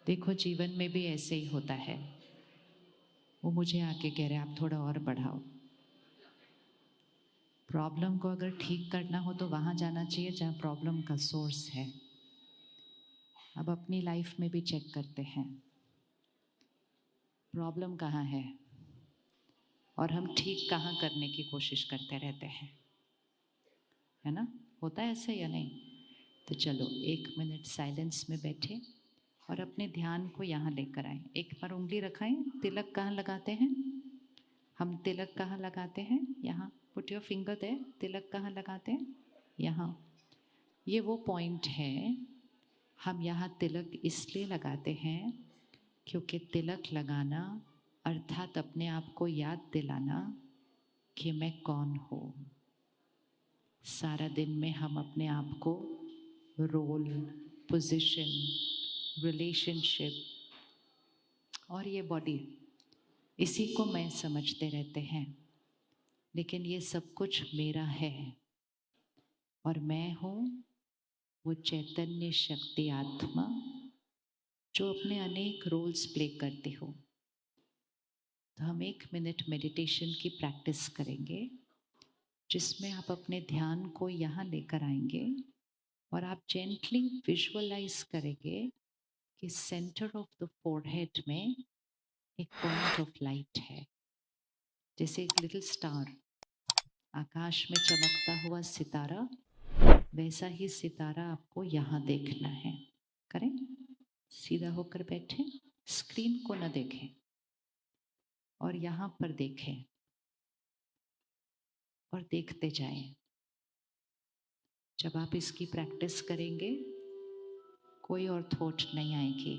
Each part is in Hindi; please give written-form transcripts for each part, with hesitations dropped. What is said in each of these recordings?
देखो जीवन में भी ऐसे ही होता है। वो मुझे आके कह रहे आप थोड़ा और बढ़ाओ। प्रॉब्लम को अगर ठीक करना हो तो वहाँ जाना चाहिए जहाँ प्रॉब्लम का सोर्स है। अब अपनी लाइफ में भी चेक करते हैं प्रॉब्लम कहाँ है और हम ठीक कहाँ करने की कोशिश करते रहते हैं, है ना? होता है ऐसे या नहीं? तो चलो 1 मिनट साइलेंस में बैठे और अपने ध्यान को यहाँ लेकर आए। एक बार उंगली रखाएं। तिलक कहाँ लगाते हैं हम? तिलक कहाँ लगाते हैं? यहाँ। Put your finger there. Tilak कहाँ लगाते हैं? यहाँ। ये वो पॉइंट है, हम यहाँ तिलक इसलिए लगाते हैं क्योंकि तिलक लगाना अर्थात अपने आप को याद दिलाना कि मैं कौन हूँ। सारा दिन में हम अपने आप को रोल, पोजीशन, रिलेशनशिप और ये बॉडी, इसी को मैं समझते रहते हैं। लेकिन ये सब कुछ मेरा है और मैं हूँ वो चैतन्य शक्ति आत्मा जो अपने अनेक रोल्स प्ले करती हो। तो हम 1 मिनट मेडिटेशन की प्रैक्टिस करेंगे जिसमें आप अपने ध्यान को यहाँ लेकर आएंगे और आप जेंटली विजुअलाइज करेंगे कि सेंटर ऑफ द फोरहेड में एक पॉइंट ऑफ लाइट है, जैसे एक लिटिल स्टार, आकाश में चमकता हुआ सितारा। वैसा ही सितारा आपको यहाँ देखना है। करें? सीधा होकर बैठे, स्क्रीन को न देखें और यहाँ पर देखें और देखते जाएं। जब आप इसकी प्रैक्टिस करेंगे कोई और थॉट नहीं आएगी।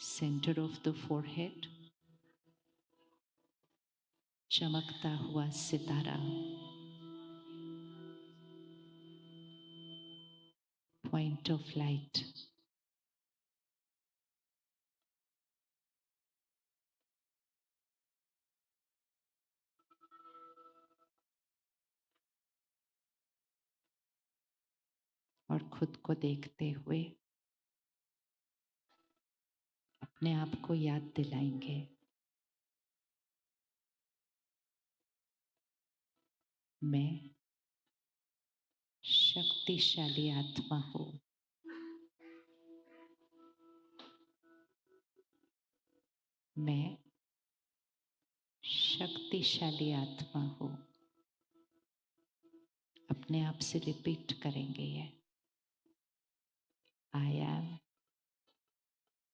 सेंटर ऑफ द फोरहेड, चमकता हुआ सितारा, पॉइंट ऑफ लाइट। और खुद को देखते हुए अपने आप को याद दिलाएंगे, मैं शक्तिशाली आत्मा हूँ। मैं शक्तिशाली आत्मा हूँ। अपने आप से रिपीट करेंगे ये। I am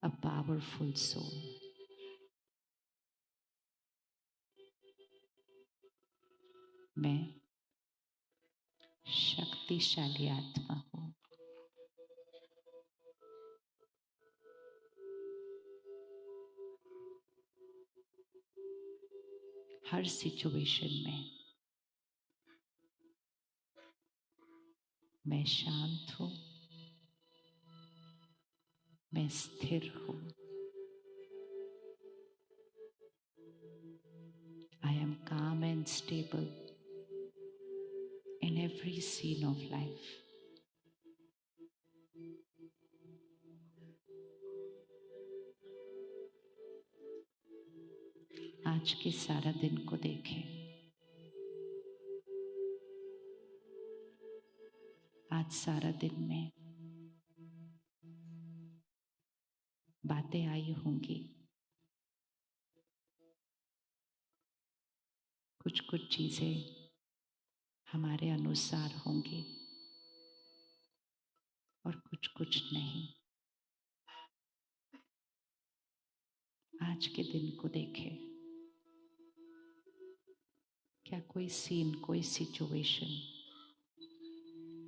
a powerful soul. मैं शक्तिशाली आत्मा हूँ। हर सिचुएशन में मैं शांत हूँ, मैं स्थिर हूँ। I am calm and stable in every scene of life. आज के सारा दिन को देखें। आज सारा दिन में बातें आई होंगी, कुछ कुछ चीजें हमारे अनुसार होंगी और कुछ कुछ नहीं। आज के दिन को देखें। क्या कोई सीन, कोई सिचुएशन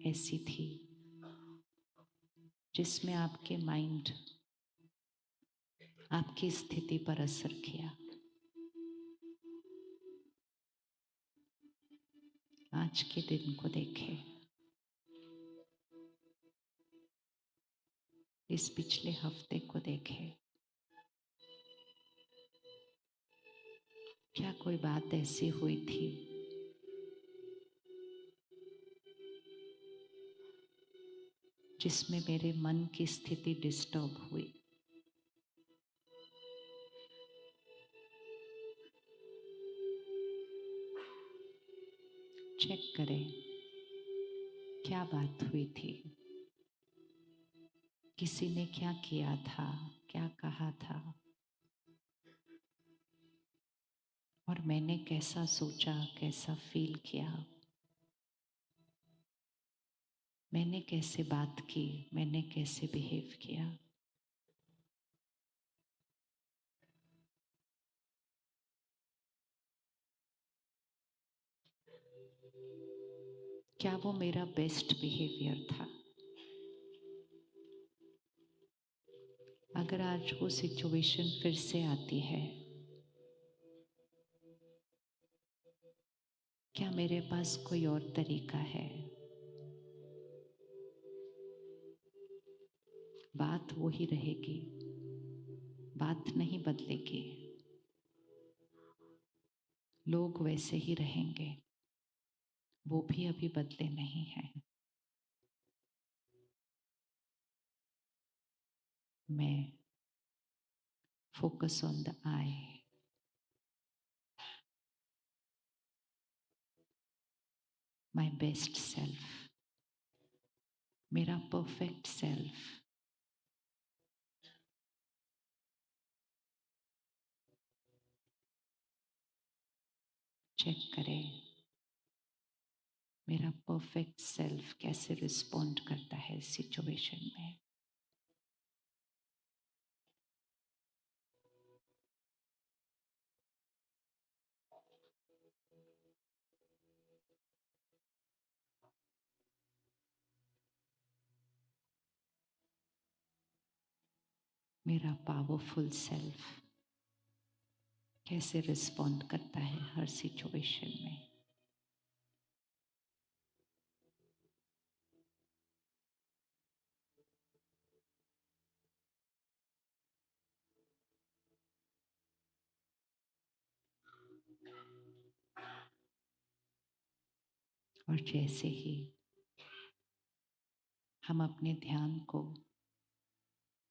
ऐसी थी जिसमें आपके माइंड, आपकी स्थिति पर असर किया? आज के दिन को देखें। इस पिछले हफ्ते को देखें। क्या कोई बात ऐसी हुई थी जिसमें मेरे मन की स्थिति डिस्टर्ब हुई। चेक करें क्या बात हुई थी, किसी ने क्या किया था, क्या कहा था, और मैंने कैसा सोचा, कैसा फील किया, मैंने कैसे बात की, मैंने कैसे बिहेव किया। क्या वो मेरा बेस्ट बिहेवियर था? अगर आज वो सिचुएशन फिर से आती है, क्या मेरे पास कोई और तरीका है? बात वो ही रहेगी, बात नहीं बदलेगी, लोग वैसे ही रहेंगे, वो भी अभी बदले नहीं हैं। मैं focus on the I, my best self, मेरा परफेक्ट सेल्फ। चेक करें मेरा परफेक्ट सेल्फ कैसे रिस्पॉन्ड करता है सिचुएशन में। मेरा पावरफुल सेल्फ कैसे रिस्पॉन्ड करता है हर सिचुएशन में। और जैसे ही हम अपने ध्यान को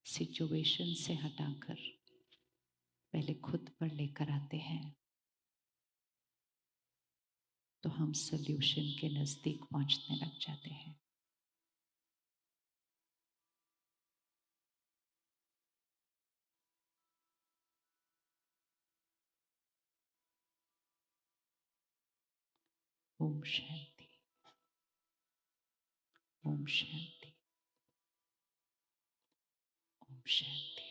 सिचुएशन से हटाकर पहले खुद पर लेकर आते हैं, तो हम सल्यूशन के नजदीक पहुंचने लग जाते हैं। ओम शांति, ओम शांति, ओम शांति।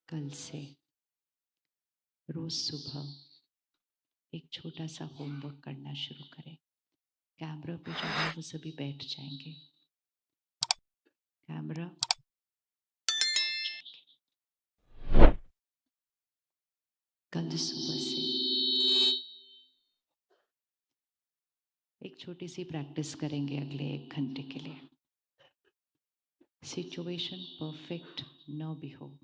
कल से रोज सुबह एक छोटा सा होमवर्क करना शुरू करें। कैमरा पे जो है वो सभी बैठ जाएंगे। कैमरा कल सुबह से एक छोटी सी प्रैक्टिस करेंगे अगले 1 घंटे के लिए। सिचुएशन परफेक्ट न भी हो,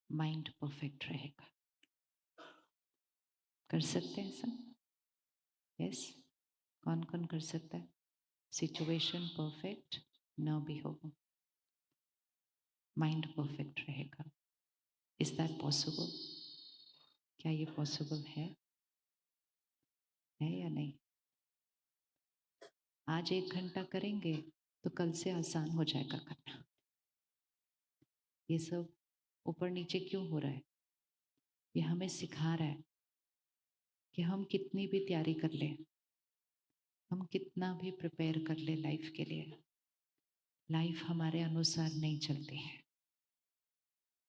माइंड परफेक्ट रहेगा। कर सकते हैं सब? यस, कौन कौन कर सकता है? सिचुएशन परफेक्ट न भी हो, माइंड परफेक्ट रहेगा। Is that possible? क्या ये पॉसिबल है या नहीं? आज 1 घंटा करेंगे तो कल से आसान हो जाएगा करना। ये सब ऊपर नीचे क्यों हो रहा है? ये हमें सिखा रहा है कि हम कितनी भी तैयारी कर लें, हम कितना भी प्रिपेयर कर ले लाइफ के लिए, लाइफ हमारे अनुसार नहीं चलती है।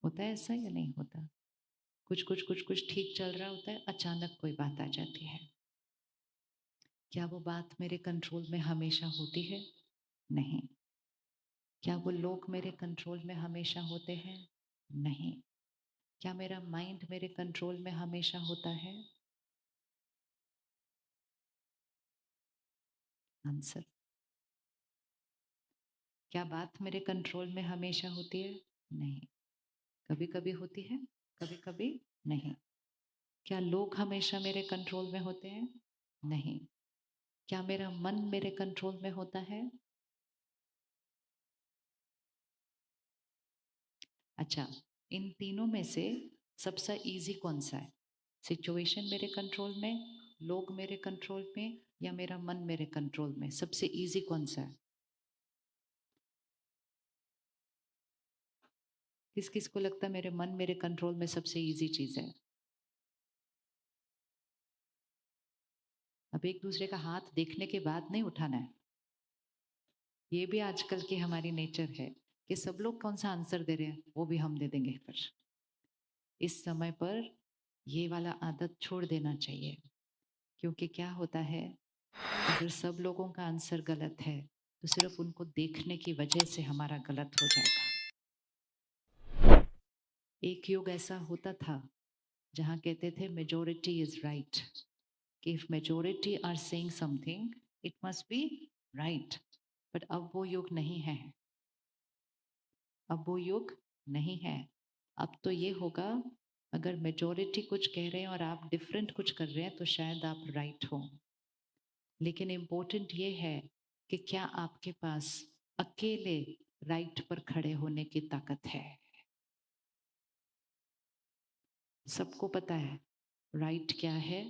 होता है ऐसा या नहीं होता? कुछ ठीक चल रहा होता है, अचानक कोई बात आ जाती है। क्या वो बात मेरे कंट्रोल में हमेशा होती है? नहीं। क्या वो लोग मेरे कंट्रोल में हमेशा होते हैं? नहीं। क्या मेरा माइंड मेरे कंट्रोल में हमेशा होता है? आंसर। क्या बात मेरे कंट्रोल में हमेशा होती है? नहीं। कभी कभी होती है, कभी कभी नहीं। क्या लोग हमेशा मेरे कंट्रोल में होते हैं? नहीं। क्या मेरा मन मेरे कंट्रोल में होता है? अच्छा, इन तीनों में से सबसे इजी कौन सा है? सिचुएशन मेरे कंट्रोल में, लोग मेरे कंट्रोल में, या मेरा मन मेरे कंट्रोल में? सबसे इजी कौन सा है? किस किस को लगता है मेरे मन मेरे कंट्रोल में सबसे इजी चीज है? अब एक दूसरे का हाथ देखने के बाद नहीं उठाना है। ये भी आजकल की हमारी नेचर है कि सब लोग कौन सा आंसर दे रहे हैं वो भी हम दे देंगे। पर इस समय पर ये वाला आदत छोड़ देना चाहिए, क्योंकि क्या होता है, अगर सब लोगों का आंसर गलत है तो सिर्फ उनको देखने की वजह से हमारा गलत हो जाएगा। एक युग ऐसा होता था जहां कहते थे मेजोरिटी इज राइट, कि if majority are saying something it must be right. But अब वो युग नहीं है। अब वो युग नहीं है। अब तो ये होगा, अगर मेजोरिटी कुछ कह रहे हैं और आप डिफरेंट कुछ कर रहे हैं तो शायद आप राइट हो। लेकिन इम्पोर्टेंट ये है कि क्या आपके पास अकेले राइट पर खड़े होने की ताकत है? सबको पता है राइट क्या है,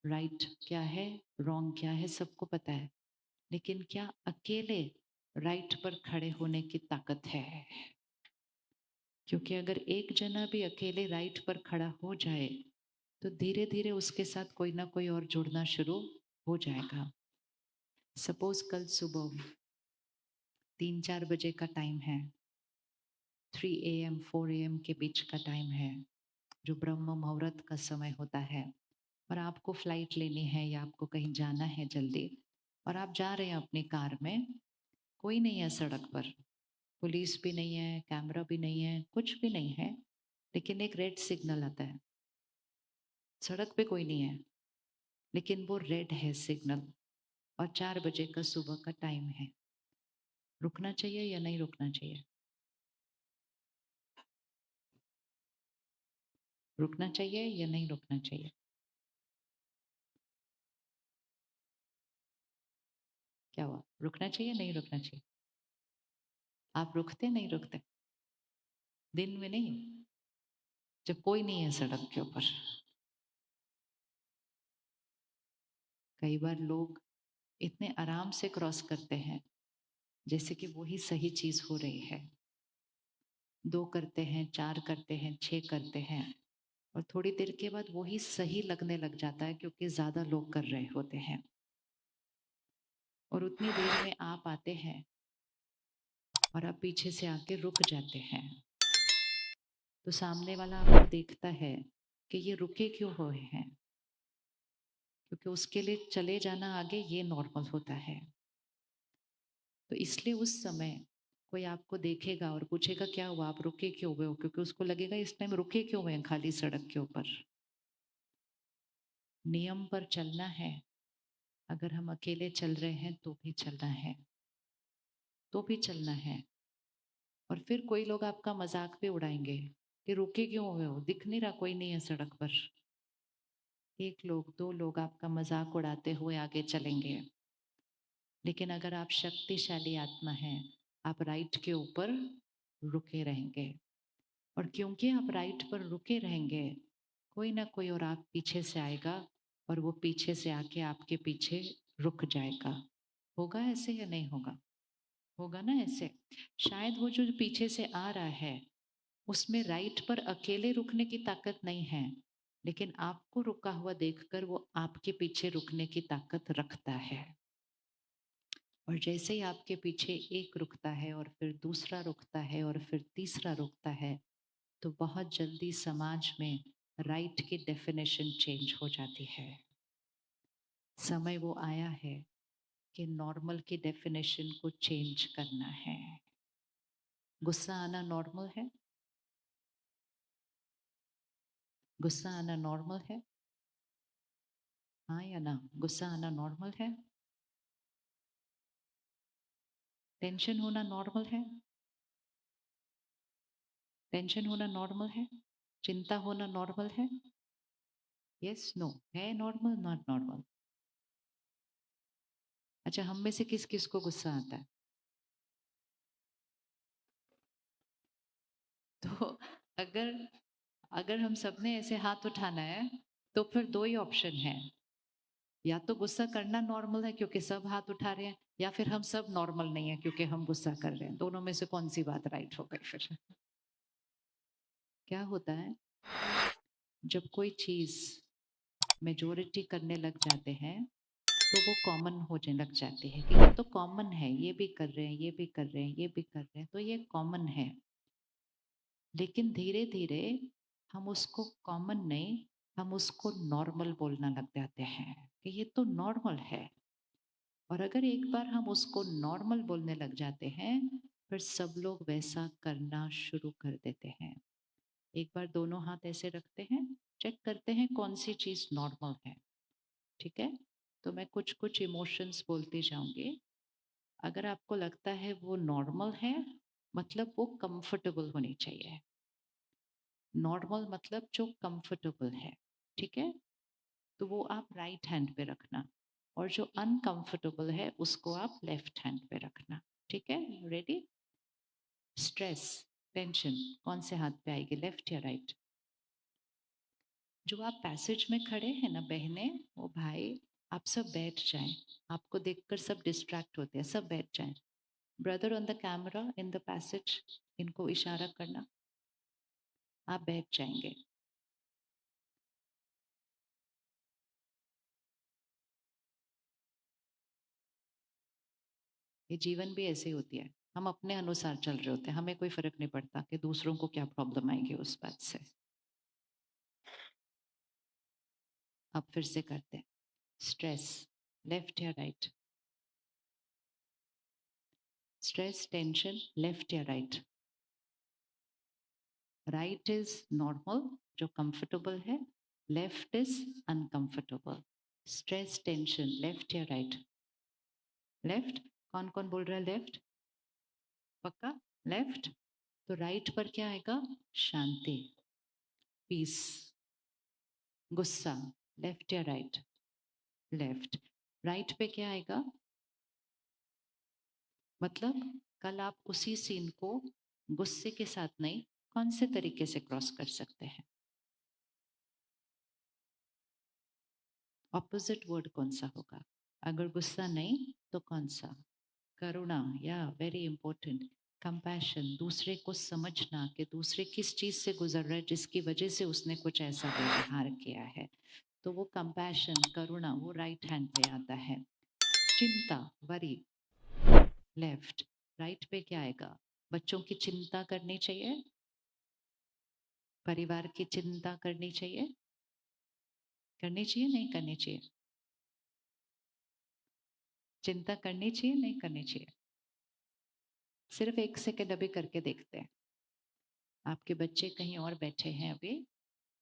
राइट क्या है, रॉन्ग क्या है, सबको पता है। लेकिन क्या अकेले राइट पर खड़े होने की ताकत है? क्योंकि अगर एक जना भी अकेले राइट पर खड़ा हो जाए तो धीरे धीरे उसके साथ कोई ना कोई और जुड़ना शुरू हो जाएगा। सपोज कल सुबह 3-4 बजे का टाइम है, 3 AM 4 AM के बीच का टाइम है, जो ब्रह्म मुहूर्त का समय होता है, और आपको फ्लाइट लेनी है या आपको कहीं जाना है जल्दी, और आप जा रहे हैं अपनी कार में। कोई नहीं है सड़क पर, पुलिस भी नहीं है, कैमरा भी नहीं है, कुछ भी नहीं है, लेकिन एक रेड सिग्नल आता है। सड़क पे कोई नहीं है, लेकिन वो रेड है सिग्नल, और 4 बजे का सुबह का टाइम है। रुकना चाहिए या नहीं रुकना चाहिए? रुकना चाहिए या नहीं रुकना चाहिए? क्या हुआ, रुकना चाहिए नहीं रुकना चाहिए? आप रुकते नहीं रुकते? दिन में नहीं, जब कोई नहीं है सड़क के ऊपर। कई बार लोग इतने आराम से क्रॉस करते हैं जैसे कि वही सही चीज हो रही है। 2 करते हैं, 4 करते हैं, 6 करते हैं, और थोड़ी देर के बाद वही सही लगने लग जाता है क्योंकि ज्यादा लोग कर रहे होते हैं। और उतनी देर में आप आते हैं और आप पीछे से आके रुक जाते हैं, तो सामने वाला आपको देखता है कि ये रुके क्यों हुए हैं, क्योंकि उसके लिए चले जाना आगे ये नॉर्मल होता है। तो इसलिए उस समय कोई आपको देखेगा और पूछेगा क्या हुआ, आप रुके क्यों हुए हो, क्योंकि उसको लगेगा इस टाइम रुके क्यों हुए हैं खाली सड़क के ऊपर। नियम पर चलना है। अगर हम अकेले चल रहे हैं तो भी चलना है, तो भी चलना है। और फिर कोई लोग आपका मजाक भी उड़ाएंगे कि रुके क्यों हुए हो, दिख नहीं रहा कोई नहीं है सड़क पर। 1 लोग 2 लोग आपका मजाक उड़ाते हुए आगे चलेंगे। लेकिन अगर आप शक्तिशाली आत्मा हैं, आप राइट के ऊपर रुके रहेंगे। और क्योंकि आप राइट पर रुके रहेंगे, कोई ना कोई और आप पीछे से आएगा, और वो पीछे से आके आपके पीछे रुक जाएगा। होगा ऐसे या नहीं होगा? होगा ना ऐसे। शायद वो जो पीछे से आ रहा है उसमें राइट पर अकेले रुकने की ताकत नहीं है, लेकिन आपको रुका हुआ देखकर वो आपके पीछे रुकने की ताकत रखता है। और जैसे ही आपके पीछे एक रुकता है और फिर दूसरा रुकता है और फिर तीसरा रुकता है, तो बहुत जल्दी समाज में राइट की डेफिनेशन चेंज हो जाती है। समय वो आया है कि नॉर्मल की डेफिनेशन को चेंज करना है। गुस्सा आना नॉर्मल है? गुस्सा आना नॉर्मल है? हाँ या ना? गुस्सा आना नॉर्मल है? टेंशन होना नॉर्मल है? टेंशन होना नॉर्मल है? चिंता होना नॉर्मल है? Yes no? है नॉर्मल, नॉट नॉर्मल? अच्छा, हम में से किस किस को गुस्सा आता है? तो अगर अगर हम सबने ऐसे हाथ उठाना है तो फिर दो ही ऑप्शन है, या तो गुस्सा करना नॉर्मल है क्योंकि सब हाथ उठा रहे हैं, या फिर हम सब नॉर्मल नहीं है क्योंकि हम गुस्सा कर रहे हैं। दोनों में से कौन सी बात राइट हो गई फिर? क्या होता है जब कोई चीज मेजोरिटी करने लग जाते हैं तो वो कॉमन होने लग जाती है कि ये तो कॉमन है, ये भी कर रहे हैं, ये भी कर रहे हैं, ये भी कर रहे हैं, तो ये कॉमन है। लेकिन धीरे धीरे हम उसको कॉमन नहीं, हम उसको नॉर्मल बोलना लग जाते हैं कि ये तो नॉर्मल है। और अगर एक बार हम उसको नॉर्मल बोलने लग जाते हैं, फिर सब लोग वैसा करना शुरू कर देते हैं। एक बार दोनों हाथ ऐसे रखते हैं, चेक करते हैं कौन सी चीज नॉर्मल है। ठीक है, तो मैं कुछ कुछ इमोशंस बोलती जाऊंगी। अगर आपको लगता है वो नॉर्मल है, मतलब वो कंफर्टेबल होनी चाहिए। नॉर्मल मतलब जो कंफर्टेबल है। ठीक है, तो वो आप राइट हैंड पे रखना, और जो अनकंफर्टेबल है उसको आप लेफ्ट हैंड पे रखना। ठीक है, रेडी? स्ट्रेस, टेंशन कौन से हाथ पे आएगी, लेफ्ट या राइट? जो आप पैसेज में खड़े हैं ना बहने, वो भाई, आप सब बैठ जाएं। आपको देखकर सब डिस्ट्रैक्ट होते हैं, सब बैठ जाएं। Brother on the camera in the passage, इनको इशारा करना, आप बैठ जाएंगे। ये जीवन भी ऐसे होती है, हम अपने अनुसार चल रहे होते हैं, हमें कोई फर्क नहीं पड़ता कि दूसरों को क्या प्रॉब्लम आएगी उस बात से। अब फिर से करते हैं। स्ट्रेस, लेफ्ट या राइट? स्ट्रेस, टेंशन, लेफ्ट या राइट? राइट इज नॉर्मल, जो कंफर्टेबल है। Left is uncomfortable. Stress, tension, left या राइट? लेफ्ट। कौन कौन बोल रहा है लेफ्ट? पक्का लेफ्ट? तो राइट पर क्या आएगा? शांति, पीस, गुस्सा। लेफ्ट या राइट? लेफ्ट। राइट पे क्या आएगा? मतलब कल आप उसी सीन को गुस्से के साथ नहीं, कौन से तरीके से क्रॉस कर सकते हैं? ऑपोजिट वर्ड कौन सा होगा? अगर गुस्सा नहीं तो कौन सा? करुणा, या वेरी इंपॉर्टेंट। कंपैशन, दूसरे को समझना कि दूसरे किस चीज से गुजर रहा है जिसकी वजह से उसने कुछ ऐसा व्यवहार किया है, तो वो कंपैशन, करुणा, वो राइट हैंड पे आता है। चिंता, वरी, लेफ्ट। राइट पे क्या आएगा? बच्चों की चिंता करनी चाहिए, परिवार की चिंता करनी चाहिए, करनी चाहिए नहीं करनी चाहिए? चिंता करनी चाहिए नहीं करनी चाहिए? सिर्फ एक सेकेंड अभी करके देखते हैं। आपके बच्चे कहीं और बैठे हैं अभी,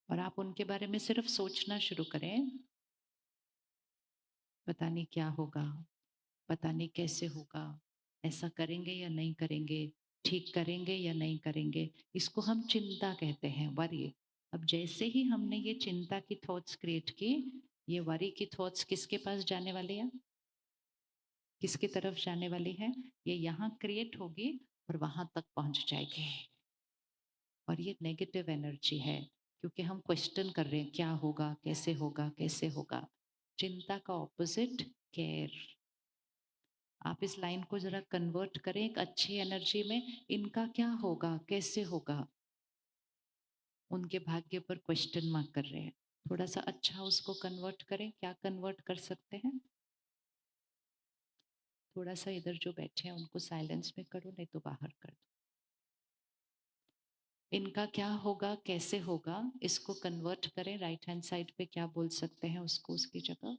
और आप उनके बारे में सिर्फ सोचना शुरू करें। पता नहीं क्या होगा, पता नहीं कैसे होगा, ऐसा करेंगे या नहीं करेंगे, ठीक करेंगे या नहीं करेंगे। इसको हम चिंता कहते हैं, वरी। अब जैसे ही हमने ये चिंता की थॉट्स क्रिएट की, ये वरी की थॉट्स किसके पास जाने वाली है? किसकी तरफ जाने वाली है? ये यहाँ क्रिएट होगी और वहां तक पहुंच जाएगी। और ये नेगेटिव एनर्जी है, क्योंकि हम क्वेश्चन कर रहे हैं क्या होगा, कैसे होगा, कैसे होगा। चिंता का ऑपोजिट केयर। आप इस लाइन को जरा कन्वर्ट करें एक अच्छी एनर्जी में। इनका क्या होगा, कैसे होगा, उनके भाग्य पर क्वेश्चन मार्क कर रहे हैं। थोड़ा सा अच्छा उसको कन्वर्ट करें, क्या कन्वर्ट कर सकते हैं? थोड़ा सा इधर जो बैठे हैं उनको साइलेंस में करो, नहीं तो बाहर कर दो। इनका क्या होगा, कैसे होगा, इसको कन्वर्ट करें। राइट हैंड साइड पे क्या बोल सकते हैं उसको, उसकी जगह।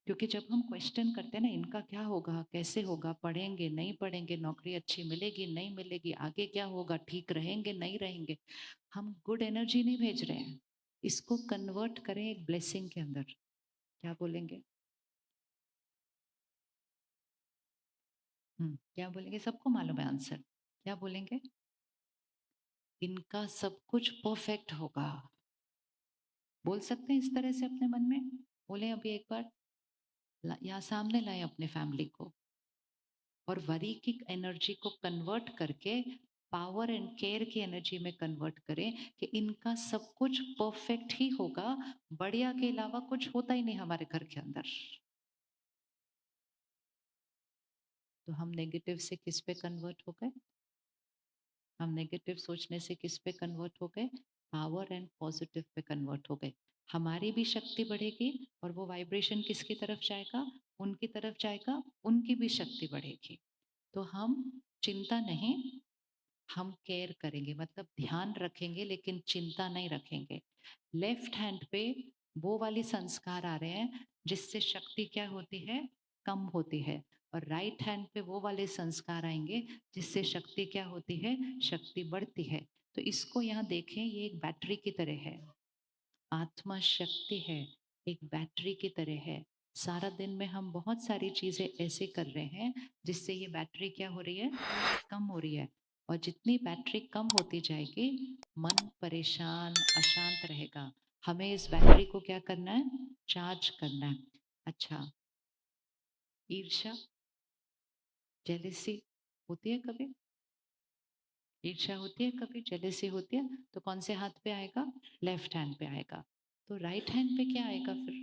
क्योंकि जब हम क्वेश्चन करते हैं ना, इनका क्या होगा, कैसे होगा, पढ़ेंगे नहीं पढ़ेंगे, नौकरी अच्छी मिलेगी नहीं मिलेगी, आगे क्या होगा, ठीक रहेंगे नहीं रहेंगे, हम गुड एनर्जी नहीं भेज रहे हैं। इसको कन्वर्ट करें एक ब्लेसिंग के अंदर। क्या बोलेंगे? क्या बोलेंगे? सबको मालूम है आंसर। क्या बोलेंगे? इनका सब कुछ परफेक्ट होगा। बोल सकते हैं इस तरह से अपने मन में? बोले अभी एक बार। यहाँ सामने लाएं अपने फैमिली को, और वरी की एनर्जी को कन्वर्ट करके पावर एंड केयर की एनर्जी में कन्वर्ट करें कि इनका सब कुछ परफेक्ट ही होगा, बढ़िया के अलावा कुछ होता ही नहीं हमारे घर के अंदर। तो हम नेगेटिव से किस पे कन्वर्ट हो गए? हम नेगेटिव सोचने से किस पे कन्वर्ट हो गए? Power and positive pay convert हो गए। हमारी भी शक्ति बढ़ेगी और वो वाइब्रेशन किसकी तरफ जाएगा? उनकी तरफ जाएगा, उनकी भी शक्ति बढ़ेगी। तो हम चिंता नहीं, हम केयर करेंगे, मतलब ध्यान रखेंगे लेकिन चिंता नहीं रखेंगे। लेफ्ट हैंड पे वो वाली संस्कार आ रहे हैं जिससे शक्ति क्या होती है? कम होती है। और राइट हैंड पे वो वाले संस्कार आएंगे जिससे शक्ति क्या होती है? शक्ति बढ़ती है। तो इसको यहाँ देखें, ये एक बैटरी की तरह है। आत्मा शक्ति है, एक बैटरी की तरह है। सारा दिन में हम बहुत सारी चीजें ऐसे कर रहे हैं जिससे ये बैटरी क्या हो रही है? कम हो रही है। और जितनी बैटरी कम होती जाएगी, मन परेशान अशांत रहेगा। हमें इस बैटरी को क्या करना है? चार्ज करना है। अच्छा, ईर्ष्या, जेलेसी होती है कभी? ईर्ष्या होती है कभी? जेलेसी होती है? तो कौन से हाथ पे आएगा? लेफ्ट हैंड पे आएगा। तो राइट हैंड पे क्या आएगा फिर?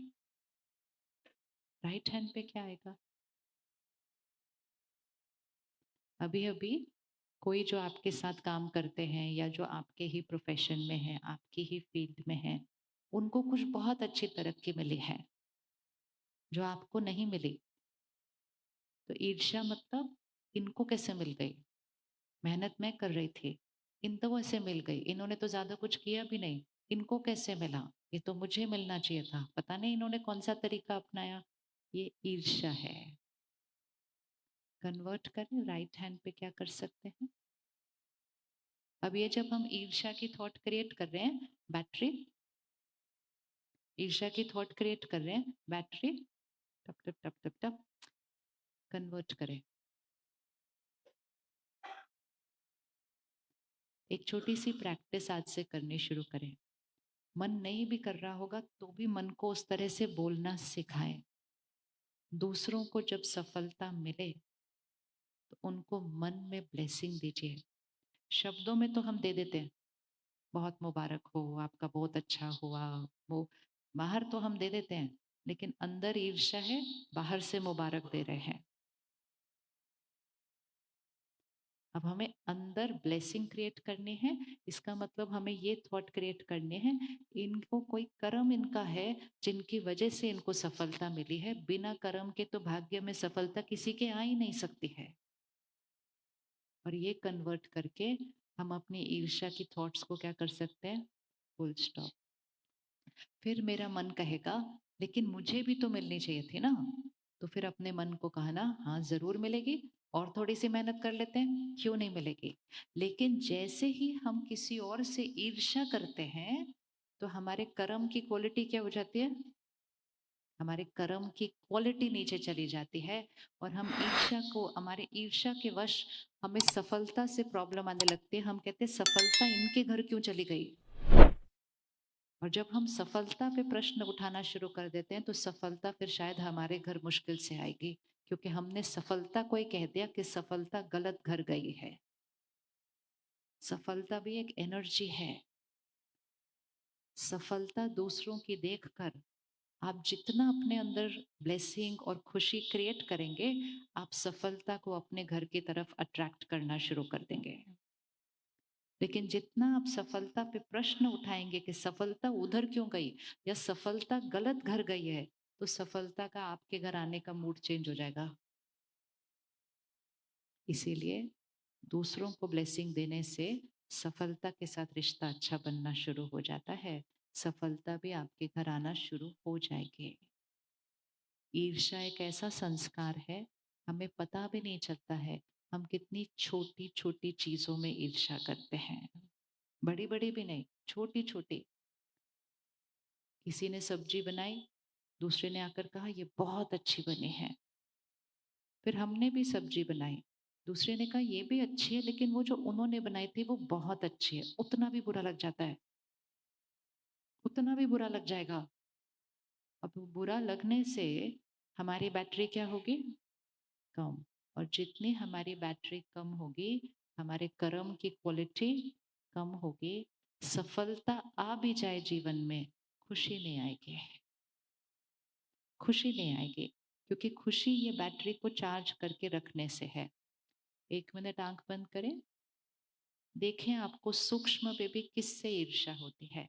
राइट हैंड पे क्या आएगा? अभी अभी कोई जो आपके साथ काम करते हैं या जो आपके ही प्रोफेशन में है, आपकी ही फील्ड में है, उनको कुछ बहुत अच्छी तरक्की मिली है जो आपको नहीं मिली। तो ईर्ष्या मतलब इनको कैसे मिल गई? मेहनत मैं कर रही थी, इन तो ऐसे मिल गई, इन्होंने तो ज्यादा कुछ किया भी नहीं, इनको कैसे मिला? ये तो मुझे मिलना चाहिए था, पता नहीं इन्होंने कौन सा तरीका अपनाया। ये ईर्ष्या है। कन्वर्ट करें, राइट हैंड पे क्या कर सकते हैं? अब ये जब हम ईर्ष्या की थॉट क्रिएट कर रहे हैं, बैटरी, ईर्ष्या की थॉट क्रिएट कर रहे हैं, बैटरी टप टप टप टप टप कन्वर्ट करें। एक छोटी सी प्रैक्टिस आज से करनी शुरू करें। मन नहीं भी कर रहा होगा तो भी मन को उस तरह से बोलना सिखाएं। दूसरों को जब सफलता मिले तो उनको मन में ब्लेसिंग दीजिए। शब्दों में तो हम दे देते हैं, बहुत मुबारक हो, आपका बहुत अच्छा हुआ, वो बाहर तो हम दे देते हैं, लेकिन अंदर ईर्ष्या है, बाहर से मुबारक दे रहे हैं। अब हमें अंदर ब्लेसिंग क्रिएट करनी है। इसका मतलब हमें ये थॉट क्रिएट करने हैं, इनको कोई कर्म इनका है जिनकी वजह से इनको सफलता मिली है। बिना कर्म के तो भाग्य में सफलता किसी के आ ही नहीं सकती है। और ये कन्वर्ट करके हम अपनी ईर्ष्या की थॉट्स को क्या कर सकते हैं? Full stop. फिर मेरा मन कहेगा लेकिन मुझे भी तो मिलनी चाहिए थी ना। तो फिर अपने मन को कहना, हाँ जरूर मिलेगी, और थोड़ी सी मेहनत कर लेते हैं, क्यों नहीं मिलेगी। लेकिन जैसे ही हम किसी और से ईर्ष्या करते हैं तो हमारे कर्म की क्वालिटी क्या हो जाती है? हमारे कर्म की क्वालिटी नीचे चली जाती है। और हम ईर्ष्या को, हमारे ईर्ष्या के वश हमें सफलता से प्रॉब्लम आने लगती है। हम कहते हैं सफलता इनके घर क्यों चली गई। और जब हम सफलता पे प्रश्न उठाना शुरू कर देते हैं तो सफलता फिर शायद हमारे घर मुश्किल से आएगी, क्योंकि हमने सफलता को ही कह दिया कि सफलता गलत घर गई है। सफलता भी एक एनर्जी है। सफलता दूसरों की देखकर आप जितना अपने अंदर ब्लेसिंग और खुशी क्रिएट करेंगे, आप सफलता को अपने घर की तरफ अट्रैक्ट करना शुरू कर देंगे। लेकिन जितना आप सफलता पे प्रश्न उठाएंगे कि सफलता उधर क्यों गई या सफलता गलत घर गई है, तो सफलता का आपके घर आने का मूड चेंज हो जाएगा। इसीलिए दूसरों को ब्लेसिंग देने से सफलता के साथ रिश्ता अच्छा बनना शुरू हो जाता है। सफलता भी आपके घर आना शुरू हो जाएगी। ईर्ष्या एक ऐसा संस्कार है, हमें पता भी नहीं चलता है हम कितनी छोटी छोटी चीजों में ईर्ष्या करते हैं। बड़ी बड़ी भी नहीं, छोटी छोटी। किसी ने सब्जी बनाई, दूसरे ने आकर कहा ये बहुत अच्छी बनी है। फिर हमने भी सब्जी बनाई, दूसरे ने कहा ये भी अच्छी है, लेकिन वो जो उन्होंने बनाई थी वो बहुत अच्छी है। उतना भी बुरा लग जाता है, उतना भी बुरा लग जाएगा। अब बुरा लगने से हमारी बैटरी क्या होगी? कम। और जितनी हमारी बैटरी कम होगी, हमारे कर्म की क्वालिटी कम होगी। सफलता आ भी जाए जीवन में, खुशी नहीं आएगी। खुशी नहीं आएगी, क्योंकि खुशी ये बैटरी को चार्ज करके रखने से है। 1 मिनट आंख बंद करें, देखें आपको सूक्ष्म में भी किससे ईर्ष्या होती है।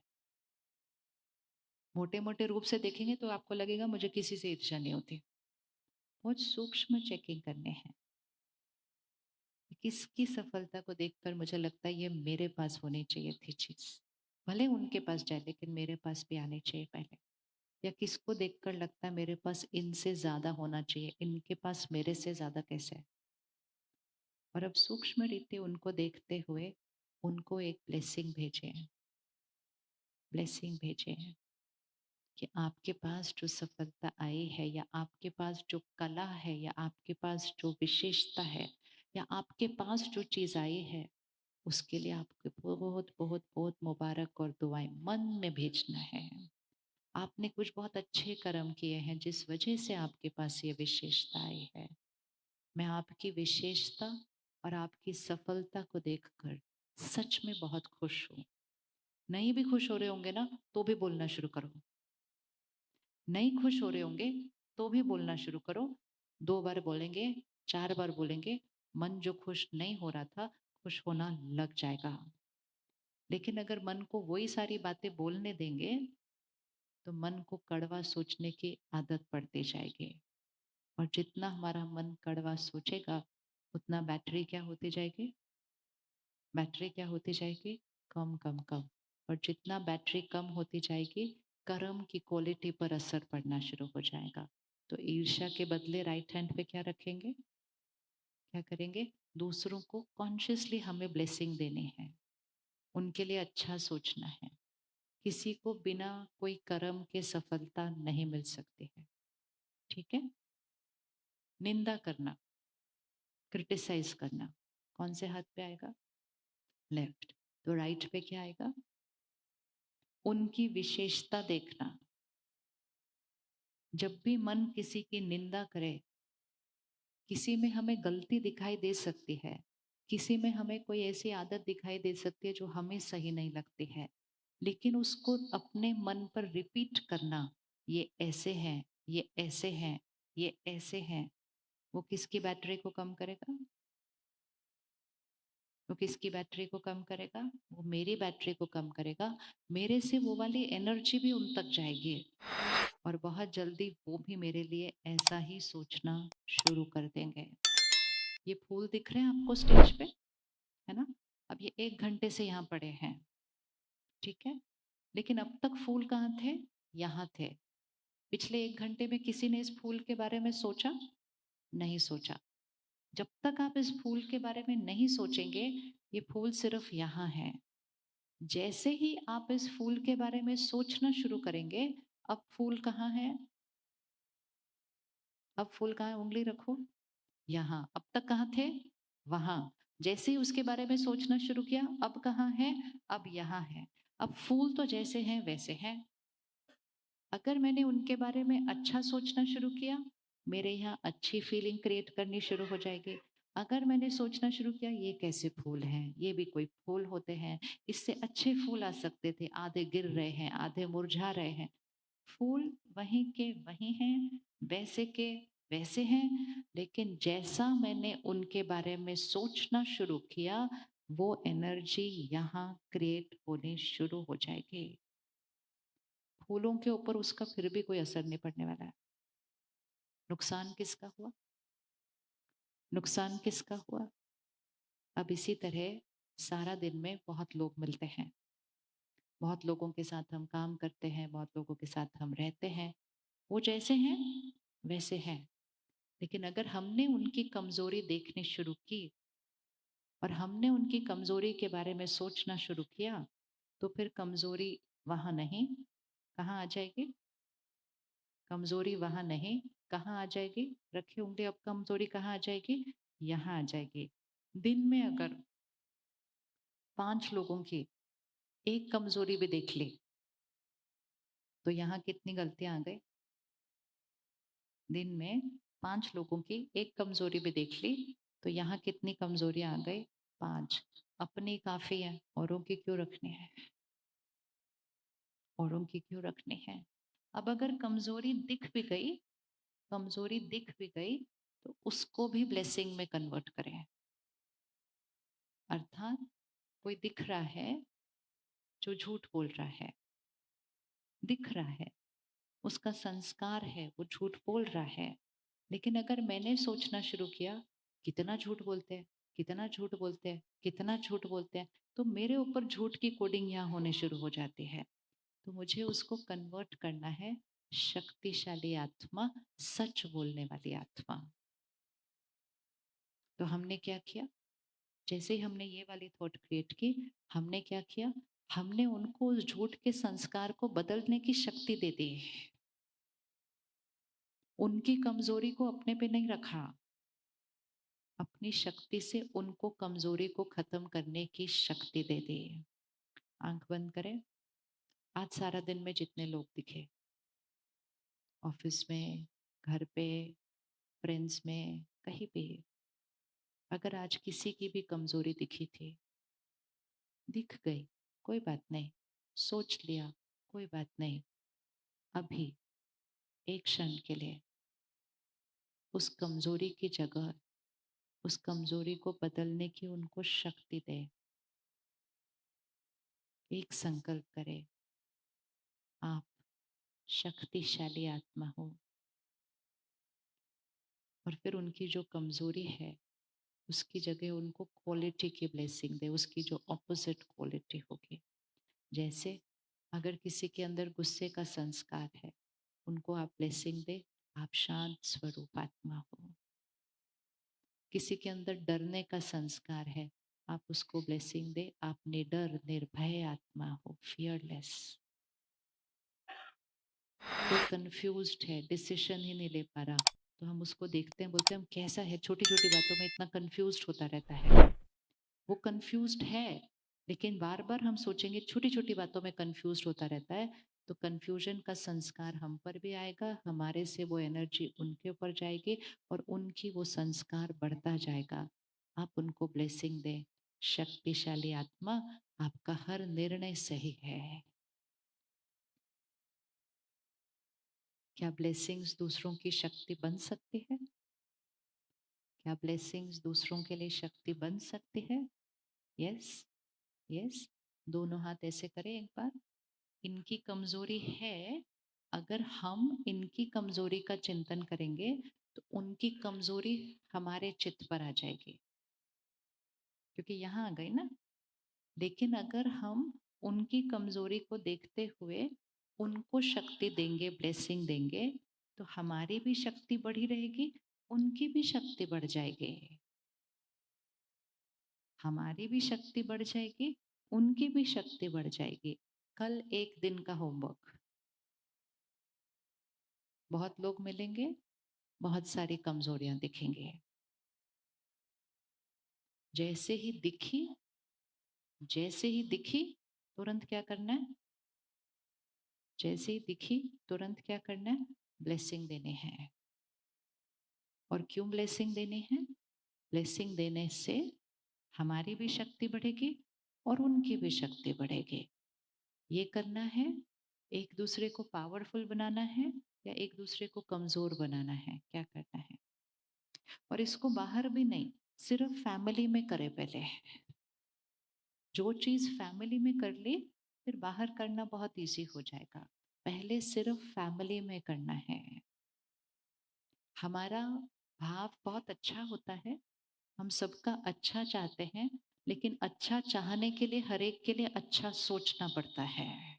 मोटे मोटे रूप से देखेंगे तो आपको लगेगा मुझे किसी से ईर्ष्या नहीं होती। बहुत सूक्ष्म चेकिंग करने हैं। किसकी सफलता को देखकर मुझे लगता है ये मेरे पास होनी चाहिए थी चीज, भले उनके पास जाए लेकिन मेरे पास भी आनी चाहिए पहले। या किसको देखकर लगता है मेरे पास इनसे ज्यादा होना चाहिए, इनके पास मेरे से ज्यादा कैसे है। और अब सूक्ष्म रीति उनको देखते हुए उनको एक ब्लेसिंग भेजे, ब्लेसिंग भेजे कि आपके पास जो सफलता आई है, या आपके पास जो कला है, या आपके पास जो विशेषता है, या आपके पास जो चीज आई है, उसके लिए आपको बहुत बहुत बहुत मुबारक और दुआएं मन में भेजना है। आपने कुछ बहुत अच्छे कर्म किए हैं जिस वजह से आपके पास ये विशेषता आई है। मैं आपकी विशेषता और आपकी सफलता को देखकर सच में बहुत खुश हूँ। नहीं भी खुश हो रहे होंगे ना, तो भी बोलना शुरू करो। नहीं खुश हो रहे होंगे तो भी बोलना शुरू करो। 2 बार बोलेंगे, 4 बार बोलेंगे, मन जो खुश नहीं हो रहा था खुश होना लग जाएगा। लेकिन अगर मन को वही सारी बातें बोलने देंगे तो मन को कड़वा सोचने की आदत पड़ती जाएगी। और जितना हमारा मन कड़वा सोचेगा, उतना बैटरी क्या होती जाएगी? बैटरी क्या होती जाएगी? कम कम कम। और जितना बैटरी कम होती जाएगी, कर्म की क्वालिटी पर असर पड़ना शुरू हो जाएगा। तो ईर्ष्या के बदले राइट हैंड पे क्या रखेंगे? क्या करेंगे? दूसरों को कॉन्शियसली हमें ब्लेसिंग देनी है, उनके लिए अच्छा सोचना है। किसी को बिना कोई कर्म के सफलता नहीं मिल सकती है। ठीक है? निंदा करना, क्रिटिसाइज करना, कौन से हाथ पे आएगा? लेफ्ट। तो राइट पे क्या आएगा? उनकी विशेषता देखना। जब भी मन किसी की निंदा करे, किसी में हमें गलती दिखाई दे सकती है, किसी में हमें कोई ऐसी आदत दिखाई दे सकती है जो हमें सही नहीं लगती है, लेकिन उसको अपने मन पर रिपीट करना, ये ऐसे हैं, ये ऐसे हैं, ये ऐसे हैं, वो किसकी बैटरी को कम करेगा? वो किसकी बैटरी को कम करेगा? वो मेरी बैटरी को कम करेगा। मेरे से वो वाली एनर्जी भी उन तक जाएगी और बहुत जल्दी वो भी मेरे लिए ऐसा ही सोचना शुरू कर देंगे। ये फूल दिख रहे हैं आपको स्टेज पे, है ना? अब ये 1 घंटे से यहाँ पड़े हैं, ठीक है? लेकिन अब तक फूल कहाँ थे? यहाँ थे। पिछले 1 घंटे में किसी ने इस फूल के बारे में सोचा? नहीं सोचा। जब तक आप इस फूल के बारे में नहीं सोचेंगे, ये फूल सिर्फ यहाँ है। जैसे ही आप इस फूल के बारे में सोचना शुरू करेंगे, अब फूल कहाँ है? अब फूल कहाँ है? उंगली रखो यहाँ। अब तक कहाँ थे? वहां। जैसे ही उसके बारे में सोचना शुरू किया, अब कहाँ है? अब यहाँ है। अब फूल तो जैसे हैं वैसे हैं। अगर मैंने उनके बारे में अच्छा सोचना शुरू किया, मेरे यहाँ अच्छी फीलिंग क्रिएट करनी शुरू हो जाएगी। अगर मैंने सोचना शुरू किया ये कैसे फूल हैं, ये भी कोई फूल होते हैं, इससे अच्छे फूल आ सकते थे, आधे गिर रहे हैं, आधे मुरझा रहे हैं। फूल वहीं के वहीं हैं, वैसे के वैसे हैं, लेकिन जैसा मैंने उनके बारे में सोचना शुरू किया, वो एनर्जी यहाँ क्रिएट होनी शुरू हो जाएगी। फूलों के ऊपर उसका फिर भी कोई असर नहीं पड़ने वाला है। नुकसान किसका हुआ? नुकसान किसका हुआ? अब इसी तरह सारा दिन में बहुत लोग मिलते हैं, बहुत लोगों के साथ हम काम करते हैं, बहुत लोगों के साथ हम रहते हैं। वो जैसे हैं वैसे हैं, लेकिन अगर हमने उनकी कमजोरी देखनी शुरू की और हमने उनकी कमजोरी के बारे में सोचना शुरू किया, तो फिर कमजोरी वहां नहीं, कहाँ आ जाएगी? कमजोरी वहां नहीं, कहाँ आ जाएगी? रखिए उंगली। अब कमजोरी कहाँ आ जाएगी? यहाँ आ जाएगी। दिन में अगर 5 लोगों की एक कमजोरी भी देख ली, तो यहाँ कितनी गलतियां आ गई? दिन में 5 लोगों की एक कमजोरी भी देख ली तो यहाँ कितनी कमजोरियां आ गई? 5। अपनी काफी है, औरों की क्यों रखनी है? औरों की क्यों रखनी है? अब अगर कमजोरी दिख भी गई, कमजोरी दिख भी गई तो उसको भी ब्लेसिंग में कन्वर्ट करें। अर्थात कोई दिख रहा है जो झूठ बोल रहा है, दिख रहा है, उसका संस्कार है, वो झूठ बोल रहा है, लेकिन अगर मैंने सोचना शुरू किया कितना झूठ बोलते हैं, कितना झूठ बोलते हैं, कितना झूठ बोलते हैं, तो मेरे ऊपर झूठ की कोडिंग यहाँ होने शुरू हो जाती है। तो मुझे उसको कन्वर्ट करना है शक्तिशाली आत्मा, सच बोलने वाली आत्मा। तो हमने क्या किया? जैसे ही हमने ये वाली थॉट क्रिएट की, हमने क्या किया? हमने उनको उस झूठ के संस्कार को बदलने की शक्ति दे दी। उनकी कमजोरी को अपने पे नहीं रखा, अपनी शक्ति से उनको कमजोरी को खत्म करने की शक्ति दे दी। आंख बंद करें। आज सारा दिन में जितने लोग दिखे, ऑफिस में, घर पे, फ्रेंड्स में, कहीं भी, अगर आज किसी की भी कमजोरी दिखी थी, दिख गई, कोई बात नहीं, सोच लिया, कोई बात नहीं, अभी एक क्षण के लिए उस कमजोरी की जगह उस कमजोरी को बदलने की उनको शक्ति दे। एक संकल्प करें, आप शक्तिशाली आत्मा हो, और फिर उनकी जो कमजोरी है उसकी जगह उनको क्वालिटी की ब्लेसिंग दे, उसकी जो ऑपोजिट क्वालिटी होगी। जैसे अगर किसी के अंदर गुस्से का संस्कार है, उनको आप ब्लेसिंग दे, आप शांत स्वरूप आत्मा हो। किसी के अंदर डरने का संस्कार है, आप उसको ब्लेसिंग दे, आप निडर निर्भय आत्मा हो, फियरलेस। कोई कंफ्यूज्ड है, डिसीजन ही नहीं ले पा रहा, तो हम उसको देखते हैं, बोलते हैं हम कैसा है, छोटी छोटी बातों में इतना कंफ्यूज्ड होता रहता है। वो कंफ्यूज्ड है, लेकिन बार बार हम सोचेंगे छोटी छोटी बातों में कंफ्यूज्ड होता रहता है, तो कंफ्यूजन का संस्कार हम पर भी आएगा, हमारे से वो एनर्जी उनके ऊपर जाएगी और उनकी वो संस्कार बढ़ता जाएगा। आप उनको ब्लेसिंग दें, शक्तिशाली आत्मा, आपका हर निर्णय सही है। क्या ब्लेसिंग्स दूसरों की शक्ति बन सकती है? क्या ब्लेसिंग्स दूसरों के लिए शक्ति बन सकती है? Yes, yes. दोनों हाथ ऐसे करें एक बार। इनकी कमजोरी है, अगर हम इनकी कमजोरी का चिंतन करेंगे तो उनकी कमजोरी हमारे चित्त पर आ जाएगी, क्योंकि यहाँ आ गई ना। लेकिन अगर हम उनकी कमजोरी को देखते हुए उनको शक्ति देंगे, ब्लेसिंग देंगे, तो हमारी भी शक्ति बढ़ी रहेगी, उनकी भी शक्ति बढ़ जाएगी। हमारी भी शक्ति बढ़ जाएगी, उनकी भी शक्ति बढ़ जाएगी। कल एक दिन का होमवर्क, बहुत लोग मिलेंगे, बहुत सारी कमजोरियां दिखेंगे। जैसे ही दिखी, जैसे ही दिखी, तुरंत क्या करना है? जैसे ही दिखी तुरंत क्या करना है? ब्लेसिंग देने हैं। और क्यों ब्लेसिंग देनी है? ब्लेसिंग देने से हमारी भी शक्ति बढ़ेगी और उनकी भी शक्ति बढ़ेगी। ये करना है, एक दूसरे को पावरफुल बनाना है या एक दूसरे को कमजोर बनाना है? क्या करना है? और इसको बाहर भी नहीं, सिर्फ फैमिली में करे पहले। जो चीज फैमिली में कर ली, फिर बाहर करना बहुत इजी हो जाएगा। पहले सिर्फ फैमिली में करना है। हमारा भाव बहुत अच्छा होता है, हम सबका अच्छा चाहते हैं, लेकिन अच्छा चाहने के लिए हर एक के लिए अच्छा सोचना पड़ता है।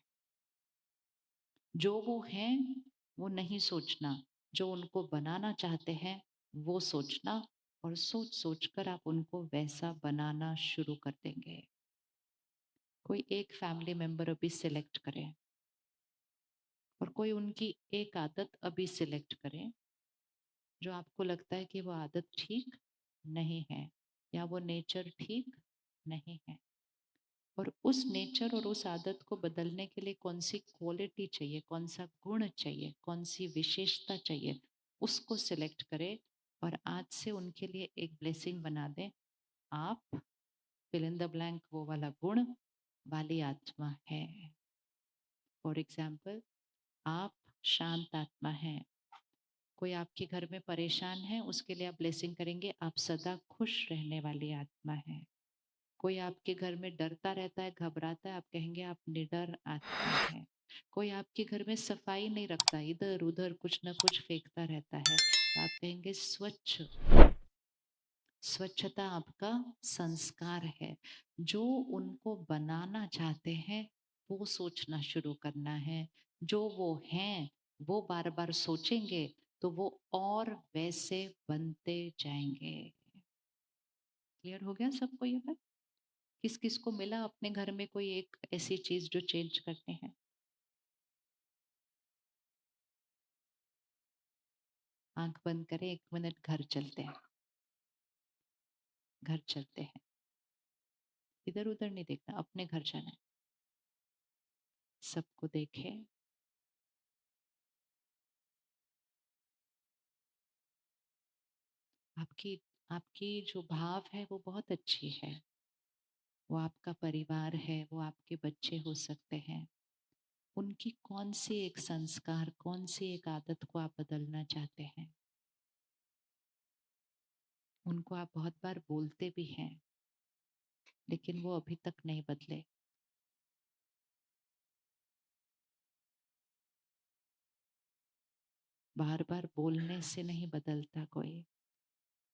जो वो हैं वो नहीं सोचना, जो उनको बनाना चाहते हैं वो सोचना, और सोच सोच कर आप उनको वैसा बनाना शुरू कर देंगे। कोई एक फैमिली मेंबर अभी सिलेक्ट करें और कोई उनकी एक आदत अभी सिलेक्ट करें जो आपको लगता है कि वो आदत ठीक नहीं है या वो नेचर ठीक नहीं है, और उस नेचर और उस आदत को बदलने के लिए कौन सी क्वालिटी चाहिए, कौन सा गुण चाहिए, कौन सी विशेषता चाहिए, उसको सिलेक्ट करें और आज से उनके लिए एक ब्लेसिंग बना दें। आप फिल इन द ब्लैंक वो वाला गुण वाली आत्मा है। फॉर एग्जाम्पल, आप शांत आत्मा हैं। कोई आपके घर में परेशान है, उसके लिए आप ब्लेसिंग करेंगे, आप सदा खुश रहने वाली आत्मा है। कोई आपके घर में डरता रहता है, घबराता है, आप कहेंगे आप निडर आत्मा है। कोई आपके घर में सफाई नहीं रखता, इधर उधर कुछ ना कुछ फेंकता रहता है, तो आप कहेंगे स्वच्छ। स्वच्छता आपका संस्कार है। जो उनको बनाना चाहते हैं वो सोचना शुरू करना है। जो वो हैं वो बार बार सोचेंगे तो वो और वैसे बनते जाएंगे। क्लियर हो गया सबको ये बात? किस किस को मिला अपने घर में कोई एक ऐसी चीज जो चेंज करते हैं? आंख बंद करें, 1 मिनट घर चलते हैं। घर चलते हैं, इधर उधर नहीं देखना, अपने घर जाना है। सबको देखें। आपकी आपकी जो भाव है वो बहुत अच्छी है। वो आपका परिवार है, वो आपके बच्चे हो सकते हैं। उनकी कौन सी एक संस्कार, कौन सी एक आदत को आप बदलना चाहते हैं? उनको आप बहुत बार बोलते भी हैं लेकिन वो अभी तक नहीं बदले। बार बार बोलने से नहीं बदलता कोई।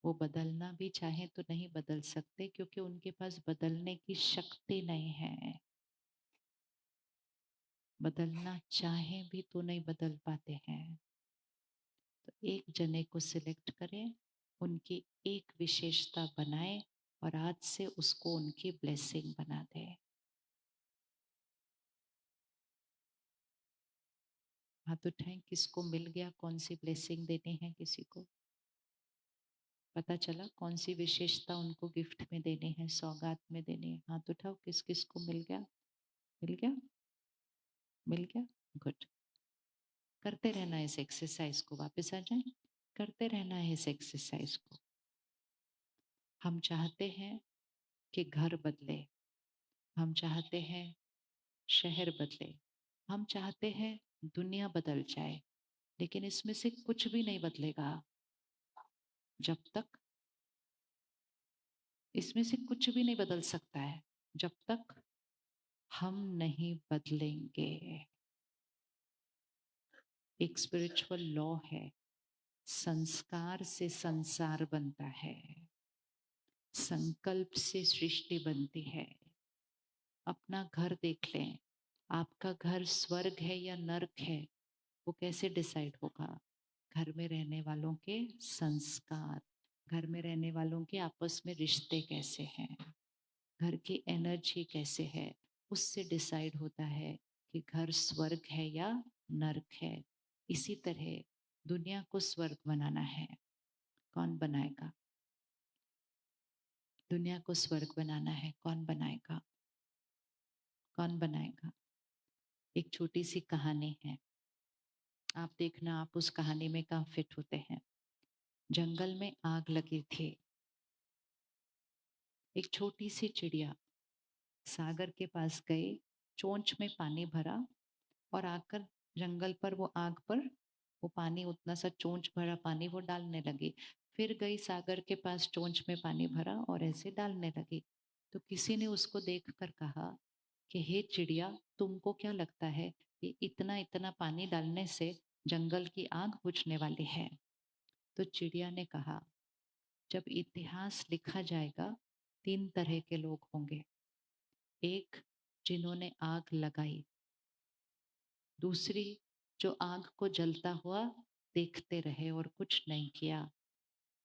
वो बदलना भी चाहे तो नहीं बदल सकते क्योंकि उनके पास बदलने की शक्ति नहीं है। बदलना चाहे भी तो नहीं बदल पाते हैं। तो एक जने को सिलेक्ट करें, उनकी एक विशेषता बनाएं और आज से उसको उनकी ब्लेसिंग बना दें। हाथ उठाएं, किसको मिल गया, कौन सी ब्लेसिंग देनी है? किसी को पता चला कौन सी विशेषता उनको गिफ्ट में देनी है, सौगात में देनी है? हाथ उठाओ, किस किस को मिल गया? मिल गया? मिल गया? गुड। करते रहना इस एक्सरसाइज को। वापस आ जाए, करते रहना है इस एक्सरसाइज को। हम चाहते हैं कि घर बदले, हम चाहते हैं शहर बदले, हम चाहते हैं दुनिया बदल जाए, लेकिन इसमें से कुछ भी नहीं बदलेगा जब तक, इसमें से कुछ भी नहीं बदल सकता है जब तक हम नहीं बदलेंगे। एक स्पिरिचुअल लॉ है, संस्कार से संसार बनता है, संकल्प से सृष्टि बनती है। अपना घर देख लें, आपका घर स्वर्ग है या नर्क है, वो कैसे डिसाइड होगा? घर में रहने वालों के संस्कार, घर में रहने वालों के आपस में रिश्ते कैसे हैं, घर की एनर्जी कैसे है, उससे डिसाइड होता है कि घर स्वर्ग है या नर्क है। इसी तरह दुनिया को स्वर्ग बनाना है, कौन बनाएगा? दुनिया को स्वर्ग बनाना है, कौन बनाएगा? कौन बनाएगा? एक छोटी सी कहानी है, आप देखना आप उस कहानी में कहाँ फिट होते हैं। जंगल में आग लगी थी। एक छोटी सी चिड़िया सागर के पास गई, चोंच में पानी भरा और आकर जंगल पर वो आग पर वो पानी, उतना सा चोंच भरा पानी वो डालने लगी। फिर गई सागर के पास, चोंच में पानी भरा और ऐसे डालने लगी। तो किसी ने उसको देखकर कहा कि हे चिड़िया, तुमको क्या लगता है कि इतना इतना पानी डालने से जंगल की आग बुझने वाली है? तो चिड़िया ने कहा, जब इतिहास लिखा जाएगा 3 तरह के लोग होंगे। एक, जिन्होंने आग लगाई। दूसरी, जो आग को जलता हुआ देखते रहे और कुछ नहीं किया।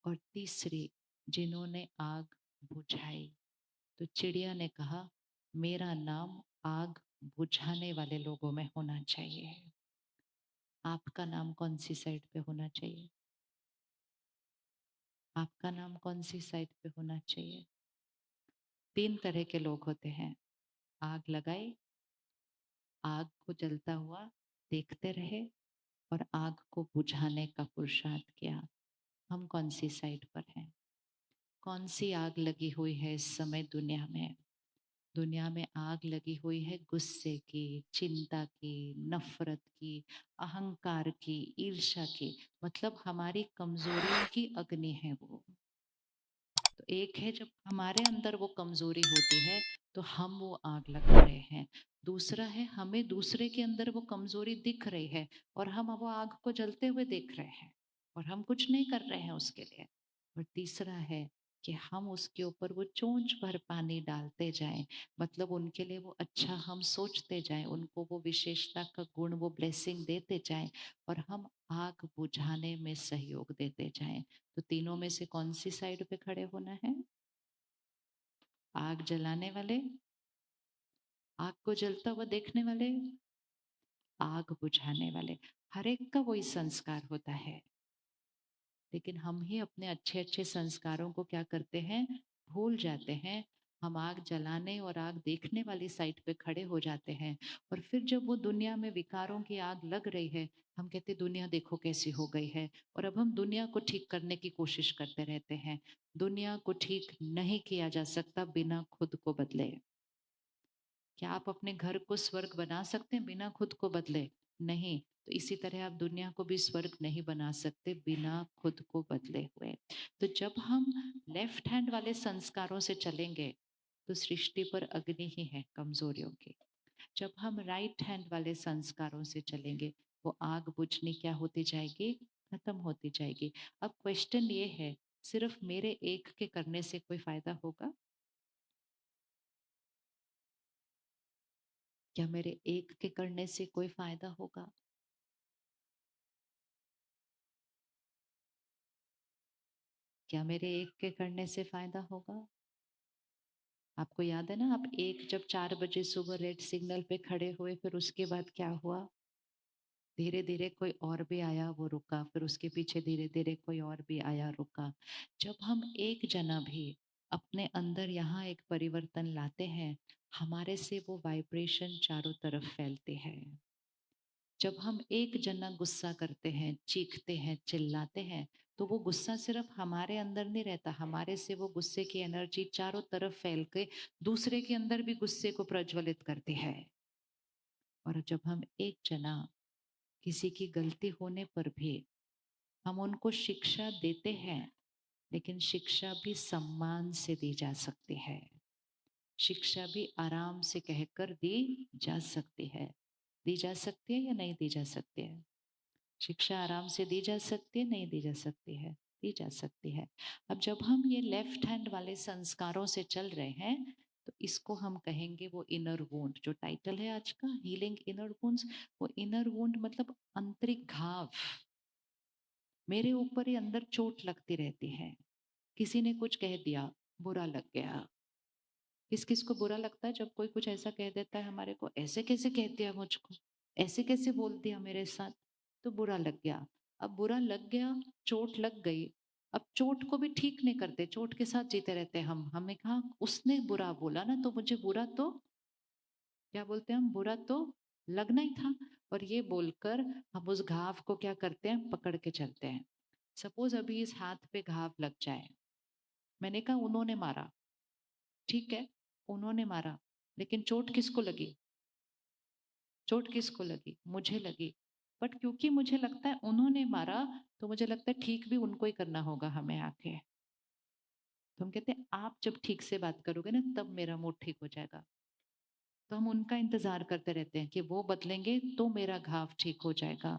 और तीसरी, जिन्होंने आग बुझाई। तो चिड़िया ने कहा, मेरा नाम आग बुझाने वाले लोगों में होना चाहिए। आपका नाम कौन सी साइड पे होना चाहिए? आपका नाम कौन सी साइड पे होना चाहिए? 3 तरह के लोग होते हैं, आग लगाए, आग को जलता हुआ देखते रहे और आग को बुझाने का पुरुषार्थ किया। हम कौन सी साइड पर हैं? कौन सी आग लगी हुई है इस समय दुनिया में? दुनिया में आग लगी हुई है गुस्से की, चिंता की, नफरत की, अहंकार की, ईर्ष्या की। मतलब हमारी कमजोरियों की अग्नि है वो। तो एक है जब हमारे अंदर वो कमजोरी होती है तो हम वो आग लगा रहे हैं। दूसरा है हमें दूसरे के अंदर वो कमजोरी दिख रही है और हम वो आग को जलते हुए देख रहे हैं और हम कुछ नहीं कर रहे हैं उसके लिए। और तीसरा है कि हम उसके ऊपर वो चोंच भर पानी डालते जाएं, मतलब उनके लिए वो अच्छा हम सोचते जाएं, उनको वो विशेषता का गुण, वो ब्लेसिंग देते जाएं और हम आग बुझाने में सहयोग देते जाएं। तो तीनों में से कौन सी साइड पे खड़े होना है? आग जलाने वाले, आग को जलता हुआ देखने वाले, आग बुझाने वाले। हर एक का वही संस्कार होता है, लेकिन हम ही अपने अच्छे अच्छे संस्कारों को क्या करते हैं? भूल जाते हैं। हम आग जलाने और आग देखने वाली साइड पे खड़े हो जाते हैं और फिर जब वो दुनिया में विकारों की आग लग रही है, हम कहते दुनिया देखो कैसी हो गई है, और अब हम दुनिया को ठीक करने की कोशिश करते रहते हैं। दुनिया को ठीक नहीं किया जा सकता बिना खुद को बदले। क्या आप अपने घर को स्वर्ग बना सकते हैं बिना खुद को बदले? नहीं। तो इसी तरह आप दुनिया को भी स्वर्ग नहीं बना सकते बिना खुद को बदले हुए। तो जब हम लेफ्ट हैंड वाले संस्कारों से चलेंगे तो सृष्टि पर अग्नि ही है कमजोरियों की। जब हम राइट हैंड वाले संस्कारों से चलेंगे, वो आग बुझनी क्या होती जाएगी? खत्म होती जाएगी। अब क्वेश्चन ये है, सिर्फ मेरे एक के करने से कोई फायदा होगा? क्या मेरे एक के करने से कोई फायदा होगा? क्या मेरे एक के करने से फायदा होगा? आपको याद है ना, आप एक जब 4 बजे सुबह रेड सिग्नल पे खड़े हुए, फिर उसके बाद क्या हुआ? धीरे धीरे कोई और भी आया, वो रुका, फिर उसके पीछे धीरे धीरे कोई और भी आया, रुका। जब हम एक जना भी अपने अंदर यहाँ एक परिवर्तन लाते हैं, हमारे से वो वाइब्रेशन चारों तरफ फैलते हैं। जब हम एक जना गुस्सा करते हैं, चीखते हैं, चिल्लाते हैं, तो वो गुस्सा सिर्फ हमारे अंदर नहीं रहता, हमारे से वो गुस्से की एनर्जी चारों तरफ फैल के दूसरे के अंदर भी गुस्से को प्रज्वलित करती है। और जब हम एक जना किसी की गलती होने पर भी हम उनको शिक्षा देते हैं, लेकिन शिक्षा भी सम्मान से दी जा सकती है। शिक्षा भी आराम से कहकर दी जा सकती है। दी जा सकती है या नहीं दी जा सकती है? शिक्षा आराम से दी जा सकती है, नहीं दी जा सकती है? दी जा सकती है। अब जब हम ये लेफ्ट हैंड वाले संस्कारों से चल रहे हैं, तो इसको हम कहेंगे वो इनर वुंड। जो टाइटल है आज का, हीलिंग इनर वुंड्स। वो इनर वुंड मतलब आंतरिक घाव। मेरे ऊपर ही अंदर चोट लगती रहती है। किसी ने कुछ कह दिया, बुरा लग गया। किस किस को बुरा लगता है जब कोई कुछ ऐसा कह देता है हमारे को? ऐसे कैसे कह दिया मुझको, ऐसे कैसे बोल दिया मेरे साथ, तो बुरा लग गया। अब बुरा लग गया, चोट लग गई। अब चोट को भी ठीक नहीं करते, चोट के साथ जीते रहते हैं हम। हमें कहा उसने बुरा बोला ना, तो मुझे बुरा तो, क्या बोलते हैं हम, बुरा तो लगना ही था। और ये बोलकर हम उस घाव को क्या करते हैं? पकड़ के चलते हैं। सपोज अभी इस हाथ पे घाव लग जाए, मैंने कहा उन्होंने मारा, ठीक है, उन्होंने मारा, लेकिन चोट किसको लगी? चोट किसको लगी? मुझे लगी। बट क्योंकि मुझे लगता है उन्होंने मारा, तो मुझे लगता है ठीक भी उनको ही करना होगा हमें आके। तो हम कहते हैं आप जब ठीक से बात करोगे ना, तब मेरा मूड ठीक हो जाएगा। तो हम उनका इंतजार करते रहते हैं कि वो बदलेंगे तो मेरा घाव ठीक हो जाएगा।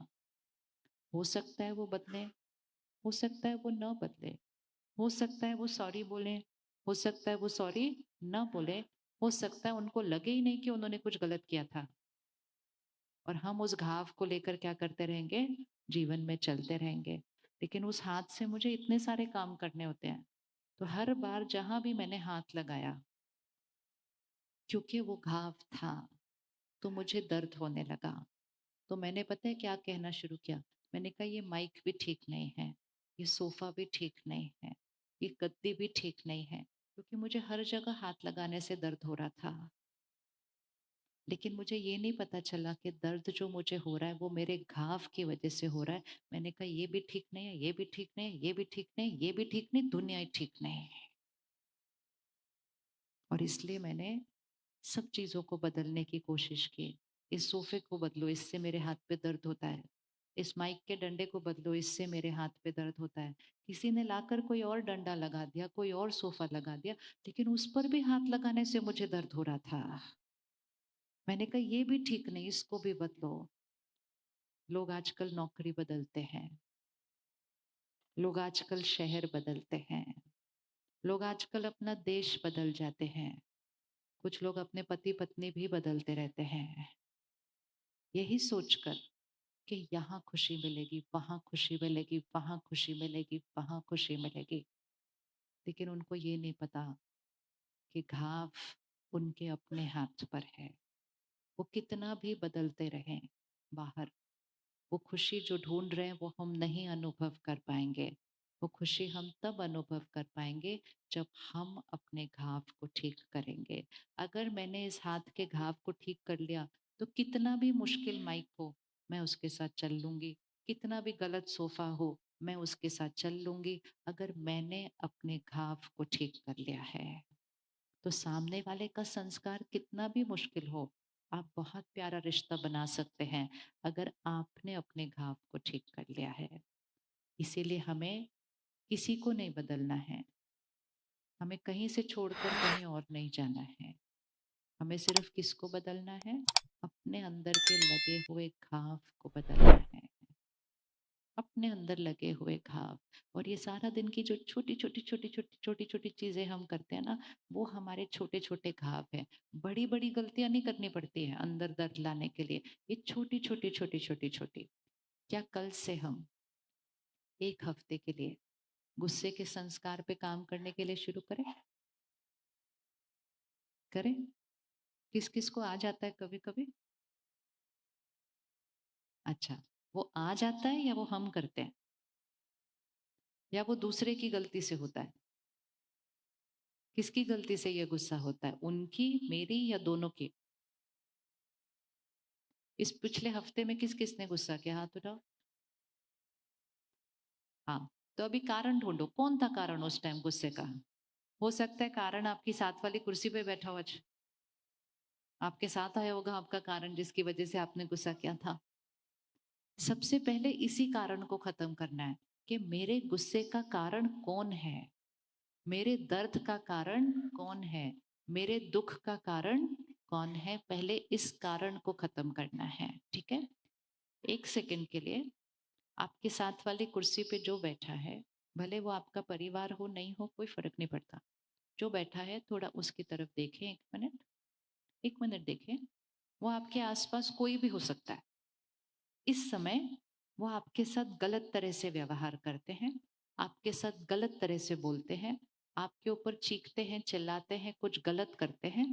हो सकता है वो बदले, हो सकता है वो न बदले, हो सकता है वो सॉरी बोले, हो सकता है वो सॉरी न बोले, हो सकता है उनको लगे ही नहीं कि उन्होंने कुछ गलत किया था। और हम उस घाव को लेकर क्या करते रहेंगे? जीवन में चलते रहेंगे। लेकिन उस हाथ से मुझे इतने सारे काम करने होते हैं। तो हर बार जहां भी मैंने हाथ लगाया, क्योंकि वो घाव था, तो मुझे दर्द होने लगा। तो मैंने, पता है क्या कहना शुरू किया? मैंने कहा ये माइक भी ठीक नहीं है, ये सोफा भी ठीक नहीं है, ये गद्दी भी ठीक नहीं है, क्योंकि मुझे हर जगह हाथ लगाने से दर्द हो रहा था। लेकिन मुझे ये नहीं पता चला कि दर्द जो मुझे हो रहा है वो मेरे घाव की वजह से हो रहा है। मैंने कहा ये भी ठीक नहीं है, ये भी ठीक नहीं है, ये भी ठीक नहीं, ये भी ठीक नहीं, दुनिया ही ठीक नहीं है। और इसलिए मैंने सब चीज़ों को बदलने की कोशिश की। इस सोफे को बदलो, इससे मेरे हाथ पे दर्द होता है। इस माइक के डंडे को बदलो, इससे मेरे हाथ पे दर्द होता है। किसी ने लाकर कोई और डंडा लगा दिया, कोई और सोफा लगा दिया, लेकिन उस पर भी हाथ लगाने से मुझे दर्द हो रहा था। मैंने कहा ये भी ठीक नहीं, इसको भी बदलो। लोग आजकल नौकरी बदलते हैं, लोग आजकल शहर बदलते हैं, लोग आजकल अपना देश बदल जाते हैं, कुछ लोग अपने पति पत्नी भी बदलते रहते हैं, यही सोचकर कि यहाँ खुशी मिलेगी, वहाँ खुशी मिलेगी, वहाँ खुशी मिलेगी, वहाँ खुशी मिलेगी। लेकिन उनको ये नहीं पता कि घाव उनके अपने हाथ पर है। वो कितना भी बदलते रहें बाहर, वो खुशी जो ढूंढ रहे हैं वो हम नहीं अनुभव कर पाएंगे। वो खुशी हम तब अनुभव कर पाएंगे जब हम अपने घाव को ठीक करेंगे। अगर मैंने इस हाथ के घाव को ठीक कर लिया तो कितना भी मुश्किल माइक हो मैं उसके साथ चल लूंगी, कितना भी गलत सोफा हो मैं उसके साथ चल लूंगी, अगर मैंने अपने घाव को ठीक कर लिया है। तो सामने वाले का संस्कार कितना भी मुश्किल हो, आप बहुत प्यारा रिश्ता बना सकते हैं अगर आपने अपने घाव को ठीक कर लिया है। इसीलिए हमें किसी को नहीं बदलना है, हमें कहीं से छोड़कर कहीं और नहीं जाना है। हमें सिर्फ किसको बदलना है? अपने अंदर के लगे हुए घाव को बदलना है, अपने अंदर लगे हुए घाव। और ये सारा दिन की जो छोटी छोटी छोटी छोटी छोटी छोटी चीजें हम करते हैं ना, वो हमारे छोटे छोटे घाव हैं। बड़ी बड़ी गलतियां नहीं करनी पड़ती है अंदर दर्द लाने के लिए, ये छोटी छोटी छोटी छोटी छोटी। क्या कल से हम एक हफ्ते के लिए गुस्से के संस्कार पे काम करने के लिए शुरू करें? करें। किस किस को आ जाता है कभी कभी? अच्छा, वो आ जाता है या वो हम करते हैं, या वो दूसरे की गलती से होता है? किसकी गलती से ये गुस्सा होता है, उनकी, मेरी, या दोनों की? इस पिछले हफ्ते में किस किसने गुस्सा किया, हाथ उठाओ। हाँ, तो अभी कारण ढूंढो, कौन था कारण उस टाइम गुस्से का? हो सकता है कारण आपकी साथ वाली कुर्सी पे बैठा हुआ आपके साथ आया होगा आपका कारण जिसकी वजह से आपने गुस्सा किया था। सबसे पहले इसी कारण को खत्म करना है कि मेरे गुस्से का कारण कौन है, मेरे दर्द का कारण कौन है, मेरे दुख का कारण कौन है। पहले इस कारण को खत्म करना है, ठीक है? एक सेकंड के लिए आपके साथ वाली कुर्सी पे जो बैठा है, भले वो आपका परिवार हो नहीं हो, कोई फर्क नहीं पड़ता। जो बैठा है थोड़ा उसकी तरफ देखें, 1 मिनट, 1 मिनट देखें। वो आपके आसपास कोई भी हो सकता है। इस समय वो आपके साथ गलत तरह से व्यवहार करते हैं, आपके साथ गलत तरह से बोलते हैं, आपके ऊपर चीखते हैं, चिल्लाते हैं, कुछ गलत करते हैं,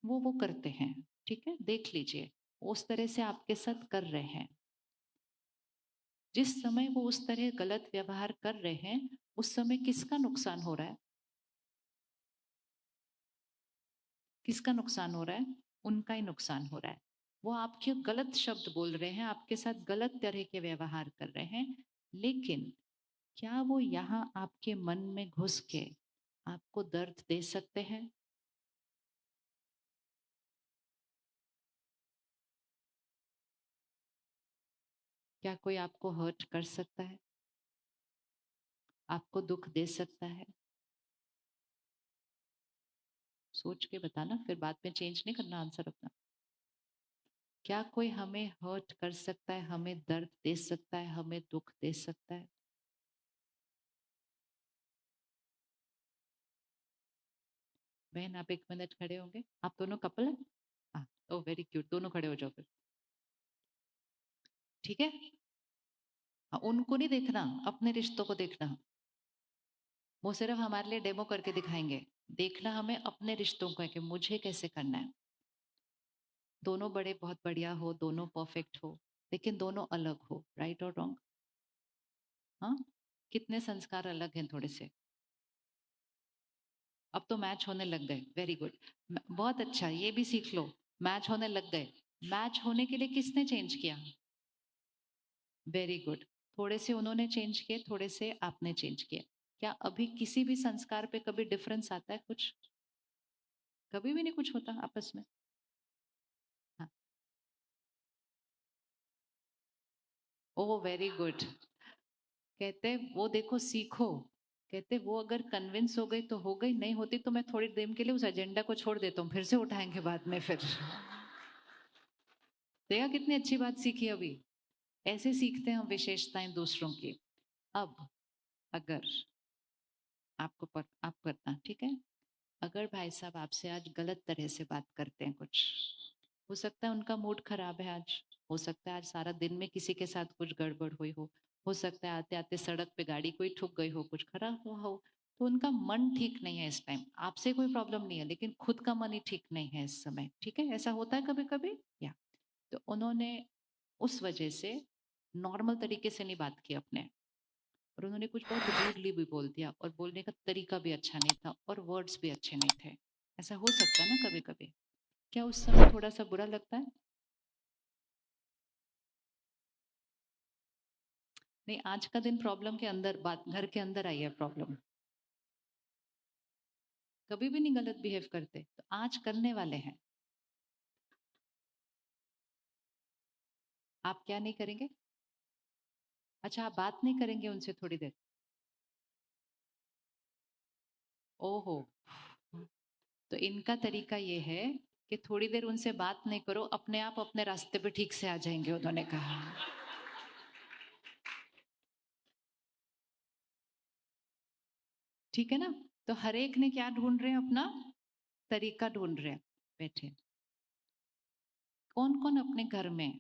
वो करते हैं। ठीक है, देख लीजिए, उस तरह से आपके साथ कर रहे हैं। जिस समय वो उस तरह गलत व्यवहार कर रहे हैं, उस समय किसका नुकसान हो रहा है? किसका नुकसान हो रहा है? उनका ही नुकसान हो रहा है। वो आपके गलत शब्द बोल रहे हैं, आपके साथ गलत तरह के व्यवहार कर रहे हैं, लेकिन क्या वो यहाँ आपके मन में घुस के आपको दर्द दे सकते हैं? क्या कोई आपको हर्ट कर सकता है? आपको दुख दे सकता है? सोच के बताना, फिर बाद में चेंज नहीं करना आंसर अपना। क्या कोई हमें हर्ट कर सकता है, हमें दर्द दे सकता है, हमें दुख दे सकता है? बहन आप 1 मिनट खड़े होंगे, आप दोनों कपल हैं? हाँ, ओ वेरी क्यूट, दोनों खड़े हो जाओ फिर। ठीक है, हाँ, उनको नहीं देखना, अपने रिश्तों को देखना। वो सिर्फ हमारे लिए डेमो करके दिखाएंगे। देखना हमें अपने रिश्तों को है कि मुझे कैसे करना है। दोनों बड़े बहुत बढ़िया हो, दोनों परफेक्ट हो, लेकिन दोनों अलग हो, राइट और रॉन्ग? हाँ, कितने संस्कार अलग हैं थोड़े से। अब तो मैच होने लग गए, वेरी गुड, बहुत अच्छा, ये भी सीख लो। मैच होने लग गए। मैच होने के लिए किसने चेंज किया? Very good. थोड़े से उन्होंने चेंज किए, थोड़े से आपने चेंज किए। क्या अभी किसी भी संस्कार पे कभी डिफरेंस आता है? कुछ कभी भी नहीं कुछ होता आपस में। हाँ। Oh very good. कहते वो देखो सीखो। कहते वो अगर कन्विंस हो गई तो हो गई, नहीं होती तो मैं थोड़ी देर के लिए उस एजेंडा को छोड़ देता हूँ, फिर से उठाएंगे बाद में फिर। देखा कितनी अच्छी बात सीखी अभी। ऐसे सीखते हैं हम विशेषताएं दूसरों की। अब अगर आप करना ठीक है। अगर भाई साहब आपसे आज गलत तरह से बात करते हैं कुछ, हो सकता है उनका मूड खराब है आज, हो सकता है आज सारा दिन में किसी के साथ कुछ गड़बड़ हुई हो सकता है आते आते सड़क पे गाड़ी कोई ठुक गई हो, कुछ खराब हुआ हो, तो उनका मन ठीक नहीं है इस टाइम। आपसे कोई प्रॉब्लम नहीं है, लेकिन खुद का मन ही ठीक नहीं है इस समय, ठीक है? ऐसा होता है कभी कभी। या तो उन्होंने उस वजह से नॉर्मल तरीके से नहीं बात की अपने, और उन्होंने कुछ बहुत रूडली भी बोल दिया, और बोलने का तरीका भी अच्छा नहीं था, और वर्ड्स भी अच्छे नहीं थे। ऐसा हो सकता है ना कभी कभी। क्या उस समय थोड़ा सा बुरा लगता है? नहीं, आज का दिन प्रॉब्लम के अंदर बात, घर के अंदर आई है प्रॉब्लम। कभी भी नहीं गलत बिहेव करते, तो आज करने वाले हैं। आप क्या नहीं करेंगे? अच्छा, आप बात नहीं करेंगे उनसे थोड़ी देर? ओहो। तो इनका तरीका ये है कि थोड़ी देर उनसे बात नहीं करो, अपने आप अपने रास्ते पे ठीक से आ जाएंगे, उन्होंने कहा। ठीक है ना? तो हर एक ने क्या ढूंढ रहे हैं? अपना तरीका ढूंढ रहे हैं। बैठे। कौन कौन अपने घर में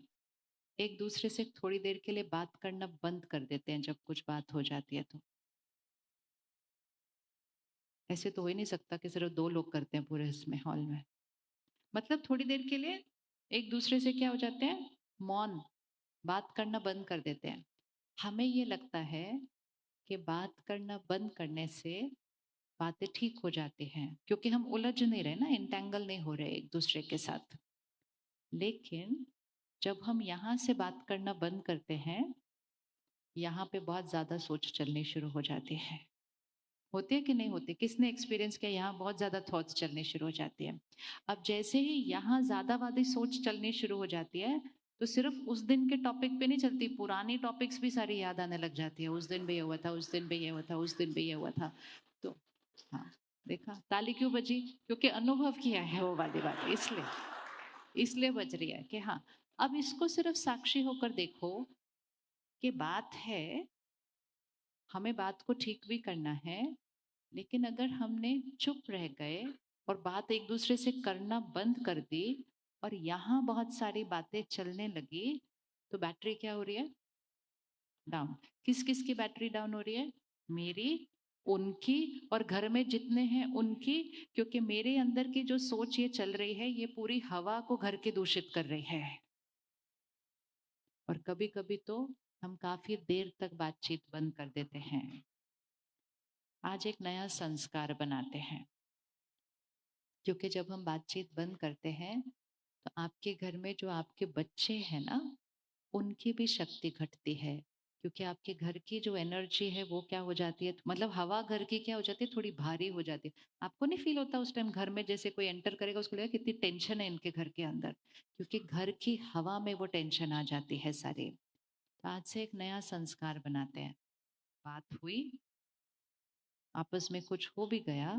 एक दूसरे से थोड़ी देर के लिए बात करना बंद कर देते हैं जब कुछ बात हो जाती है तो? ऐसे तो हो ही नहीं सकता कि सिर्फ दो लोग करते हैं पूरे इसमें हॉल में। मतलब थोड़ी देर के लिए एक दूसरे से क्या हो जाते हैं? मौन, बात करना बंद कर देते हैं। हमें ये लगता है कि बात करना बंद करने से बातें ठीक हो जाती हैं, क्योंकि हम उलझ नहीं रहे ना, इंटेंगल नहीं हो रहे एक दूसरे के साथ। लेकिन जब हम यहाँ से बात करना बंद करते हैं, यहाँ पे बहुत ज्यादा सोच चलनी शुरू हो जाती है। होती है कि नहीं होती? किसने एक्सपीरियंस किया? यहाँ बहुत ज्यादा थॉट्स चलनी शुरू हो जाती है। अब जैसे ही यहाँ ज्यादा वादी सोच चलनी शुरू हो जाती है, तो सिर्फ उस दिन के टॉपिक पे नहीं चलती, पुरानी टॉपिक्स भी सारी याद आने लग जाती है। उस दिन भी ये हुआ था, उस दिन भी ये हुआ था, उस दिन भी ये हुआ था। तो हाँ, देखा ताली क्यों बजी? क्योंकि अनुभव किया है वो वाली बात, इसलिए इसलिए बज रही है कि हाँ। अब इसको सिर्फ साक्षी होकर देखो कि बात है, हमें बात को ठीक भी करना है, लेकिन अगर हमने चुप रह गए और बात एक दूसरे से करना बंद कर दी, और यहाँ बहुत सारी बातें चलने लगी, तो बैटरी क्या हो रही है? डाउन। किस किस की बैटरी डाउन हो रही है? मेरी, उनकी, और घर में जितने हैं उनकी। क्योंकि मेरे अंदर की जो सोच ये चल रही है, ये पूरी हवा को घर की दूषित कर रही है। और कभी कभी तो हम काफी देर तक बातचीत बंद कर देते हैं। आज एक नया संस्कार बनाते हैं, क्योंकि जब हम बातचीत बंद करते हैं, तो आपके घर में जो आपके बच्चे हैं ना, उनकी भी शक्ति घटती है। क्योंकि आपके घर की जो एनर्जी है वो क्या हो जाती है, मतलब हवा घर की क्या हो जाती है? थोड़ी भारी हो जाती है। आपको नहीं फील होता उस टाइम घर में जैसे कोई एंटर करेगा उसको लगेगा कितनी टेंशन है इनके घर के अंदर? क्योंकि घर की हवा में वो टेंशन आ जाती है सारी। तो आज से एक नया संस्कार बनाते हैं। बात हुई, आपस में कुछ हो भी गया,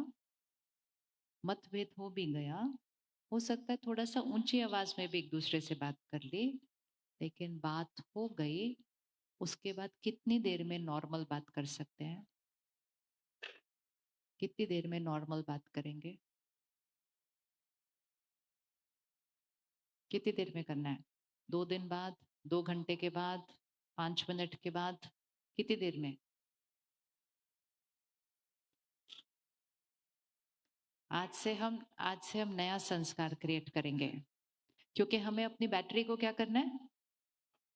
मतभेद हो भी गया, हो सकता है थोड़ा सा ऊंची आवाज में भी एक दूसरे से बात कर ली, लेकिन बात हो गई। उसके बाद कितनी देर में नॉर्मल बात कर सकते हैं? कितनी देर में नॉर्मल बात करेंगे? कितनी देर में करना है? 2 दिन बाद, 2 घंटे के बाद, 5 मिनट के बाद? कितनी देर में? आज से हम नया संस्कार क्रिएट करेंगे, क्योंकि हमें अपनी बैटरी को क्या करना है?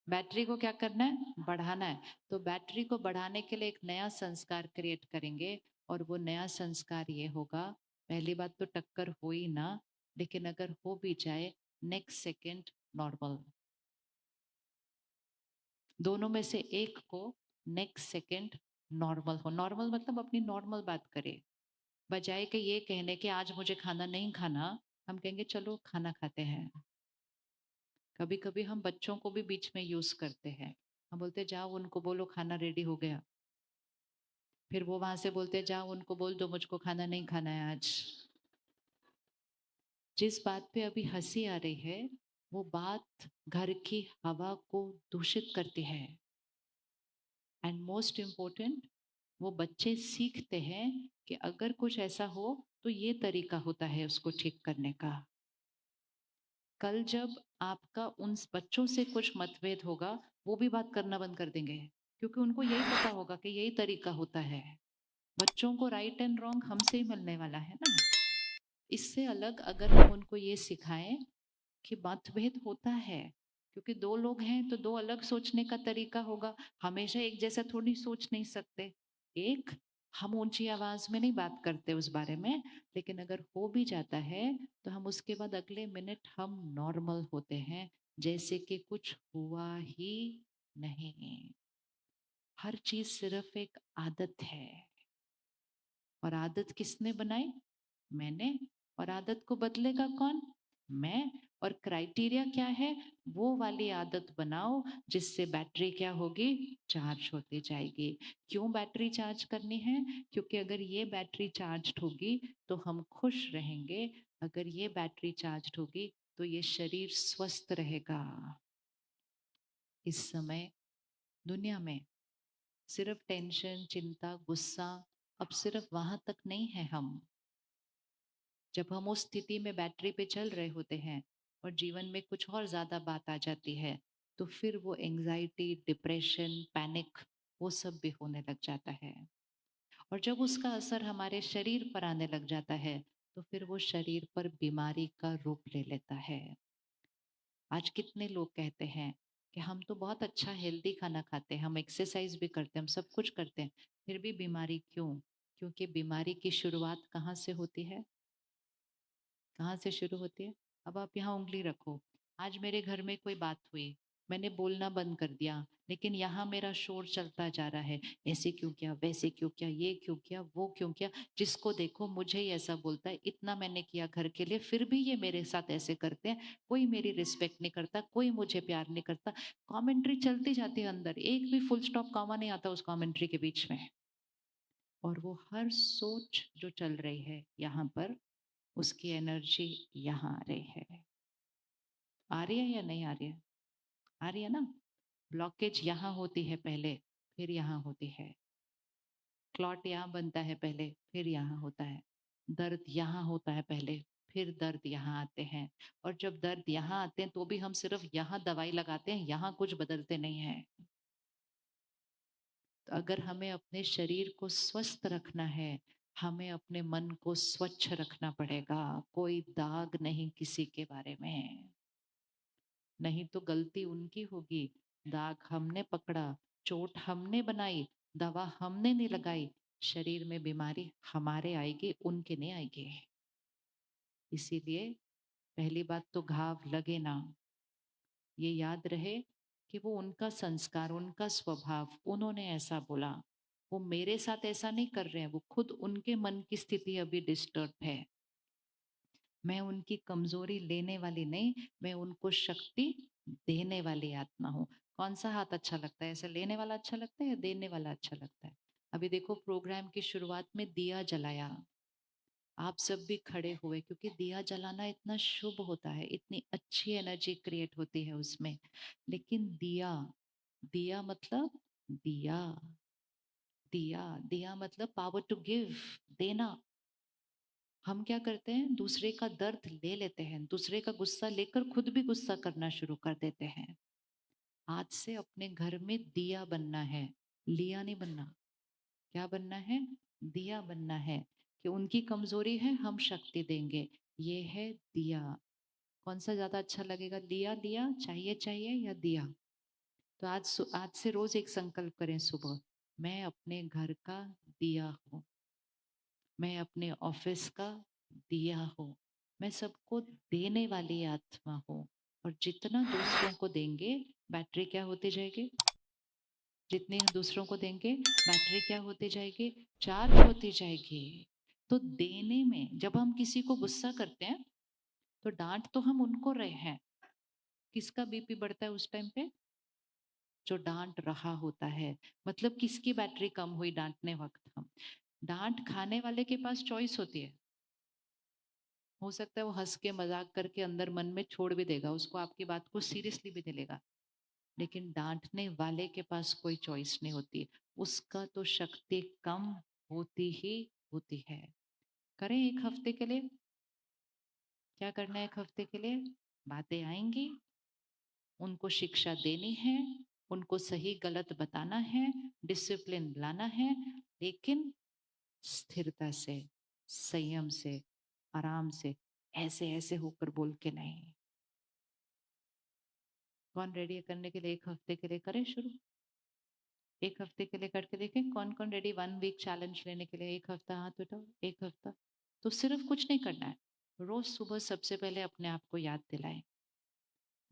बैटरी को क्या करना है? बढ़ाना है। तो बैटरी को बढ़ाने के लिए एक नया संस्कार क्रिएट करेंगे, और वो नया संस्कार ये होगा। पहली बात तो टक्कर हो ही ना, लेकिन अगर हो भी जाए नेक्स्ट सेकंड नॉर्मल। दोनों में से एक को नेक्स्ट सेकंड नॉर्मल हो। नॉर्मल मतलब अपनी नॉर्मल बात करे, बजाय कि ये कहने कि आज मुझे खाना नहीं खाना, हम कहेंगे चलो खाना खाते हैं। कभी कभी हम बच्चों को भी बीच में यूज करते हैं। हम बोलते जाओ उनको बोलो खाना रेडी हो गया, फिर वो वहां से बोलते जाओ उनको बोल दो मुझको खाना नहीं खाना है आज। जिस बात पे अभी हंसी आ रही है वो बात घर की हवा को दूषित करती है। एंड मोस्ट इम्पोर्टेंट, वो बच्चे सीखते हैं कि अगर कुछ ऐसा हो तो ये तरीका होता है उसको ठीक करने का। कल जब आपका उन बच्चों से कुछ मतभेद होगा, वो भी बात करना बंद कर देंगे, क्योंकि उनको यही पता होगा कि यही तरीका होता है। बच्चों को राइट एंड रॉन्ग हमसे ही मिलने वाला है ना। इससे अलग अगर हम उनको ये सिखाएं कि मतभेद होता है, क्योंकि दो लोग हैं तो दो अलग सोचने का तरीका होगा, हमेशा एक जैसा थोड़ी सोच नहीं सकते। एक, हम ऊंची आवाज में नहीं बात करते उस बारे में, लेकिन अगर हो भी जाता है तो हम उसके बाद अगले मिनट हम नॉर्मल होते हैं, जैसे कि कुछ हुआ ही नहीं। हर चीज सिर्फ एक आदत है, और आदत किसने बनाई? मैंने। और आदत को बदलेगा कौन? मैं। और क्राइटेरिया क्या है? वो वाली आदत बनाओ जिससे बैटरी क्या होगी? चार्ज होती जाएगी। क्यों बैटरी चार्ज करनी है? क्योंकि अगर ये बैटरी चार्ज होगी तो हम खुश रहेंगे, अगर ये बैटरी चार्ज होगी तो ये शरीर स्वस्थ रहेगा। इस समय दुनिया में सिर्फ टेंशन, चिंता, गुस्सा, अब सिर्फ वहां तक नहीं है हम। जब हम उस स्थिति में बैटरी पे चल रहे होते हैं और जीवन में कुछ और ज्यादा बात आ जाती है, तो फिर वो एंजाइटी, डिप्रेशन, पैनिक, वो सब भी होने लग जाता है। और जब उसका असर हमारे शरीर पर आने लग जाता है तो फिर वो शरीर पर बीमारी का रूप ले लेता है। आज कितने लोग कहते हैं कि हम तो बहुत अच्छा हेल्दी खाना खाते हैं, हम एक्सरसाइज भी करते हैं, हम सब कुछ करते हैं, फिर भी बीमारी क्यों? क्योंकि बीमारी की शुरुआत कहाँ से होती है? कहाँ से शुरू होती है? अब आप यहाँ उंगली रखो। आज मेरे घर में कोई बात हुई, मैंने बोलना बंद कर दिया, लेकिन यहाँ मेरा शोर चलता जा रहा है, ऐसे क्यों किया, वैसे क्यों किया, ये क्यों किया, वो क्यों किया, जिसको देखो मुझे ही ऐसा बोलता है, इतना मैंने किया घर के लिए फिर भी ये मेरे साथ ऐसे करते हैं, कोई मेरी रिस्पेक्ट नहीं करता, कोई मुझे प्यार नहीं करता। कॉमेंट्री चलती जाती है अंदर, एक भी फुल स्टॉप कॉमा नहीं आता उस कॉमेंट्री के बीच में। और वो हर सोच जो चल रही है यहाँ पर, उसकी एनर्जी यहाँ आ रही है। आ रही है या नहीं आ रही है? आ रही है ना। ब्लॉकेज यहाँ होती है पहले, फिर यहाँ होती है। क्लॉट यहाँ बनता है पहले, फिर यहाँ होता है। दर्द यहाँ होता है पहले, फिर दर्द यहाँ आते हैं। और जब दर्द यहाँ आते हैं तो भी हम सिर्फ यहाँ दवाई लगाते हैं, यहाँ कुछ बदलते नहीं है। तो अगर हमें अपने शरीर को स्वस्थ रखना है, हमें अपने मन को स्वच्छ रखना पड़ेगा। कोई दाग नहीं किसी के बारे में, नहीं तो गलती उनकी होगी। दाग हमने पकड़ा, चोट हमने बनाई, दवा हमने नहीं लगाई, शरीर में बीमारी हमारे आएगी, उनके नहीं आएगी। इसीलिए पहली बात तो घाव लगे ना, ये याद रहे कि वो उनका संस्कार, उनका स्वभाव, उन्होंने ऐसा बोला। वो मेरे साथ ऐसा नहीं कर रहे हैं, वो खुद उनके मन की स्थिति अभी डिस्टर्ब है। मैं उनकी कमजोरी लेने वाली नहीं, मैं उनको शक्ति देने वाली आत्मा हूँ। कौन सा हाथ अच्छा लगता है? ऐसे लेने वाला अच्छा लगता है या देने वाला अच्छा लगता है? अभी देखो प्रोग्राम की शुरुआत में दिया जलाया, आप सब भी खड़े हुए, क्योंकि दिया जलाना इतना शुभ होता है, इतनी अच्छी एनर्जी क्रिएट होती है उसमें। लेकिन दिया, दिया मतलब दिया, दिया, दिया मतलब पावर टू गिव, देना। हम क्या करते हैं? दूसरे का दर्द ले लेते हैं, दूसरे का गुस्सा लेकर खुद भी गुस्सा करना शुरू कर देते हैं। आज से अपने घर में दिया बनना है, लिया नहीं बनना। क्या बनना है? दिया बनना है, कि उनकी कमजोरी है हम शक्ति देंगे। ये है दिया। कौन सा ज्यादा अच्छा लगेगा? लिया, लिया चाहिए, चाहिए या दिया? तो आज से रोज एक संकल्प करें सुबह, मैं अपने घर का दिया हूँ, मैं अपने ऑफिस का दिया हूँ, मैं सबको देने वाली आत्मा हूँ। और जितना दूसरों को देंगे, बैटरी क्या होती जाएगी? जितने दूसरों को देंगे, बैटरी क्या होती जाएगी? चार्ज होती जाएगी। तो देने में जब हम किसी को गुस्सा करते हैं, तो डांट तो हम उनको रहे हैं। किसका बीपी बढ़ता है उस टाइम पे? जो डांट रहा होता है। मतलब किसकी बैटरी कम हुई डांटने वक्त? हम डांट खाने वाले के पास चॉइस होती है। हो सकता है वो हंस के मजाक करके अंदर मन में छोड़ भी देगा, उसको आपकी बात को सीरियसली भी नहीं लेगा। लेकिन डांटने वाले के पास कोई चॉइस नहीं होती, उसका तो शक्ति कम होती ही होती है। करें एक हफ्ते के लिए। क्या करना है एक हफ्ते के लिए? बातें आएंगी, उनको शिक्षा देनी है, उनको सही गलत बताना है, डिसिप्लिन लाना है, लेकिन स्थिरता से, संयम से, आराम से, ऐसे ऐसे होकर बोल के नहीं। कौन रेडी है करने के लिए? एक हफ्ते के लिए करें शुरू। एक हफ्ते के लिए करके देखें कौन कौन रेडी 1 वीक चैलेंज लेने के लिए। एक हफ्ता हाथ उठाओ। एक हफ्ता तो सिर्फ कुछ नहीं करना है। रोज सुबह सबसे पहले अपने आप को याद दिलाएं,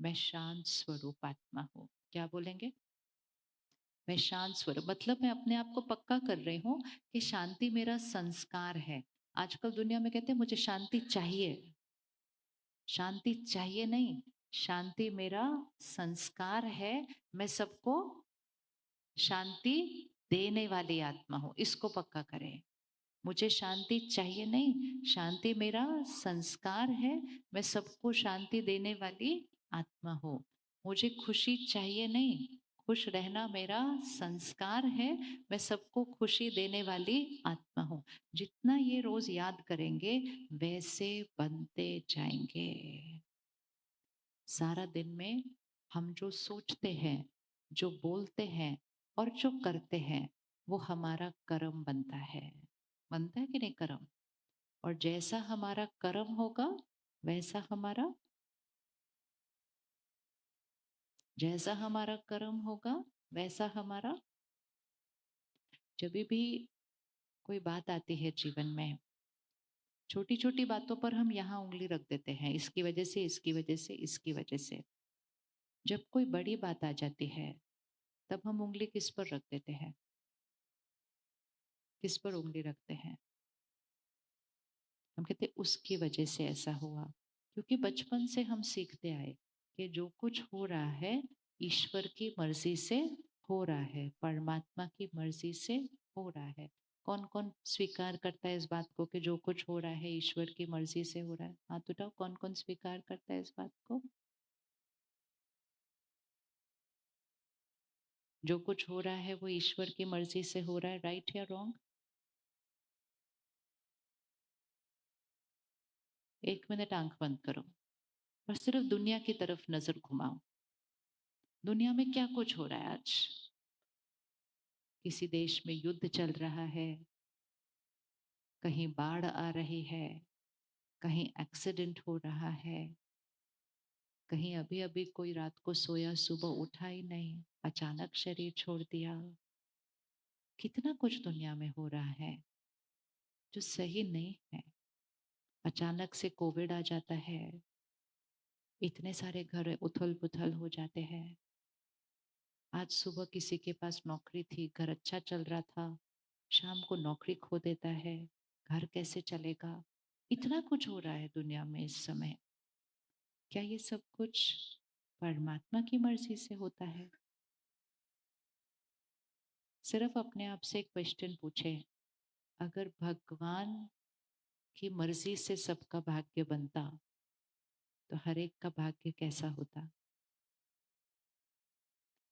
मैं शांत स्वरूप आत्मा हूँ। क्या बोलेंगे? मैं शांत स्वरूप, मतलब मैं अपने आप को पक्का कर रही हूँ कि शांति मेरा संस्कार है। आजकल दुनिया में कहते हैं मुझे शांति चाहिए। शांति चाहिए नहीं, शांति मेरा संस्कार है। मैं सबको शांति देने वाली आत्मा हूं, इसको पक्का करें। मुझे शांति चाहिए नहीं, शांति मेरा संस्कार है। मैं सबको शांति देने वाली आत्मा हूं। मुझे खुशी चाहिए नहीं, खुश रहना मेरा संस्कार है। मैं सबको खुशी देने वाली आत्मा हूं। जितना ये रोज याद करेंगे, वैसे बनते जाएंगे। सारा दिन में हम जो सोचते हैं, जो बोलते हैं और जो करते हैं, वो हमारा कर्म बनता है। बनता है कि नहीं कर्म? और जैसा हमारा कर्म होगा, वैसा हमारा, जैसा हमारा कर्म होगा वैसा हमारा। जब भी कोई बात आती है जीवन में, छोटी छोटी बातों पर हम यहाँ उंगली रख देते हैं, इसकी वजह से, इसकी वजह से, इसकी वजह से। जब कोई बड़ी बात आ जाती है, तब हम उंगली किस पर रख देते हैं? किस पर उंगली रखते हैं? हम कहते उसकी वजह से ऐसा हुआ। क्योंकि बचपन से हम सीखते आए कि जो कुछ हो रहा है ईश्वर की मर्जी से हो रहा है, परमात्मा की मर्जी से हो रहा है। कौन कौन स्वीकार करता है इस बात को कि जो कुछ हो रहा है ईश्वर की मर्जी से हो रहा है? हाथ उठाओ, कौन कौन स्वीकार करता है इस बात को? जो कुछ हो रहा है वो ईश्वर की मर्जी से हो रहा है, राइट या रॉन्ग? 1 मिनट आंख बंद करो और सिर्फ दुनिया की तरफ नजर घुमाओ। दुनिया में क्या कुछ हो रहा है आज? किसी देश में युद्ध चल रहा है, कहीं बाढ़ आ रही है, कहीं एक्सीडेंट हो रहा है, कहीं अभी अभी कोई रात को सोया सुबह उठा ही नहीं, अचानक शरीर छोड़ दिया। कितना कुछ दुनिया में हो रहा है जो सही नहीं है। अचानक से कोविड आ जाता है, इतने सारे घर उथल पुथल हो जाते हैं। आज सुबह किसी के पास नौकरी थी, घर अच्छा चल रहा था, शाम को नौकरी खो देता है, घर कैसे चलेगा? इतना कुछ हो रहा है दुनिया में इस समय। क्या ये सब कुछ परमात्मा की मर्जी से होता है? सिर्फ अपने आप से एक क्वेश्चन पूछे, अगर भगवान की मर्जी से सबका भाग्य बनता तो हर एक का भाग्य कैसा होता?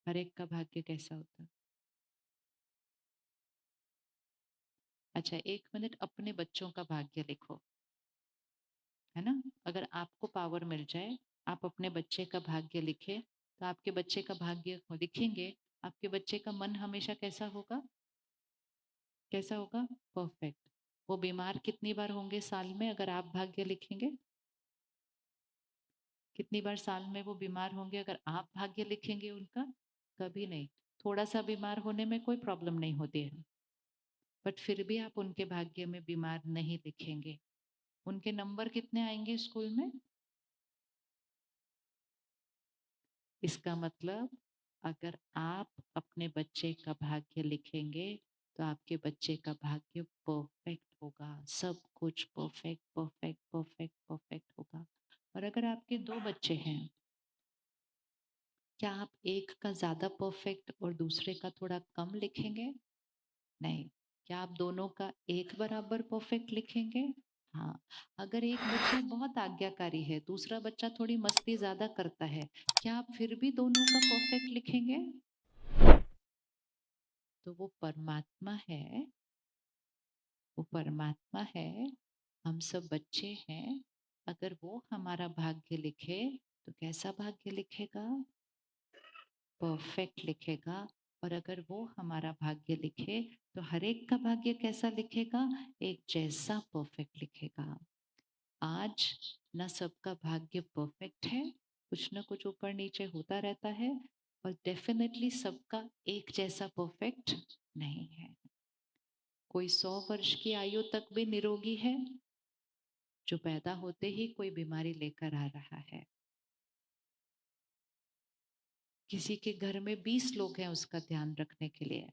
हर एक का भाग्य कैसा होता? अच्छा, 1 मिनट अपने बच्चों का भाग्य लिखो, है ना? अगर आपको पावर मिल जाए, आप अपने बच्चे का भाग्य लिखे, तो आपके बच्चे का भाग्य लिखेंगे, आपके बच्चे का मन हमेशा कैसा होगा? कैसा होगा? परफेक्ट। वो बीमार कितनी बार होंगे साल में अगर आप भाग्य लिखेंगे? कितनी बार साल में वो बीमार होंगे अगर आप भाग्य लिखेंगे उनका? कभी नहीं। थोड़ा सा बीमार होने में कोई प्रॉब्लम नहीं होती है, बट फिर भी आप उनके भाग्य में बीमार नहीं लिखेंगे। उनके नंबर कितने आएंगे स्कूल में? इसका मतलब अगर आप अपने बच्चे का भाग्य लिखेंगे तो आपके बच्चे का भाग्य परफेक्ट होगा, सब कुछ परफेक्ट परफेक्ट परफेक्ट परफेक्ट होगा। और अगर आपके दो बच्चे हैं, क्या आप एक का ज्यादा परफेक्ट और दूसरे का थोड़ा कम लिखेंगे? नहीं। क्या आप दोनों का एक बराबर परफेक्ट लिखेंगे? हाँ। अगर एक बच्चा बहुत आज्ञाकारी है, दूसरा बच्चा थोड़ी मस्ती ज्यादा करता है, क्या आप फिर भी दोनों का परफेक्ट लिखेंगे? तो वो परमात्मा है, वो परमात्मा है, हम सब बच्चे हैं। अगर वो हमारा भाग्य लिखे तो कैसा भाग्य लिखेगा? परफेक्ट लिखेगा। और अगर वो हमारा भाग्य लिखे तो हर एक का भाग्य कैसा लिखेगा? एक जैसा परफेक्ट लिखेगा। आज न सबका भाग्य परफेक्ट है, कुछ न कुछ ऊपर नीचे होता रहता है, और डेफिनेटली सबका एक जैसा परफेक्ट नहीं है। कोई 100 वर्ष की आयु तक भी निरोगी है, जो पैदा होते ही कोई बीमारी लेकर आ रहा है। किसी के घर में 20 लोग हैं उसका ध्यान रखने के लिए,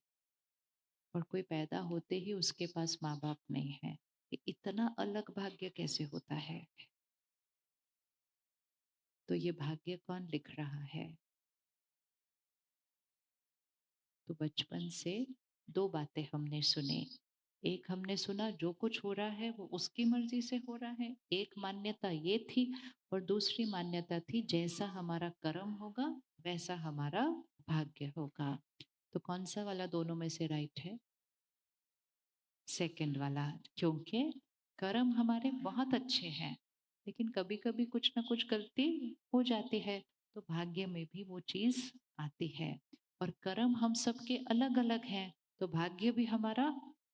और कोई पैदा होते ही उसके पास माँ बाप नहीं है। ये इतना अलग भाग्य कैसे होता है? तो ये भाग्य कौन लिख रहा है? तो बचपन से दो बातें हमने सुने। एक हमने सुना जो कुछ हो रहा है वो उसकी मर्जी से हो रहा है, एक मान्यता ये थी। और दूसरी मान्यता थी जैसा हमारा कर्म होगा वैसा हमारा भाग्य होगा। तो कौन सा वाला दोनों में से राइट है? सेकंड वाला। क्योंकि कर्म हमारे बहुत अच्छे हैं, लेकिन कभी कभी कुछ ना कुछ गलती हो जाती है, तो भाग्य में भी वो चीज आती है। और कर्म हम सबके अलग अलग हैं, तो भाग्य भी हमारा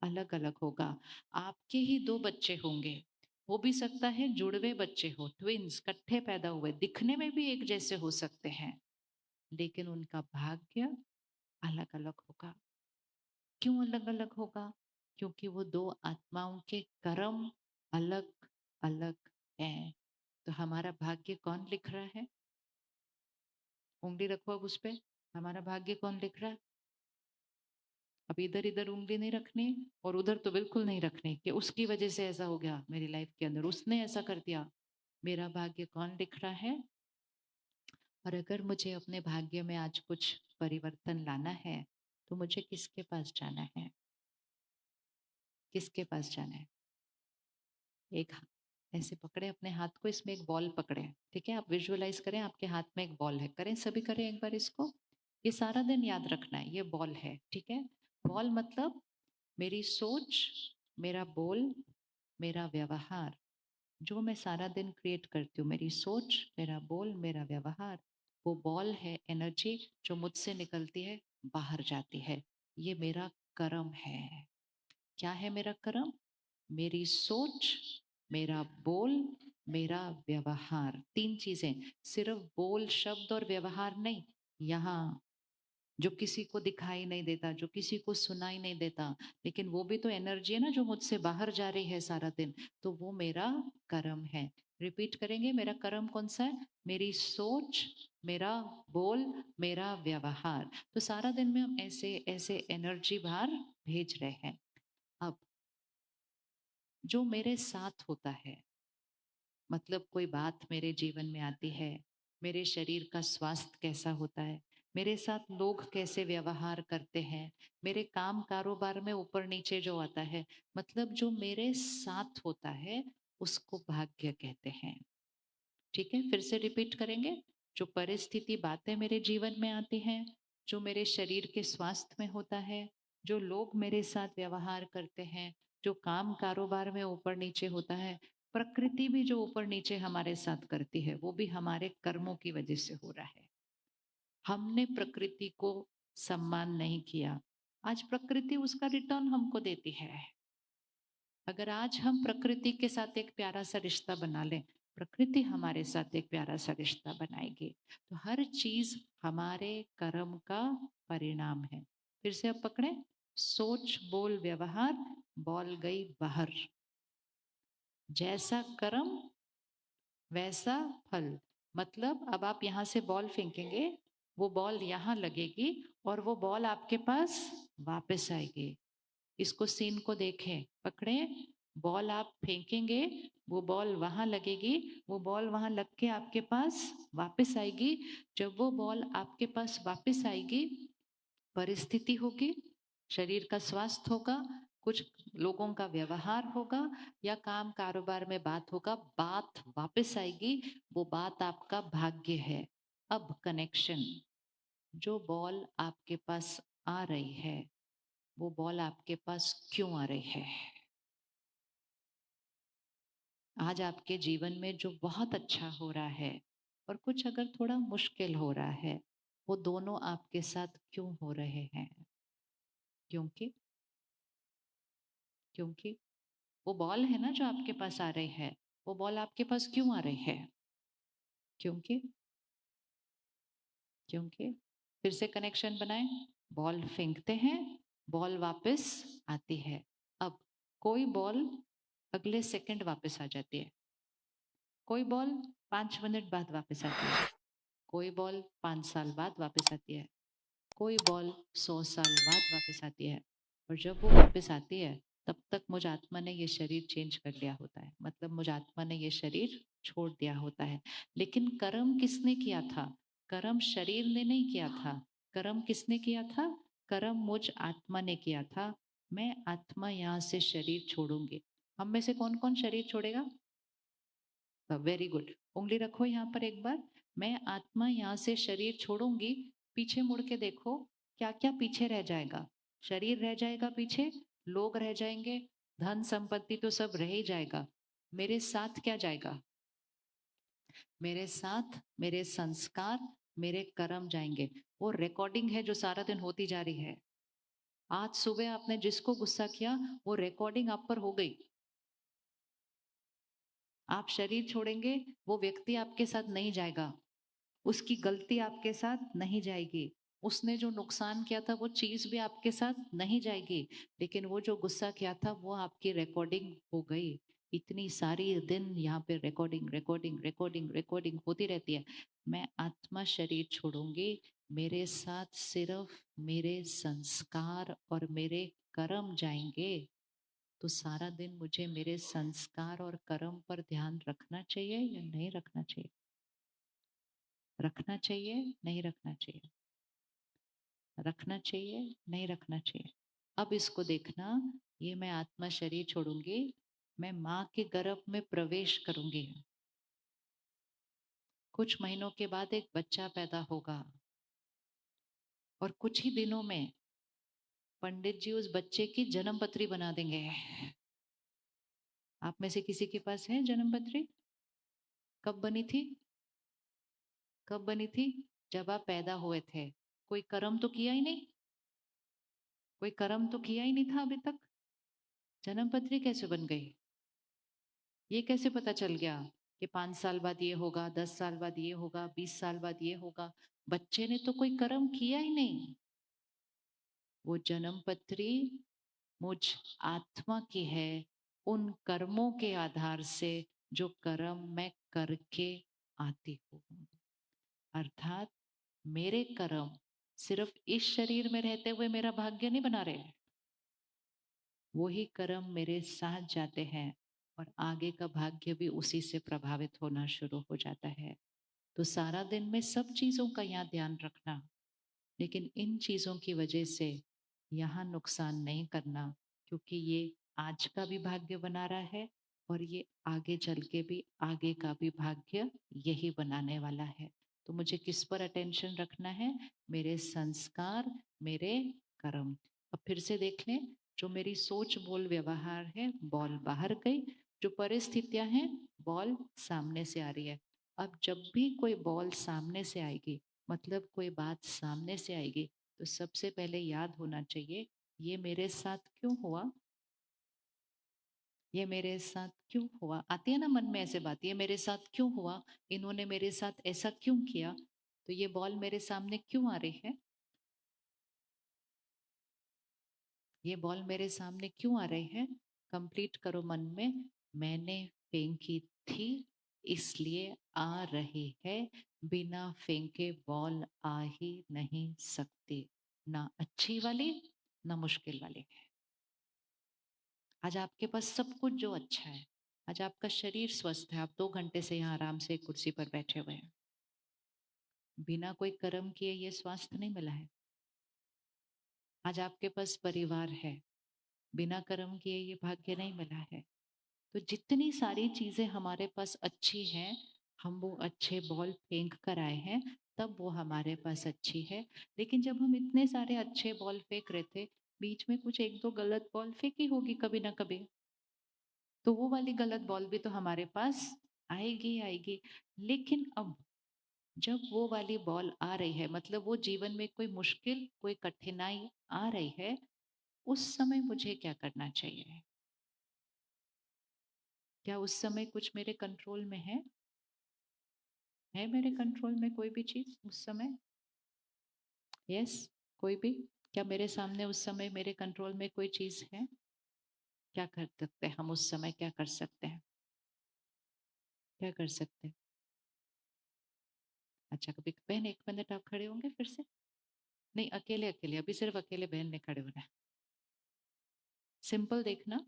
अलग अलग होगा। आपके ही दो बच्चे होंगे, हो भी सकता है जुड़वे बच्चे हो, ट्विंस इकट्ठे पैदा हुए, दिखने में भी एक जैसे हो सकते हैं, लेकिन उनका भाग्य अलग अलग होगा। क्यों अलग अलग होगा? क्योंकि वो दो आत्माओं के कर्म अलग अलग हैं। तो हमारा भाग्य कौन लिख रहा है? उंगली रखो अब उस पे। हमारा भाग्य कौन लिख रहा है? अब इधर इधर उंगली नहीं रखनी, और उधर तो बिल्कुल नहीं रखनी कि उसकी वजह से ऐसा हो गया मेरी लाइफ के अंदर, उसने ऐसा कर दिया। मेरा भाग्य कौन लिख रहा है? और अगर मुझे अपने भाग्य में आज कुछ परिवर्तन लाना है, तो मुझे किसके पास जाना है? किसके पास जाना है? एक ऐसे पकड़े अपने हाथ को, इसमें एक बॉल पकड़े, ठीक है? आप विजुअलाइज करें आपके हाथ में एक बॉल है, करें सभी, करें एक बार इसको। ये सारा दिन याद रखना है, ये बॉल है, ठीक है? बॉल मतलब मेरी सोच, मेरा बोल, मेरा व्यवहार, जो मैं सारा दिन क्रिएट करती हूँ, मेरी सोच, मेरा बोल, मेरा व्यवहार, वो बॉल है एनर्जी जो मुझसे निकलती है, बाहर जाती है। ये मेरा कर्म है। क्या है मेरा कर्म? मेरी सोच, मेरा बोल, मेरा व्यवहार, तीन चीजें। सिर्फ बोल शब्द और व्यवहार नहीं, यहाँ जो किसी को दिखाई नहीं देता, जो किसी को सुनाई नहीं देता, लेकिन वो भी तो एनर्जी है ना जो मुझसे बाहर जा रही है सारा दिन, तो वो मेरा कर्म है। रिपीट करेंगे, मेरा कर्म कौन सा है? मेरी सोच, मेरा बोल, मेरा व्यवहार। तो सारा दिन में हम ऐसे ऐसे एनर्जी बाहर भेज रहे हैं। अब जो मेरे साथ होता है, मतलब कोई बात मेरे जीवन में आती है, मेरे शरीर का स्वास्थ्य कैसा होता है, मेरे साथ लोग कैसे व्यवहार करते हैं, मेरे काम कारोबार में ऊपर नीचे जो आता है, मतलब जो मेरे साथ होता है, उसको भाग्य कहते हैं। ठीक है, फिर से रिपीट करेंगे। जो परिस्थिति बातें मेरे जीवन में आती हैं, जो मेरे शरीर के स्वास्थ्य में होता है, जो लोग मेरे साथ व्यवहार करते हैं, जो काम कारोबार में ऊपर नीचे होता है, प्रकृति भी जो ऊपर नीचे हमारे साथ करती है, वो भी हमारे कर्मों की वजह से हो रहा है। हमने प्रकृति को सम्मान नहीं किया, आज प्रकृति उसका रिटर्न हमको देती है। अगर आज हम प्रकृति के साथ एक प्यारा सा रिश्ता बना लें, प्रकृति हमारे साथ एक प्यारा सा रिश्ता बनाएगी। तो हर चीज हमारे कर्म का परिणाम है। फिर से अब पकड़े, सोच बोल व्यवहार, बॉल गई बाहर। जैसा कर्म वैसा फल। मतलब अब आप यहाँ से बॉल फेंकेंगे, वो बॉल यहाँ लगेगी और वो बॉल आपके पास वापस आएगी। इसको सीन को देखें, पकड़े, बॉल आप फेंकेंगे, वो बॉल वहां लगेगी, वो बॉल वहां लग के आपके पास वापस आएगी। जब वो बॉल आपके पास वापस आएगी, परिस्थिति होगी, शरीर का स्वास्थ्य होगा, कुछ लोगों का व्यवहार होगा या काम कारोबार में बात होगा, बात वापस आएगी। वो बात आपका भाग्य है। अब कनेक्शन, जो बॉल आपके पास आ रही है, वो बॉल आपके पास क्यों आ रही है? आज आपके जीवन में जो बहुत अच्छा हो रहा है और कुछ अगर थोड़ा मुश्किल हो रहा है, वो दोनों आपके साथ क्यों हो रहे हैं? क्योंकि क्योंकि वो बॉल है ना जो आपके पास आ रही है, वो बॉल आपके पास क्यों आ रही है? क्योंकि क्योंकि फिर से कनेक्शन बनाए, बॉल फेंकते हैं, बॉल वापस आती है। अब कोई बॉल अगले सेकंड वापस आ जाती है, कोई बॉल 5 मिनट बाद वापस आती है, कोई बॉल 5 साल बाद वापस आती है, कोई बॉल 100 साल बाद वापस आती है। और जब वो वापस आती है, तब तक मुझ आत्मा ने ये शरीर चेंज कर लिया होता है, मतलब मुझ आत्मा ने ये शरीर छोड़ दिया होता है। लेकिन कर्म किसने किया था? कर्म शरीर ने नहीं किया था। कर्म किसने किया था? कर्म मुझ आत्मा ने किया था। मैं आत्मा यहाँ से शरीर छोड़ूंगी। हम में से कौन कौन शरीर छोड़ेगा? वेरी गुड, उंगली रखो यहाँ पर एक बार। मैं आत्मा यहाँ से शरीर छोड़ूंगी। पीछे मुड़ के देखो, क्या क्या पीछे रह जाएगा? शरीर रह जाएगा पीछे, लोग रह जाएंगे, धन संपत्ति तो सब रह ही जाएगा। मेरे साथ क्या जाएगा? मेरे साथ मेरे संस्कार, मेरे कर्म जाएंगे। वो रिकॉर्डिंग है जो सारा दिन होती जा रही है। आज सुबह आपने जिसको गुस्सा किया, वो रिकॉर्डिंग आप पर हो गई। आप शरीर छोड़ेंगे, वो व्यक्ति आपके साथ नहीं जाएगा, उसकी गलती आपके साथ नहीं जाएगी, उसने जो नुकसान किया था वो चीज भी आपके साथ नहीं जाएगी। लेकिन वो जो गुस्सा किया था वो आपकी रिकॉर्डिंग हो गई। इतनी सारी दिन यहाँ पे रिकॉर्डिंग रिकॉर्डिंग रिकॉर्डिंग रिकॉर्डिंग होती रहती है। मैं आत्मा शरीर छोड़ूंगी, मेरे साथ सिर्फ मेरे संस्कार और मेरे कर्म जाएंगे। तो सारा दिन मुझे मेरे संस्कार और कर्म पर ध्यान रखना चाहिए या नहीं रखना चाहिए? रखना चाहिए, नहीं रखना चाहिए? रखना चाहिए, नहीं रखना चाहिए? अब इसको देखना, ये मैं आत्मा शरीर छोड़ूंगी, मैं माँ के गर्भ में प्रवेश करूंगी। कुछ महीनों के बाद एक बच्चा पैदा होगा और कुछ ही दिनों में पंडित जी उस बच्चे की जन्म पत्री बना देंगे। आप में से किसी के पास है जन्म पत्री? कब बनी थी? कब बनी थी? जब आप पैदा हुए थे। कोई कर्म तो किया ही नहीं, कोई कर्म तो किया ही नहीं था अभी तक। जन्म पत्री कैसे बन गई? ये कैसे पता चल गया कि 5 साल बाद ये होगा, 10 साल बाद ये होगा, 20 साल बाद ये होगा? बच्चे ने तो कोई कर्म किया ही नहीं। वो जन्म पत्री मुझ आत्मा की है, उन कर्मों के आधार से जो कर्म मैं करके आती हूँ। अर्थात मेरे कर्म सिर्फ इस शरीर में रहते हुए मेरा भाग्य नहीं बना रहे, वही कर्म मेरे साथ जाते हैं और आगे का भाग्य भी उसी से प्रभावित होना शुरू हो जाता है। तो सारा दिन में सब चीजों का यहाँ ध्यान रखना, लेकिन इन चीजों की वजह से यहाँ नुकसान नहीं करना, क्योंकि ये आज का भी भाग्य बना रहा है और ये आगे चल के भी आगे का भी भाग्य यही बनाने वाला है। तो मुझे किस पर अटेंशन रखना है? मेरे संस्कार, मेरे कर्म। अब फिर से देख लें, जो मेरी सोच बोल व्यवहार है, बॉल बाहर गई, जो परिस्थितियां हैं, बॉल सामने से आ रही है। अब जब भी कोई बॉल सामने से आएगी, मतलब कोई बात सामने से आएगी, तो सबसे पहले याद होना चाहिए, ये मेरे साथ क्यों हुआ? ये मेरे साथ क्यों हुआ? आती है ना मन में ऐसे बात, ये मेरे साथ क्यों हुआ? इन्होंने मेरे साथ ऐसा क्यों किया? तो ये बॉल मेरे सामने क्यों आ रही है? ये बॉल मेरे सामने क्यों आ रही है? कंप्लीट करो मन में, मैंने फेंकी थी इसलिए आ रही है, बिना फेंके बॉल आ ही नहीं सकती, ना अच्छी वाली ना मुश्किल वाली। आज आपके पास सब कुछ जो अच्छा है, आज आपका शरीर स्वस्थ है, आप 2 घंटे से यहाँ आराम से कुर्सी पर बैठे हुए हैं, बिना कोई कर्म किए ये स्वास्थ्य नहीं मिला है। आज आपके पास परिवार है, बिना कर्म किए ये भाग्य नहीं मिला है। तो जितनी सारी चीजें हमारे पास अच्छी हैं, हम वो अच्छे बॉल फेंक कर आए हैं, तब वो हमारे पास अच्छी है। लेकिन जब हम इतने सारे अच्छे बॉल फेंक रहे थे, बीच में कुछ एक दो गलत बॉल फेंकी होगी कभी ना कभी, तो वो वाली गलत बॉल भी तो हमारे पास आएगी आएगी। लेकिन अब जब वो वाली बॉल आ रही है, मतलब वो जीवन में कोई मुश्किल कोई कठिनाई आ रही है, उस समय मुझे क्या करना चाहिए? क्या उस समय कुछ मेरे कंट्रोल में है मेरे कंट्रोल में कोई भी चीज उस समय? यस, कोई भी? क्या मेरे सामने उस समय मेरे कंट्रोल में कोई चीज है? क्या कर सकते हैं हम उस समय? क्या कर सकते हैं? क्या कर सकते हैं? अच्छा, कभी बहन 1 मिनट आप खड़े होंगे फिर से? नहीं, अकेले अकेले, अभी सिर्फ अकेले बहन ने खड़े होना है। सिंपल देखना,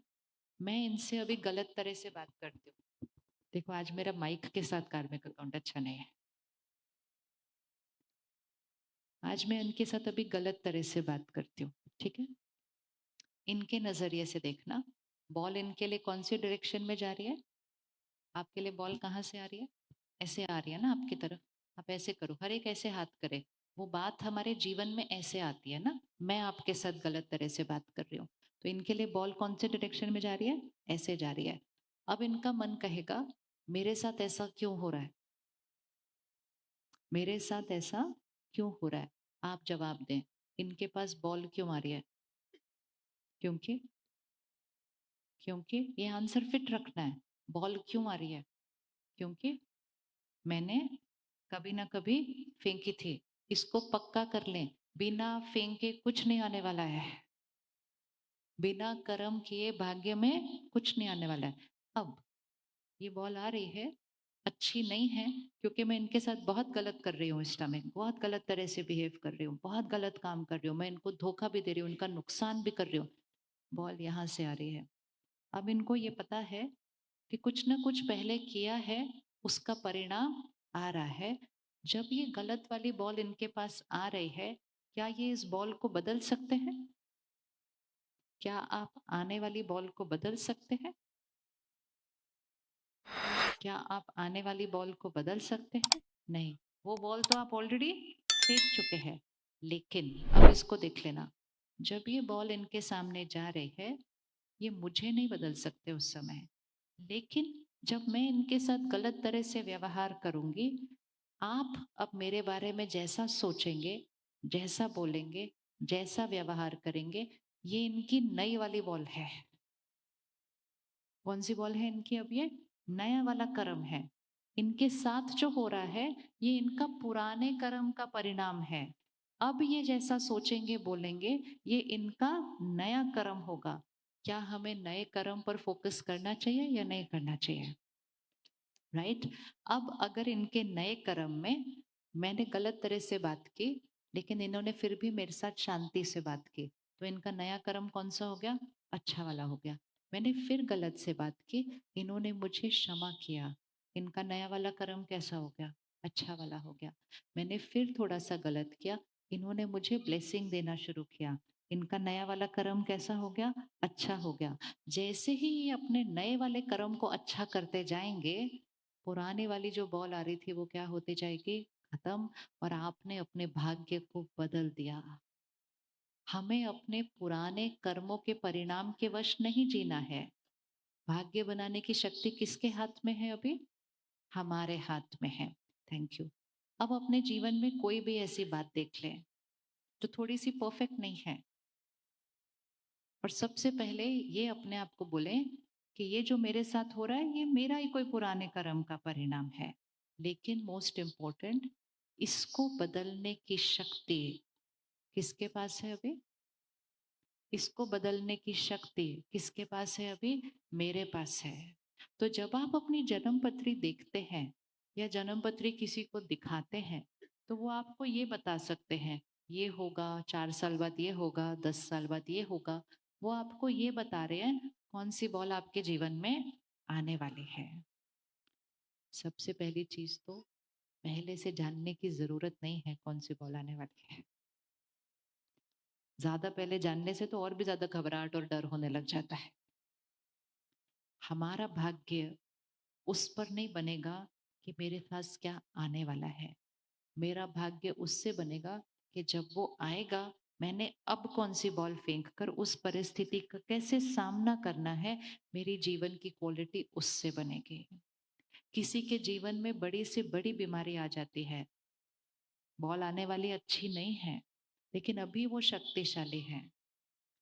मैं इनसे अभी गलत तरह से बात करती हूँ। देखो, आज मेरा माइक के साथ कार्मिक अकाउंट अच्छा नहीं है। आज मैं इनके साथ अभी गलत तरह से बात करती हूँ, ठीक है? इनके नजरिए से देखना, बॉल इनके लिए कौन सी डायरेक्शन में जा रही है? आपके लिए बॉल कहाँ से आ रही है? ऐसे आ रही है ना आपकी तरफ। आप ऐसे करो, हर एक ऐसे हाथ करे। वो बात हमारे जीवन में ऐसे आती है ना, मैं आपके साथ गलत तरह से बात कर रही हूँ, तो इनके लिए बॉल कौन से डायरेक्शन में जा रही है? ऐसे जा रही है। अब इनका मन कहेगा, मेरे साथ ऐसा क्यों हो रहा है? मेरे साथ ऐसा क्यों हो रहा है? आप जवाब दें, इनके पास बॉल क्यों आ रही है? क्योंकि क्योंकि ये आंसर फिट रखना है। बॉल क्यों आ रही है? क्योंकि मैंने कभी ना कभी फेंकी थी। इसको पक्का कर लें, बिना फेंके कुछ नहीं आने वाला है। बिना कर्म किए भाग्य में कुछ नहीं आने वाला है। अब ये बॉल आ रही है, अच्छी नहीं है, क्योंकि मैं इनके साथ बहुत गलत कर रही हूँ इस टाइम, बहुत गलत तरह से बिहेव कर रही हूँ, बहुत गलत काम कर रही हूँ, मैं इनको धोखा भी दे रही हूँ, इनका नुकसान भी कर रही हूँ। बॉल यहाँ से आ रही है। अब इनको ये पता है कि कुछ ना कुछ पहले किया है, उसका परिणाम आ रहा है। जब ये गलत वाली बॉल इनके पास आ रही है, क्या ये इस बॉल को बदल सकते हैं? क्या आप आने वाली बॉल को बदल सकते हैं? क्या आप आने वाली बॉल को बदल सकते हैं? नहीं। वो बॉल तो आप ऑलरेडी फेंक चुके हैं। लेकिन अब इसको देख लेना, जब ये बॉल इनके सामने जा रही है, ये मुझे नहीं बदल सकते उस समय। लेकिन जब मैं इनके साथ गलत तरह से व्यवहार करूंगी, आप अब मेरे बारे में जैसा सोचेंगे, जैसा बोलेंगे, जैसा व्यवहार करेंगे, ये इनकी नई वाली बॉल है। कौन सी बॉल है इनकी? अब ये नया वाला कर्म है। इनके साथ जो हो रहा है, ये इनका पुराने कर्म का परिणाम है। अब ये जैसा सोचेंगे बोलेंगे, ये इनका नया कर्म होगा। क्या हमें नए कर्म पर फोकस करना चाहिए या नहीं करना चाहिए? राइट? अब अगर इनके नए कर्म में मैंने गलत तरह से बात की, लेकिन इन्होंने फिर भी मेरे साथ शांति से बात की, तो इनका नया कर्म कौन सा हो गया? अच्छा वाला हो गया। मैंने फिर गलत से बात की, इन्होंने मुझे क्षमा किया, इनका नया वाला कर्म कैसा हो गया? अच्छा वाला हो गया। मैंने फिर थोड़ा सा गलत किया, इन्होंने मुझे ब्लेसिंग देना शुरू किया, इनका नया वाला कर्म कैसा हो गया? अच्छा हो गया। जैसे ही ये अपने नए वाले कर्म को अच्छा करते जाएंगे, पुरानी वाली जो बॉल आ रही थी वो क्या होती जाएगी? खत्म। और आपने अपने भाग्य को बदल दिया। हमें अपने पुराने कर्मों के परिणाम के वश नहीं जीना है। भाग्य बनाने की शक्ति किसके हाथ में है अभी? हमारे हाथ में है। Thank you. अब अपने जीवन में कोई भी ऐसी बात देख लें जो थोड़ी सी परफेक्ट नहीं है, और सबसे पहले ये अपने आप को बोले कि ये जो मेरे साथ हो रहा है, ये मेरा ही कोई पुराने कर्म का परिणाम है। लेकिन मोस्ट इम्पोर्टेंट, इसको बदलने की शक्ति किसके पास है अभी? इसको बदलने की शक्ति किसके पास है अभी? मेरे पास है। तो जब आप अपनी जन्म पत्री देखते हैं या जन्म पत्री किसी को दिखाते हैं, तो वो आपको ये बता सकते हैं, ये होगा, 4 साल बाद ये होगा, 10 साल बाद ये होगा। वो आपको ये बता रहे हैं कौन सी बॉल आपके जीवन में आने वाली है। सबसे पहली चीज तो पहले से जानने की जरूरत नहीं है कौन सी बॉल आने वाली है। ज्यादा पहले जानने से तो और भी ज्यादा घबराहट और डर होने लग जाता है। हमारा भाग्य उस पर नहीं बनेगा कि मेरे पास क्या आने वाला है। मेरा भाग्य उससे बनेगा कि जब वो आएगा, मैंने अब कौन सी बॉल फेंक कर उस परिस्थिति का कैसे सामना करना है। मेरी जीवन की क्वालिटी उससे बनेगी। किसी के जीवन में बड़ी से बड़ी बीमारी आ जाती है, बॉल आने वाली अच्छी नहीं है, लेकिन अभी वो शक्तिशाली है,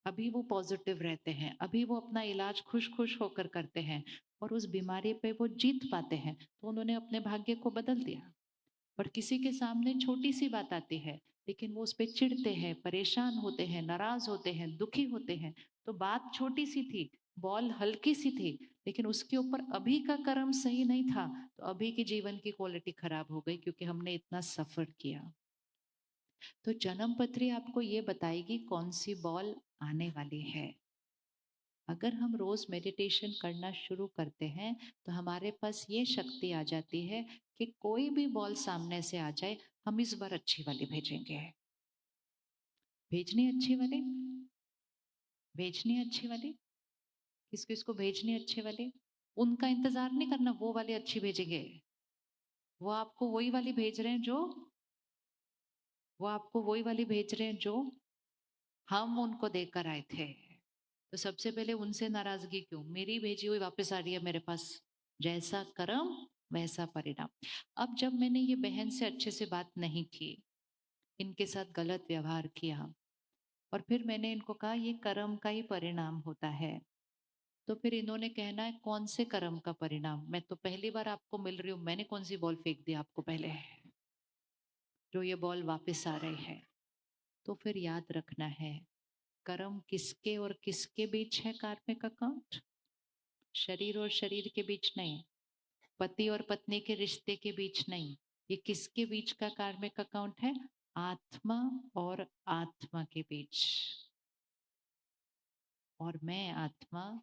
अभी वो पॉजिटिव रहते हैं, अभी वो अपना इलाज खुश खुश होकर करते हैं और उस बीमारी पे वो जीत पाते हैं, तो उन्होंने अपने भाग्य को बदल दिया। और किसी के सामने छोटी सी बात आती है, लेकिन वो उस पर चिढ़ते हैं, परेशान होते हैं, नाराज होते हैं, दुखी होते हैं। तो बात छोटी सी थी, बॉल हल्की सी थी, लेकिन उसके ऊपर अभी का कर्म सही नहीं था, तो अभी की जीवन की क्वालिटी खराब हो गई, क्योंकि हमने इतना सफर किया। तो जन्म पत्री आपको ये बताएगी कौन सी बॉल आने वाली है। अगर हम रोज मेडिटेशन करना शुरू करते हैं, तो हमारे पास ये शक्ति आ जाती है कि कोई भी बॉल सामने से आ जाए, हम इस बार अच्छी वाली भेजेंगे। भेजनी अच्छी वाली, भेजनी अच्छी वाली, किस किस को भेजनी अच्छी वाली। उनका इंतजार नहीं करना, वो वाली अच्छी भेजेंगे। वो आपको वही वाली भेज रहे हैं जो, वो आपको वही वाली भेज रहे हैं जो हम उनको देकर आए थे। तो सबसे पहले उनसे नाराजगी क्यों, मेरी भेजी हुई वापस आ रही है मेरे पास। जैसा कर्म वैसा परिणाम। अब जब मैंने ये बहन से अच्छे से बात नहीं की, इनके साथ गलत व्यवहार किया, और फिर मैंने इनको कहा ये कर्म का ही परिणाम होता है, तो फिर इन्होंने कहना है कौन से कर्म का परिणाम, मैं तो पहली बार आपको मिल रही हूँ, मैंने कौन सी बॉल फेंक दी आपको पहले जो ये बॉल वापस आ रही है। तो फिर याद रखना है, कर्म किसके और किसके बीच है, कार्मिक अकाउंट शरीर और शरीर के बीच नहीं, पति और पत्नी के रिश्ते के बीच नहीं। ये किसके बीच का कार्मिक अकाउंट है, आत्मा और आत्मा के बीच। और मैं आत्मा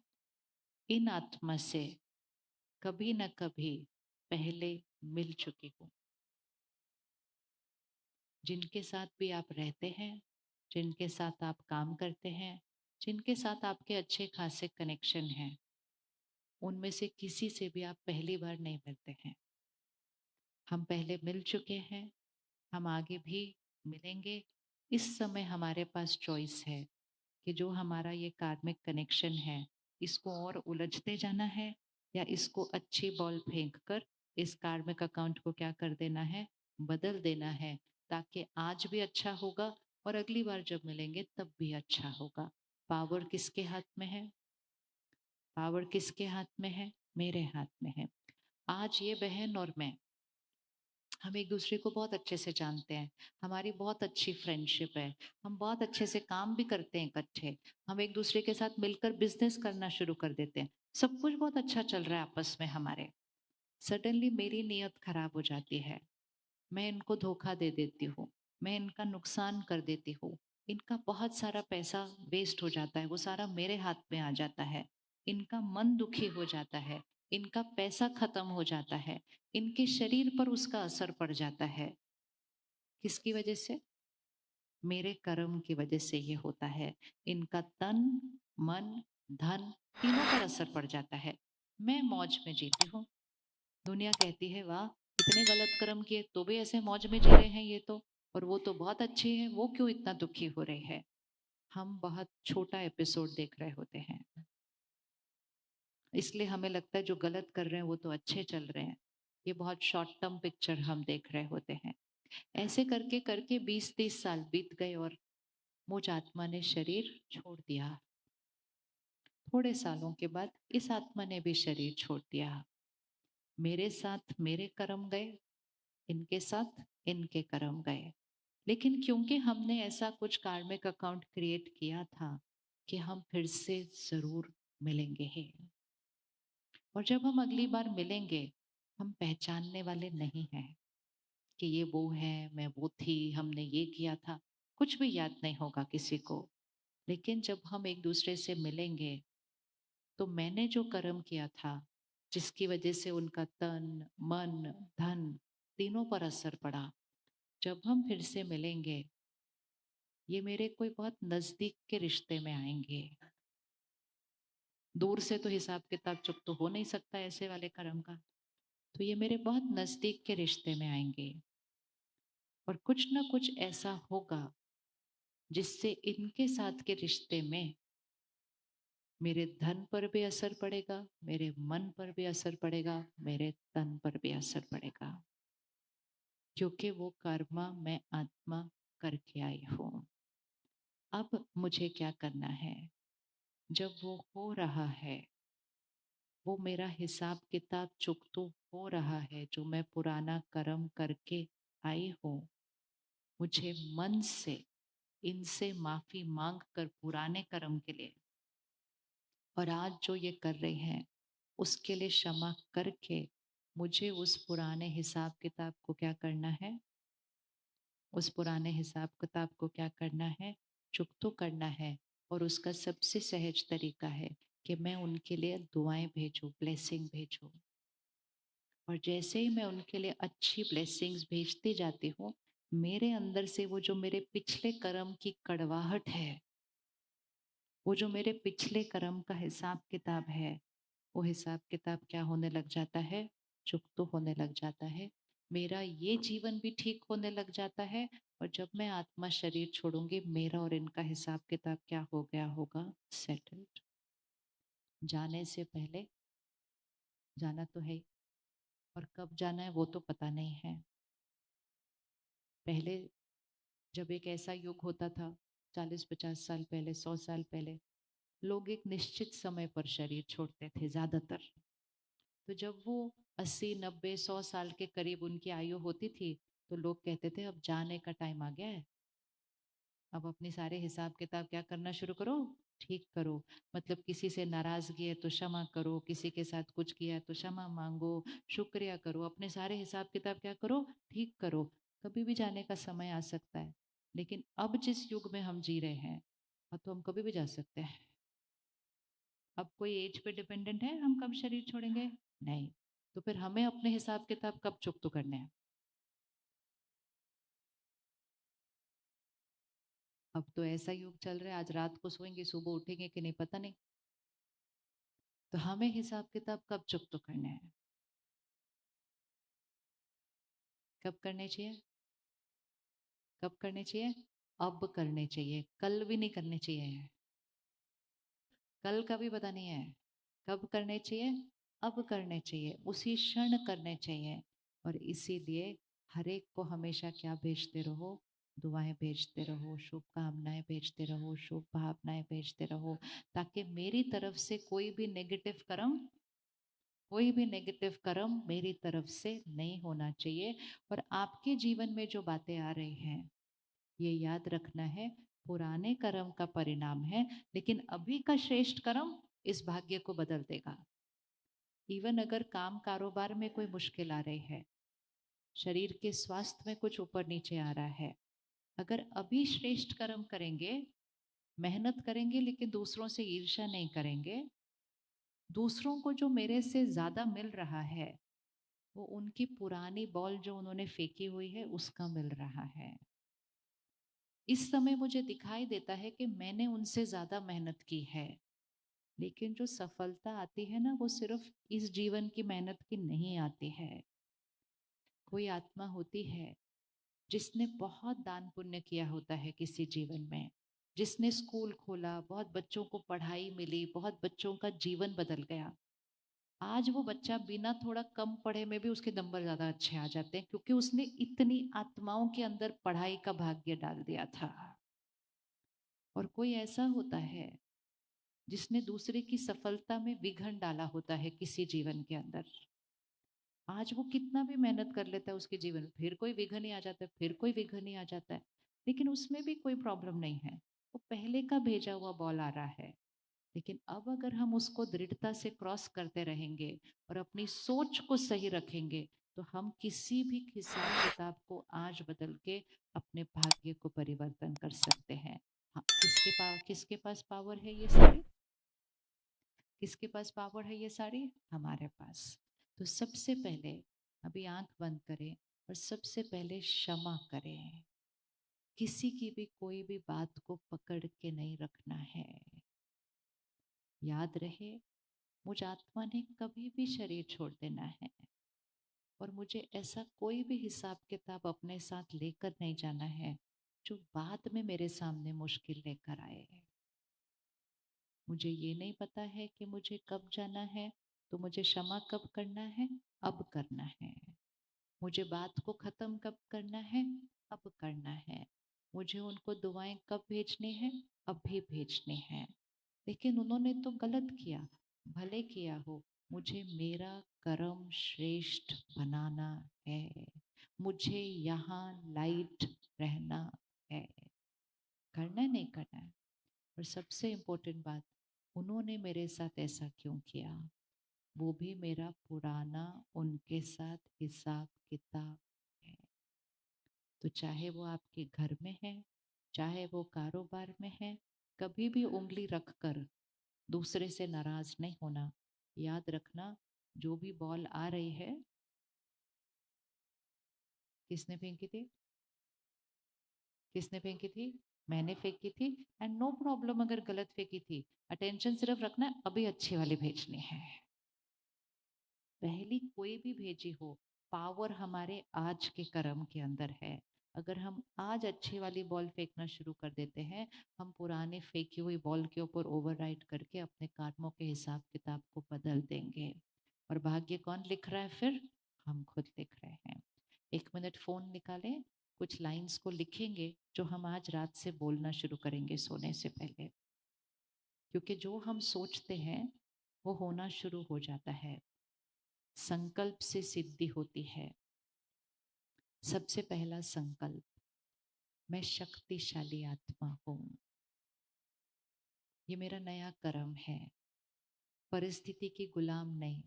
इन आत्मा से कभी न कभी पहले मिल चुकी हूँ। जिनके साथ भी आप रहते हैं, जिनके साथ आप काम करते हैं, जिनके साथ आपके अच्छे खासे कनेक्शन हैं, उनमें से किसी से भी आप पहली बार नहीं मिलते हैं। हम पहले मिल चुके हैं, हम आगे भी मिलेंगे। इस समय हमारे पास चॉइस है कि जो हमारा ये कार्मिक कनेक्शन है, इसको और उलझते जाना है, या इसको अच्छी बॉल फेंक कर इस कार्मिक अकाउंट को क्या कर देना है, बदल देना है, ताकि आज भी अच्छा होगा और अगली बार जब मिलेंगे तब भी अच्छा होगा। पावर किसके हाथ में है, पावर किसके हाथ में है, मेरे हाथ में है। आज ये बहन और मैं, हम एक दूसरे को बहुत अच्छे से जानते हैं, हमारी बहुत अच्छी फ्रेंडशिप है, हम बहुत अच्छे से काम भी करते हैं इकट्ठे, हम एक दूसरे के साथ मिलकर बिजनेस करना शुरू कर देते हैं, सब कुछ बहुत अच्छा चल रहा है आपस में हमारे। सडनली मेरी नीयत खराब हो जाती है, मैं इनको धोखा दे देती हूँ, मैं इनका नुकसान कर देती हूँ, इनका बहुत सारा पैसा वेस्ट हो जाता है, वो सारा मेरे हाथ में आ जाता है, इनका मन दुखी हो जाता है, इनका पैसा खत्म हो जाता है, इनके शरीर पर उसका असर पड़ जाता है। किसकी वजह से, मेरे कर्म की वजह से ये होता है। इनका तन, मन, धन तीनों पर असर पड़ जाता है। मैं मौज में जीती हूँ, दुनिया कहती है वाह, इतने गलत कर्म किए तो भी ऐसे मौज में जी रहे हैं ये तो, और वो तो बहुत अच्छे हैं, वो क्यों इतना दुखी हो रहे हैं। हम बहुत छोटा एपिसोड देख रहे होते हैं, इसलिए हमें लगता है जो गलत कर रहे हैं वो तो अच्छे चल रहे हैं। ये बहुत शॉर्ट टर्म पिक्चर हम देख रहे होते हैं। ऐसे करके करके 20-30 साल बीत गए और मुझ आत्मा ने शरीर छोड़ दिया। थोड़े सालों के बाद इस आत्मा ने भी शरीर छोड़ दिया। मेरे साथ मेरे कर्म गए, इनके साथ इनके कर्म गए। लेकिन क्योंकि हमने ऐसा कुछ कार्मिक अकाउंट क्रिएट किया था कि हम फिर से जरूर मिलेंगे ही। और जब हम अगली बार मिलेंगे, हम पहचानने वाले नहीं हैं कि ये वो है, मैं वो थी, हमने ये किया था। कुछ भी याद नहीं होगा किसी को। लेकिन जब हम एक दूसरे से मिलेंगे, तो मैंने जो कर्म किया था, जिसकी वजह से उनका तन, मन, धन तीनों पर असर पड़ा, जब हम फिर से मिलेंगे, ये मेरे कोई बहुत नजदीक के रिश्ते में आएंगे। दूर से तो हिसाब किताब चुक तो हो नहीं सकता ऐसे वाले कर्म का। तो ये मेरे बहुत नजदीक के रिश्ते में आएंगे, और कुछ ना कुछ ऐसा होगा जिससे इनके साथ के रिश्ते में मेरे धन पर भी असर पड़ेगा, मेरे मन पर भी असर पड़ेगा, मेरे तन पर भी असर पड़ेगा, क्योंकि वो कर्मा मैं आत्मा करके आई हूँ। अब मुझे क्या करना है? जब वो हो रहा है, वो मेरा हिसाब किताब चुकतो हो रहा है, जो मैं पुराना कर्म करके आई हूँ, मुझे मन से इनसे माफी मांग कर पुराने कर्म के लिए, और आज जो ये कर रहे हैं उसके लिए क्षमा करके, मुझे उस पुराने हिसाब किताब को क्या करना है? उस पुराने हिसाब किताब को क्या करना है? चुकतो करना है। और उसका सबसे सहज तरीका है कि मैं उनके लिए दुआएं भेजूं, ब्लेसिंग भेजूं। और जैसे ही मैं उनके लिए अच्छी ब्लेसिंग्स भेजती जाती हूँ, मेरे अंदर से वो जो मेरे पिछले कर्म की कड़वाहट है, वो जो मेरे पिछले कर्म का हिसाब किताब है, वो हिसाब किताब क्या होने लग जाता है? चुकतो होने लग जाता है। मेरा ये जीवन भी ठीक होने लग जाता है। और जब मैं आत्मा शरीर छोड़ूंगी, मेरा और इनका हिसाब किताब क्या हो गया होगा? सेटल्ड। जाने से पहले, जाना तो है ही, और कब जाना है वो तो पता नहीं है। पहले जब एक ऐसा युग होता था, 40-50 साल पहले, 100 साल पहले, लोग एक निश्चित समय पर शरीर छोड़ते थे ज्यादातर। तो जब वो 80, 90, 100 साल के करीब उनकी आयु होती थी, तो लोग कहते थे अब जाने का टाइम आ गया है। अब अपने सारे हिसाब किताब क्या करना शुरू करो? ठीक करो। मतलब किसी से नाराजगी है तो क्षमा करो, किसी के साथ कुछ किया है तो क्षमा मांगो, शुक्रिया करो, अपने सारे हिसाब किताब क्या करो? ठीक करो। कभी भी जाने का समय आ सकता है। लेकिन अब जिस युग में हम जी रहे हैं, अब तो हम कभी भी जा सकते हैं। अब कोई एज पे डिपेंडेंट है हम कब शरीर छोड़ेंगे? नहीं। तो फिर हमें अपने हिसाब किताब कब चुकतो करने हैं? अब तो ऐसा युग चल रहा है, आज रात को सोएंगे सुबह उठेंगे कि नहीं पता नहीं। तो हमें हिसाब किताब कब चुकतो करने हैं? कब करने चाहिए? कब करने चाहिए? अब करने चाहिए, कल भी नहीं करने चाहिए। कल का भी पता नहीं है। कब करने चाहिए? अब करने चाहिए, उसी क्षण करने चाहिए। और इसीलिए हर एक को हमेशा क्या भेजते रहो? दुआएं भेजते रहो, शुभकामनाएं भेजते रहो, शुभ भावनाएं भेजते रहो, ताकि मेरी तरफ से कोई भी नेगेटिव कर्म मेरी तरफ से नहीं होना चाहिए। और आपके जीवन में जो बातें आ रही हैं, ये याद रखना है, पुराने कर्म का परिणाम है, लेकिन अभी का श्रेष्ठ कर्म इस भाग्य को बदल देगा। इवन अगर काम कारोबार में कोई मुश्किल आ रही है, शरीर के स्वास्थ्य में कुछ ऊपर नीचे आ रहा है, अगर अभी श्रेष्ठ कर्म करेंगे, मेहनत करेंगे, लेकिन दूसरों से ईर्ष्या नहीं करेंगे, दूसरों को जो मेरे से ज्यादा मिल रहा है, वो उनकी पुरानी बॉल जो उन्होंने फेंकी हुई है उसका मिल रहा है। इस समय मुझे दिखाई देता है कि मैंने उनसे ज्यादा मेहनत की है, लेकिन जो सफलता आती है ना, वो सिर्फ इस जीवन की मेहनत की नहीं आती है। कोई आत्मा होती है जिसने बहुत दान पुण्य किया होता है किसी जीवन में, जिसने स्कूल खोला, बहुत बच्चों को पढ़ाई मिली, बहुत बच्चों का जीवन बदल गया। आज वो बच्चा बिना थोड़ा कम पढ़े में भी उसके नंबर ज्यादा अच्छे आ जाते हैं, क्योंकि उसने इतनी आत्माओं के अंदर पढ़ाई का भाग्य डाल दिया था। और कोई ऐसा होता है जिसने दूसरे की सफलता में विघन डाला होता है किसी जीवन के अंदर। आज वो कितना भी मेहनत कर लेता है, उसके जीवन में फिर कोई विघन ही आ जाता है, फिर कोई विघन ही आ जाता है। लेकिन उसमें भी कोई प्रॉब्लम नहीं है, वो पहले का भेजा हुआ बॉल आ रहा है। लेकिन अब अगर हम उसको दृढ़ता से क्रॉस करते रहेंगे और अपनी सोच को सही रखेंगे, तो हम किसी भी हिसाब किताब को आज बदल के अपने भाग्य को परिवर्तन कर सकते हैं। हाँ, किसके पास पावर है ये सारी? किसके पास पावर है ये सारी? हमारे पास। तो सबसे पहले अभी आंख बंद करें और सबसे पहले क्षमा करें। किसी की भी कोई भी बात को पकड़ के नहीं रखना है। याद रहे, मुझ आत्मा ने कभी भी शरीर छोड़ देना है और मुझे ऐसा कोई भी हिसाब किताब अपने साथ लेकर नहीं जाना है जो बाद में मेरे सामने मुश्किल लेकर आए। मुझे ये नहीं पता है कि मुझे कब जाना है, तो मुझे क्षमा कब करना है? अब करना है। मुझे बात को ख़त्म कब करना है? अब करना है। मुझे उनको दुआएं कब भेजनी है? अब भी भेजनी है। लेकिन उन्होंने तो गलत किया, भले किया हो, मुझे मेरा कर्म श्रेष्ठ बनाना है। मुझे यहाँ लाइट रहना है। करना है, नहीं करना है। और सबसे इम्पोर्टेंट बात, उन्होंने मेरे साथ ऐसा क्यों किया? वो भी मेरा पुराना उनके साथ हिसाब किताब है। तो चाहे वो आपके घर में है, चाहे वो कारोबार में है, कभी भी उंगली रख कर दूसरे से नाराज नहीं होना। याद रखना, जो भी बॉल आ रही है, किसने फेंकी थी? किसने फेंकी थी? मैंने फेंकी थी। एंड नो प्रॉब्लम अगर गलत फेंकी थी, अटेंशन सिर्फ रखना, अभी अच्छी वाली भेजनी है। पहली कोई भी भेजी हो, पावर हमारे आज के कर्म के अंदर है। अगर हम आज अच्छी वाली बॉल फेंकना शुरू कर देते हैं, हम पुराने फेंकी हुई बॉल के ऊपर ओवरराइड करके अपने कर्मों के हिसाब किताब को बदल देंगे। और भाग्य कौन लिख रहा है फिर? हम खुद लिख रहे हैं। 1 मिनट फोन निकालें, कुछ लाइंस को लिखेंगे जो हम आज रात से बोलना शुरू करेंगे सोने से पहले। क्योंकि जो हम सोचते हैं वो होना शुरू हो जाता है। संकल्प से सिद्धि होती है। सबसे पहला संकल्प, मैं शक्तिशाली आत्मा हूं। ये मेरा नया कर्म है। परिस्थिति की गुलाम नहीं,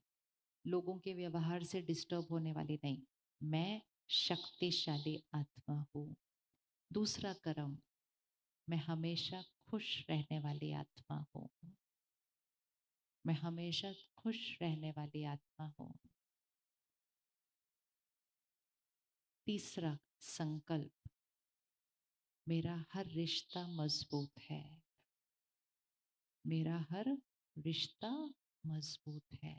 लोगों के व्यवहार से डिस्टर्ब होने वाली नहीं। मैं शक्तिशाली आत्मा हूं। दूसरा कर्म, मैं हमेशा खुश रहने वाली आत्मा हूं। मैं हमेशा खुश रहने वाली आत्मा हूं। तीसरा संकल्प, मेरा हर रिश्ता मजबूत है। मेरा हर रिश्ता मजबूत है।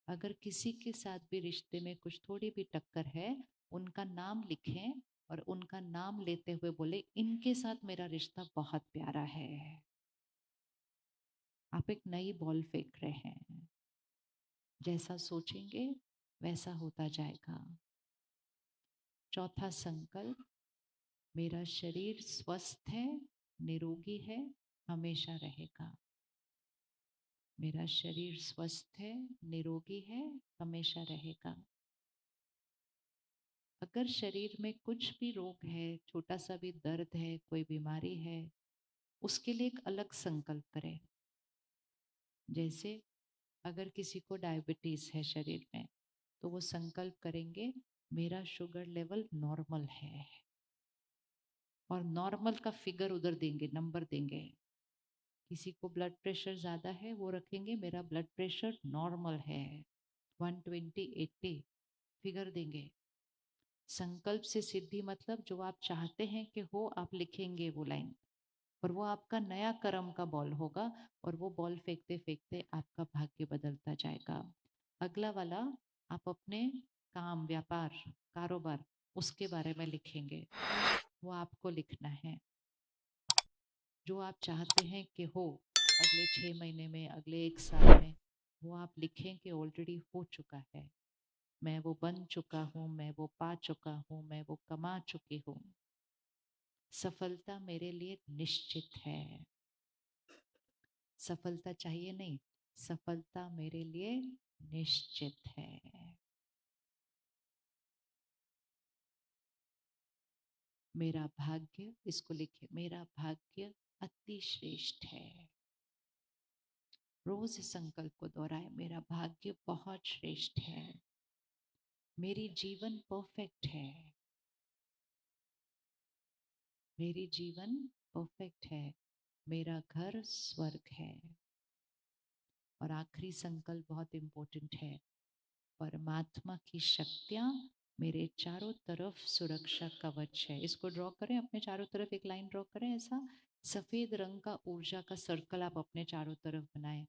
अगर किसी के साथ भी रिश्ते में कुछ थोड़ी भी टक्कर है, उनका नाम लिखें और उनका नाम लेते हुए बोले, इनके साथ मेरा रिश्ता बहुत प्यारा है। आप एक नई बॉल फेंक रहे हैं। जैसा सोचेंगे वैसा होता जाएगा। चौथा संकल्प, मेरा शरीर स्वस्थ है, निरोगी है, हमेशा रहेगा। मेरा शरीर स्वस्थ है, निरोगी है, हमेशा रहेगा। अगर शरीर में कुछ भी रोग है, छोटा सा भी दर्द है, कोई बीमारी है, उसके लिए एक अलग संकल्प करें। जैसे अगर किसी को डायबिटीज है शरीर में, तो वो संकल्प करेंगे, मेरा शुगर लेवल नॉर्मल है। और नॉर्मल का फिगर उधर देंगे, नंबर देंगे। किसी को ब्लड प्रेशर ज्यादा है, वो रखेंगे, मेरा ब्लड प्रेशर नॉर्मल है, 120 80 फिगर देंगे। संकल्प से सिद्धि मतलब जो आप चाहते हैं कि हो, आप लिखेंगे वो लाइन, और वो आपका नया कर्म का बॉल होगा। और वो बॉल फेंकते फेंकते आपका भाग्य बदलता जाएगा। अगला वाला, आप अपने काम, व्यापार, कारोबार, उसके बारे में लिखेंगे। वो आपको लिखना है। जो आप चाहते हैं कि हो अगले 6 महीने में, अगले 1 साल में, वो आप लिखें कि ऑलरेडी हो चुका है। मैं वो बन चुका हूँ, मैं वो पा चुका हूँ, मैं वो कमा चुकी हूँ। सफलता मेरे लिए निश्चित है। सफलता चाहिए नहीं, सफलता मेरे लिए निश्चित है। मेरा भाग्य, इसको लिखिए, मेरा भाग्य अति श्रेष्ठ है। रोज इस संकल्प को दोहराए, मेरा भाग्य बहुत श्रेष्ठ है, मेरी जीवन परफेक्ट है, मेरी जीवन परफेक्ट है, मेरा घर स्वर्ग है। और आखिरी संकल्प बहुत इंपॉर्टेंट है, परमात्मा की शक्तियां मेरे चारों तरफ सुरक्षा कवच है। इसको ड्रॉ करें, अपने चारों तरफ एक लाइन ड्रॉ करें, ऐसा सफेद रंग का ऊर्जा का सर्कल आप अपने चारों तरफ बनाएं।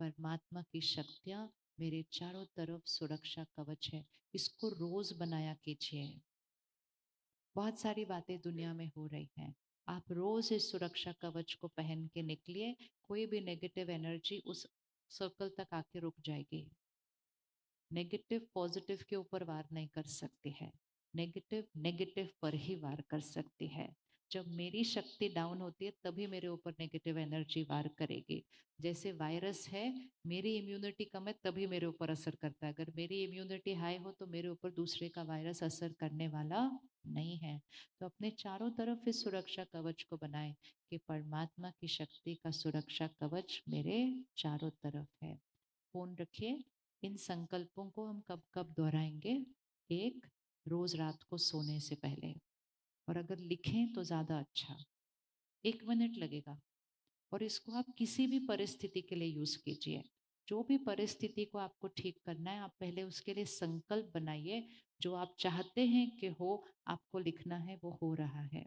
परमात्मा की शक्तियां मेरे चारों तरफ सुरक्षा कवच है। इसको रोज बनाया कीजिए। बहुत सारी बातें दुनिया में हो रही हैं, आप रोज इस सुरक्षा कवच को पहन के निकलिए, कोई भी नेगेटिव एनर्जी उस सर्कल तक आके रुक जाएगी। नेगेटिव पॉजिटिव के ऊपर वार नहीं कर सकती है, नेगेटिव नेगेटिव पर ही वार कर सकती है। जब मेरी शक्ति डाउन होती है तभी मेरे ऊपर नेगेटिव एनर्जी वार करेगी। जैसे वायरस है, मेरी इम्यूनिटी कम है तभी मेरे ऊपर असर करता है, अगर मेरी इम्यूनिटी हाई हो तो मेरे ऊपर दूसरे का वायरस असर करने वाला नहीं है। तो अपने चारों तरफ इस सुरक्षा कवच को बनाएं कि परमात्मा की शक्ति का सुरक्षा कवच मेरे चारों तरफ है। फोन रखिए। इन संकल्पों को हम कब कब दोहराएंगे? एक, रोज रात को सोने से पहले, और अगर लिखें तो ज्यादा अच्छा, 1 मिनट लगेगा। और इसको आप किसी भी परिस्थिति के लिए यूज कीजिए। जो भी परिस्थिति को आपको ठीक करना है, आप पहले उसके लिए संकल्प बनाइए। जो आप चाहते हैं कि हो, आपको लिखना है, वो हो रहा है।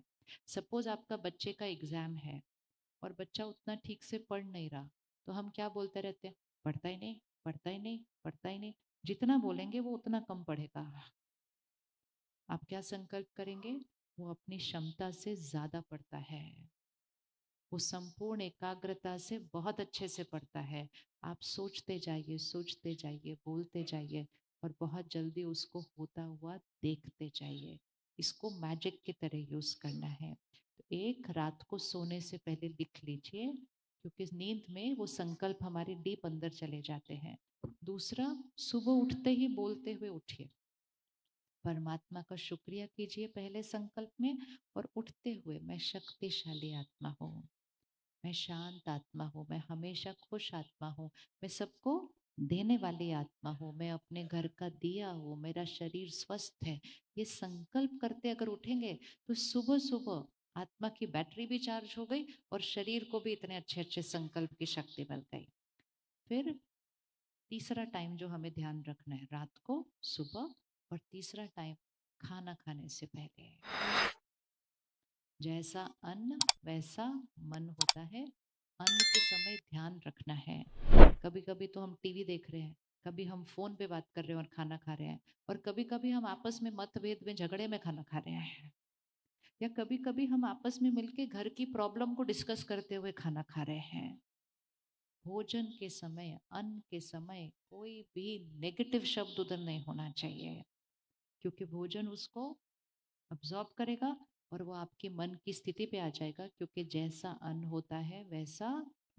सपोज आपका बच्चे का एग्जाम है और बच्चा उतना ठीक से पढ़ नहीं रहा, तो हम क्या बोलते रहते हैं? पढ़ता ही नहीं, पढ़ता ही नहीं, पढ़ता ही नहीं। जितना बोलेंगे वो उतना कम पढ़ेगा। आप क्या संकल्प करेंगे? वो अपनी क्षमता से ज्यादा पढ़ता है, वो संपूर्ण एकाग्रता से बहुत अच्छे से पढ़ता है। आप सोचते जाइए, सोचते जाइए, बोलते जाइए, और बहुत जल्दी उसको होता हुआ देखते जाइए। इसको मैजिक की तरह यूज करना है। तो एक, रात को सोने से पहले लिख लीजिए, क्योंकि नींद में वो संकल्प हमारे डीप अंदर चले जाते हैं। दूसरा, सुबह उठते ही बोलते हुए उठिए, परमात्मा का शुक्रिया कीजिए पहले संकल्प में, और उठते हुए, मैं शक्तिशाली आत्मा हूँ, मैं शांत आत्मा हूँ, मैं हमेशा खुश आत्मा हूँ, मैं सबको देने वाली आत्मा हूँ, मैं अपने घर का दिया हूँ, मेरा शरीर स्वस्थ है। ये संकल्प करते अगर उठेंगे तो सुबह सुबह आत्मा की बैटरी भी चार्ज हो गई और शरीर को भी इतने अच्छे अच्छे संकल्प की शक्ति मिल गई। फिर तीसरा टाइम जो हमें ध्यान रखना है, रात को, सुबह, और तीसरा टाइम खाना खाने से पहले। जैसा अन्न वैसा मन होता है। अन्न के समय ध्यान रखना है। कभी कभी तो हम टीवी देख रहे हैं, कभी हम फोन पे बात कर रहे हैं और खाना खा रहे हैं, और कभी कभी हम आपस में मतभेद में झगड़े में खाना खा रहे हैं, या कभी कभी हम आपस में मिलके घर की प्रॉब्लम को डिस्कस करते हुए खाना खा रहे हैं। भोजन के समय, अन्न के समय कोई भी नेगेटिव शब्द उधर नहीं होना चाहिए, क्योंकि भोजन उसको अब्जॉर्ब करेगा और वो आपके मन की स्थिति पे आ जाएगा, क्योंकि जैसा अन्न होता है वैसा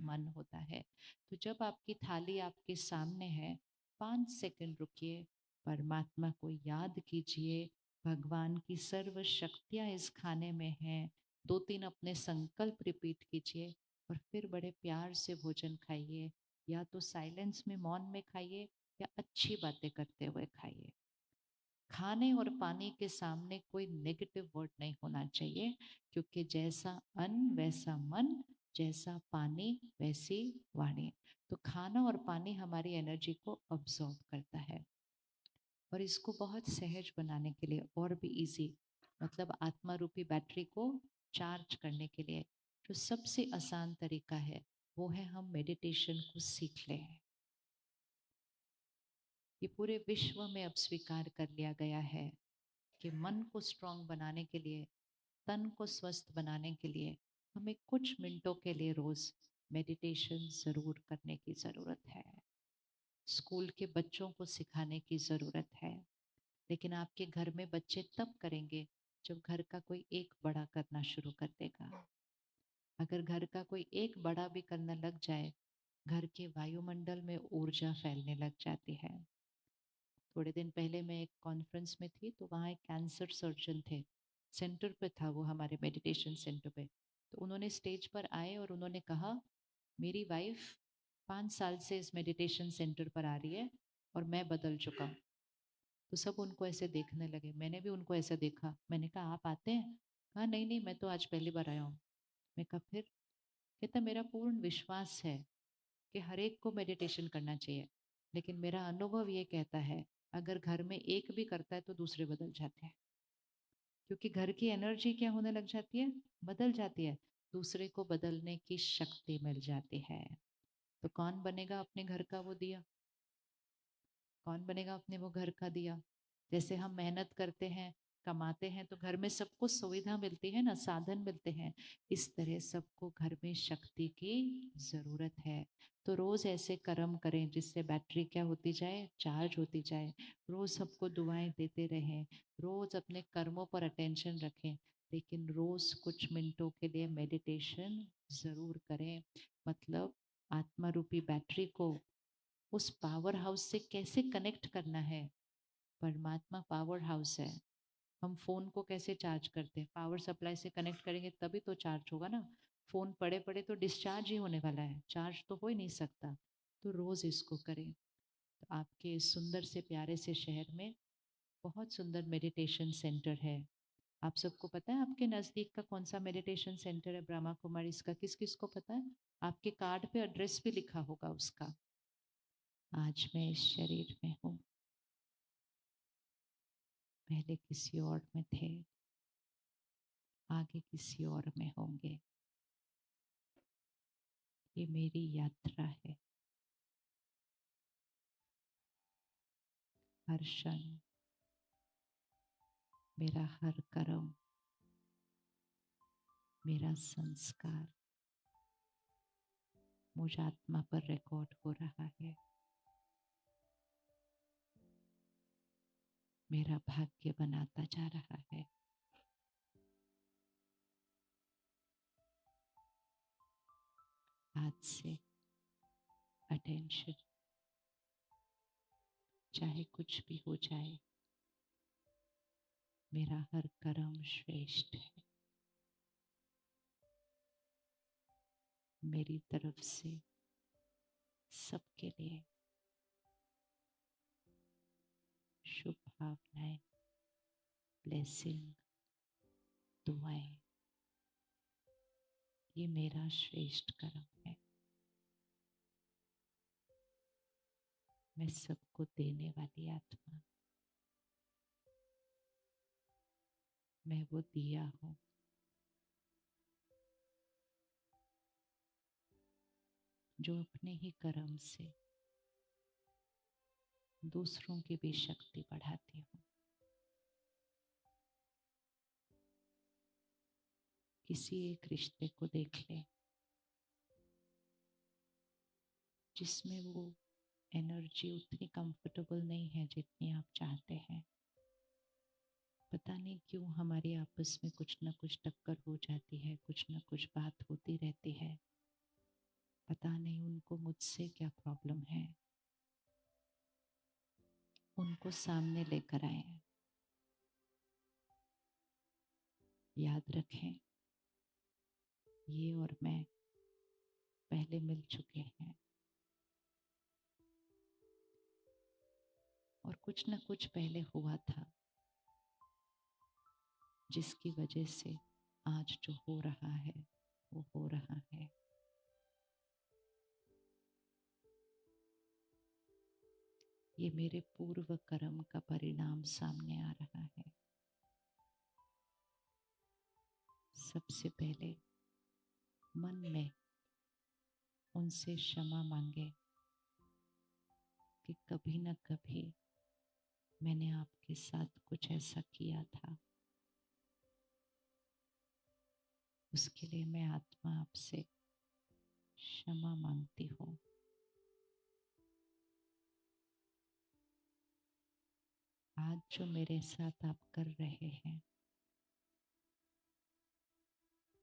मन होता है। तो जब आपकी थाली आपके सामने है, 5 सेकंड रुकिए, परमात्मा को याद कीजिए, भगवान की सर्व शक्तियाँ इस खाने में हैं। 2-3 अपने संकल्प रिपीट कीजिए, और फिर बड़े प्यार से भोजन खाइए। या तो साइलेंस में, मौन में खाइए, या अच्छी बातें करते हुए खाइए। खाने और पानी के सामने कोई नेगेटिव वर्ड नहीं होना चाहिए, क्योंकि जैसा अन्न वैसा मन, जैसा पानी वैसी वाणी। तो खाना और पानी हमारी एनर्जी को अब्सॉर्ब करता है। और इसको बहुत सहज बनाने के लिए, और भी इजी, मतलब आत्मा रूपी बैटरी को चार्ज करने के लिए जो सबसे आसान तरीका है, वो है हम मेडिटेशन को सीख लें। ये पूरे विश्व में अब स्वीकार कर लिया गया है कि मन को स्ट्रांग बनाने के लिए, तन को स्वस्थ बनाने के लिए, हमें कुछ मिनटों के लिए रोज मेडिटेशन जरूर करने की जरूरत है। स्कूल के बच्चों को सिखाने की जरूरत है, लेकिन आपके घर में बच्चे तब करेंगे जब घर का कोई एक बड़ा करना शुरू कर देगा। अगर घर का कोई एक बड़ा भी करने लग जाए, घर के वायुमंडल में ऊर्जा फैलने लग जाती है। थोड़े दिन पहले मैं एक कॉन्फ्रेंस में थी, तो वहाँ एक कैंसर सर्जन थे, सेंटर पे था वो, हमारे मेडिटेशन सेंटर पे। तो उन्होंने स्टेज पर आए और उन्होंने कहा, मेरी वाइफ 5 साल से इस मेडिटेशन सेंटर पर आ रही है और मैं बदल चुका हूँ। तो सब उनको ऐसे देखने लगे, मैंने भी उनको ऐसे देखा। मैंने कहा आप आते हैं? कहा नहीं नहीं, मैं तो आज पहली बार आया हूँ। मैं कहा फिर? कहता मेरा पूर्ण विश्वास है कि हर एक को मेडिटेशन करना चाहिए, लेकिन मेरा अनुभव ये कहता है अगर घर में एक भी करता है तो दूसरे बदल जाते हैं, क्योंकि घर की एनर्जी क्या होने लग जाती है, बदल जाती है, दूसरे को बदलने की शक्ति मिल जाती है। तो कौन बनेगा अपने घर का वो दिया? कौन बनेगा अपने वो घर का दिया? जैसे हम मेहनत करते हैं, कमाते हैं, तो घर में सबको सुविधा मिलती है ना, साधन मिलते हैं। इस तरह सबको घर में शक्ति की जरूरत है। तो रोज ऐसे कर्म करें जिससे बैटरी क्या होती जाए, चार्ज होती जाए। रोज सबको दुआएं देते रहें, रोज अपने कर्मों पर अटेंशन रखें, लेकिन रोज कुछ मिनटों के लिए मेडिटेशन जरूर करें। मतलब आत्मा रूपी बैटरी को उस पावर हाउस से कैसे कनेक्ट करना है। परमात्मा पावर हाउस है। हम फोन को कैसे चार्ज करते हैं? पावर सप्लाई से कनेक्ट करेंगे तभी तो चार्ज होगा ना। फोन पड़े पड़े तो डिस्चार्ज ही होने वाला है, चार्ज तो हो ही नहीं सकता। तो रोज इसको करें। तो आपके इस सुंदर से प्यारे से शहर में बहुत सुंदर मेडिटेशन सेंटर है। आप सबको पता है आपके नज़दीक का कौन सा मेडिटेशन सेंटर है? ब्रह्मा कुमारी इसका किस किस को पता है? आपके कार्ड पे एड्रेस भी लिखा होगा उसका। आज मैं इस शरीर में हूँ, पहले किसी और में थे, आगे किसी और में होंगे। ये मेरी यात्रा है। हर क्षण मेरा हर कर्म, मेरा संस्कार मुझ आत्मा पर रिकॉर्ड हो रहा है। मेरा भाग्य बनाता जा रहा है। आज से अटेंशन, चाहे कुछ भी हो जाए, मेरा हर कर्म श्रेष्ठ है। मेरी तरफ से सबके लिए शुभ भावनाएं, ब्लेसिंग, दुआएं, ये मेरा श्रेष्ठ कर्म है। मैं सबको देने वाली आत्मा, मैं वो दिया हूँ। जो अपने ही कर्म से दूसरों की भी शक्ति बढ़ाती हूँ। किसी एक रिश्ते को देख ले जिसमें वो एनर्जी उतनी कंफर्टेबल नहीं है जितनी आप चाहते हैं। पता नहीं क्यों हमारी आपस में कुछ ना कुछ टक्कर हो जाती है, कुछ ना कुछ बात होती रहती है। पता नहीं उनको मुझसे क्या प्रॉब्लम है। उनको सामने लेकर आए। याद रखें, ये और मैं पहले मिल चुके हैं और कुछ न कुछ पहले हुआ था जिसकी वजह से आज जो हो रहा है वो हो रहा है। ये मेरे पूर्व कर्म का परिणाम सामने आ रहा है। सबसे पहले मन में उनसे क्षमा मांगे कि कभी न कभी मैंने आपके साथ कुछ ऐसा किया था। उसके लिए मैं आत्मा आपसे क्षमा मांगती हूँ। आज जो मेरे साथ आप कर रहे हैं,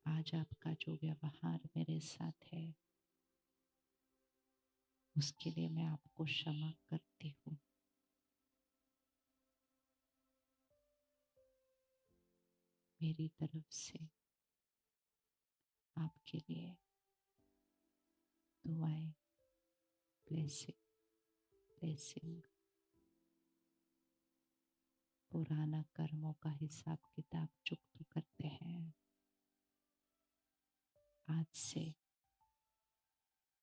आज आपका जो व्यवहार मेरे साथ है, उसके लिए मैं आपको क्षमा करती हूँ। मेरी तरफ से आपके लिए दुआएं, ब्लेसिंग ब्लेसिंग। पुराना कर्मों का हिसाब किताब चुकता करते हैं। आज से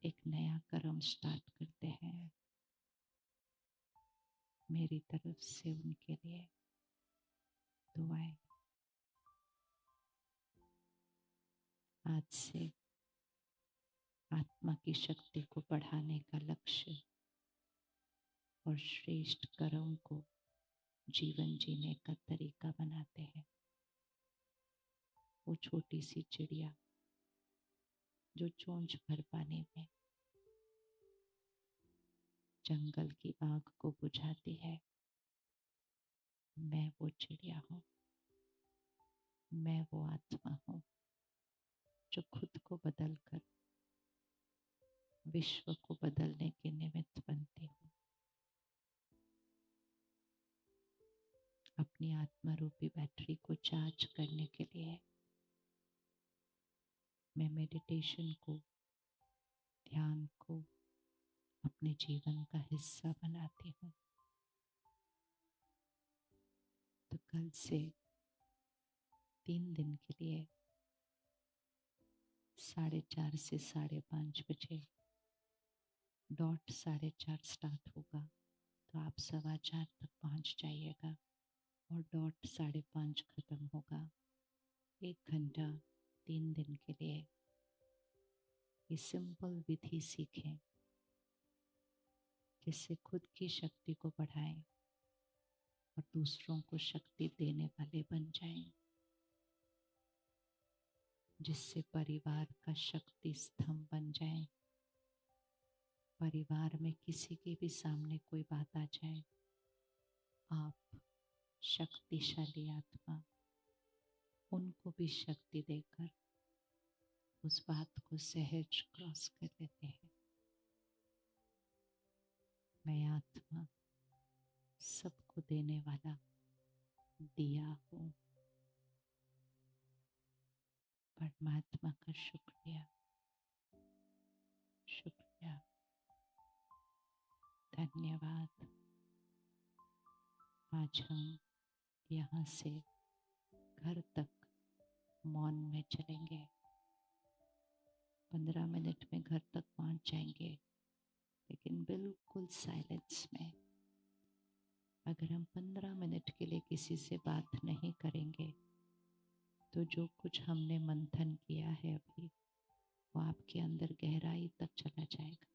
एक नया कर्म स्टार्ट करते हैं। मेरी तरफ से उनके लिए दुआएं। आज से आत्मा की शक्ति को बढ़ाने का लक्ष्य और श्रेष्ठ कर्म को जीवन जीने का तरीका बनाते हैं। वो छोटी सी चिड़िया जो चोंच भर पानी में जंगल की आग को बुझाती है, मैं वो चिड़िया हूँ। मैं वो आत्मा हूँ जो खुद को बदलकर विश्व को बदलने के निमित्त बनती हूँ। अपनी आत्मा रूपी बैटरी को चार्ज करने के लिए मैं मेडिटेशन को, ध्यान को अपने जीवन का हिस्सा बनाती हूँ। तो कल से 3 दिन के लिए 4:30 से 5:30 बजे डॉट 4:30 स्टार्ट होगा, तो आप 4:15 तक पहुँच जाइएगा और डॉट 5:30 खत्म होगा। 1 घंटा 3 दिन के लिए ये सिंपल विधि सीखें जिससे खुद की शक्ति को बढ़ाएं और दूसरों को शक्ति देने वाले बन जाएं, जिससे परिवार का शक्ति स्तंभ बन जाए। परिवार में किसी के भी सामने कोई बात आ जाए, आप शक्तिशाली आत्मा उनको भी शक्ति देकर उस बात को सहज क्रॉस कर लेते हैं। मैं आत्मा सबको देने वाला दिया हूँ। परमात्मा का शुक्रिया, शुक्रिया, धन्यवाद। आज हम यहाँ से घर तक मौन में चलेंगे। 15 मिनट में घर तक पहुँच जाएंगे, लेकिन बिल्कुल साइलेंस में। अगर हम 15 मिनट के लिए किसी से बात नहीं करेंगे तो जो कुछ हमने मंथन किया है अभी, वो आपके अंदर गहराई तक चला जाएगा।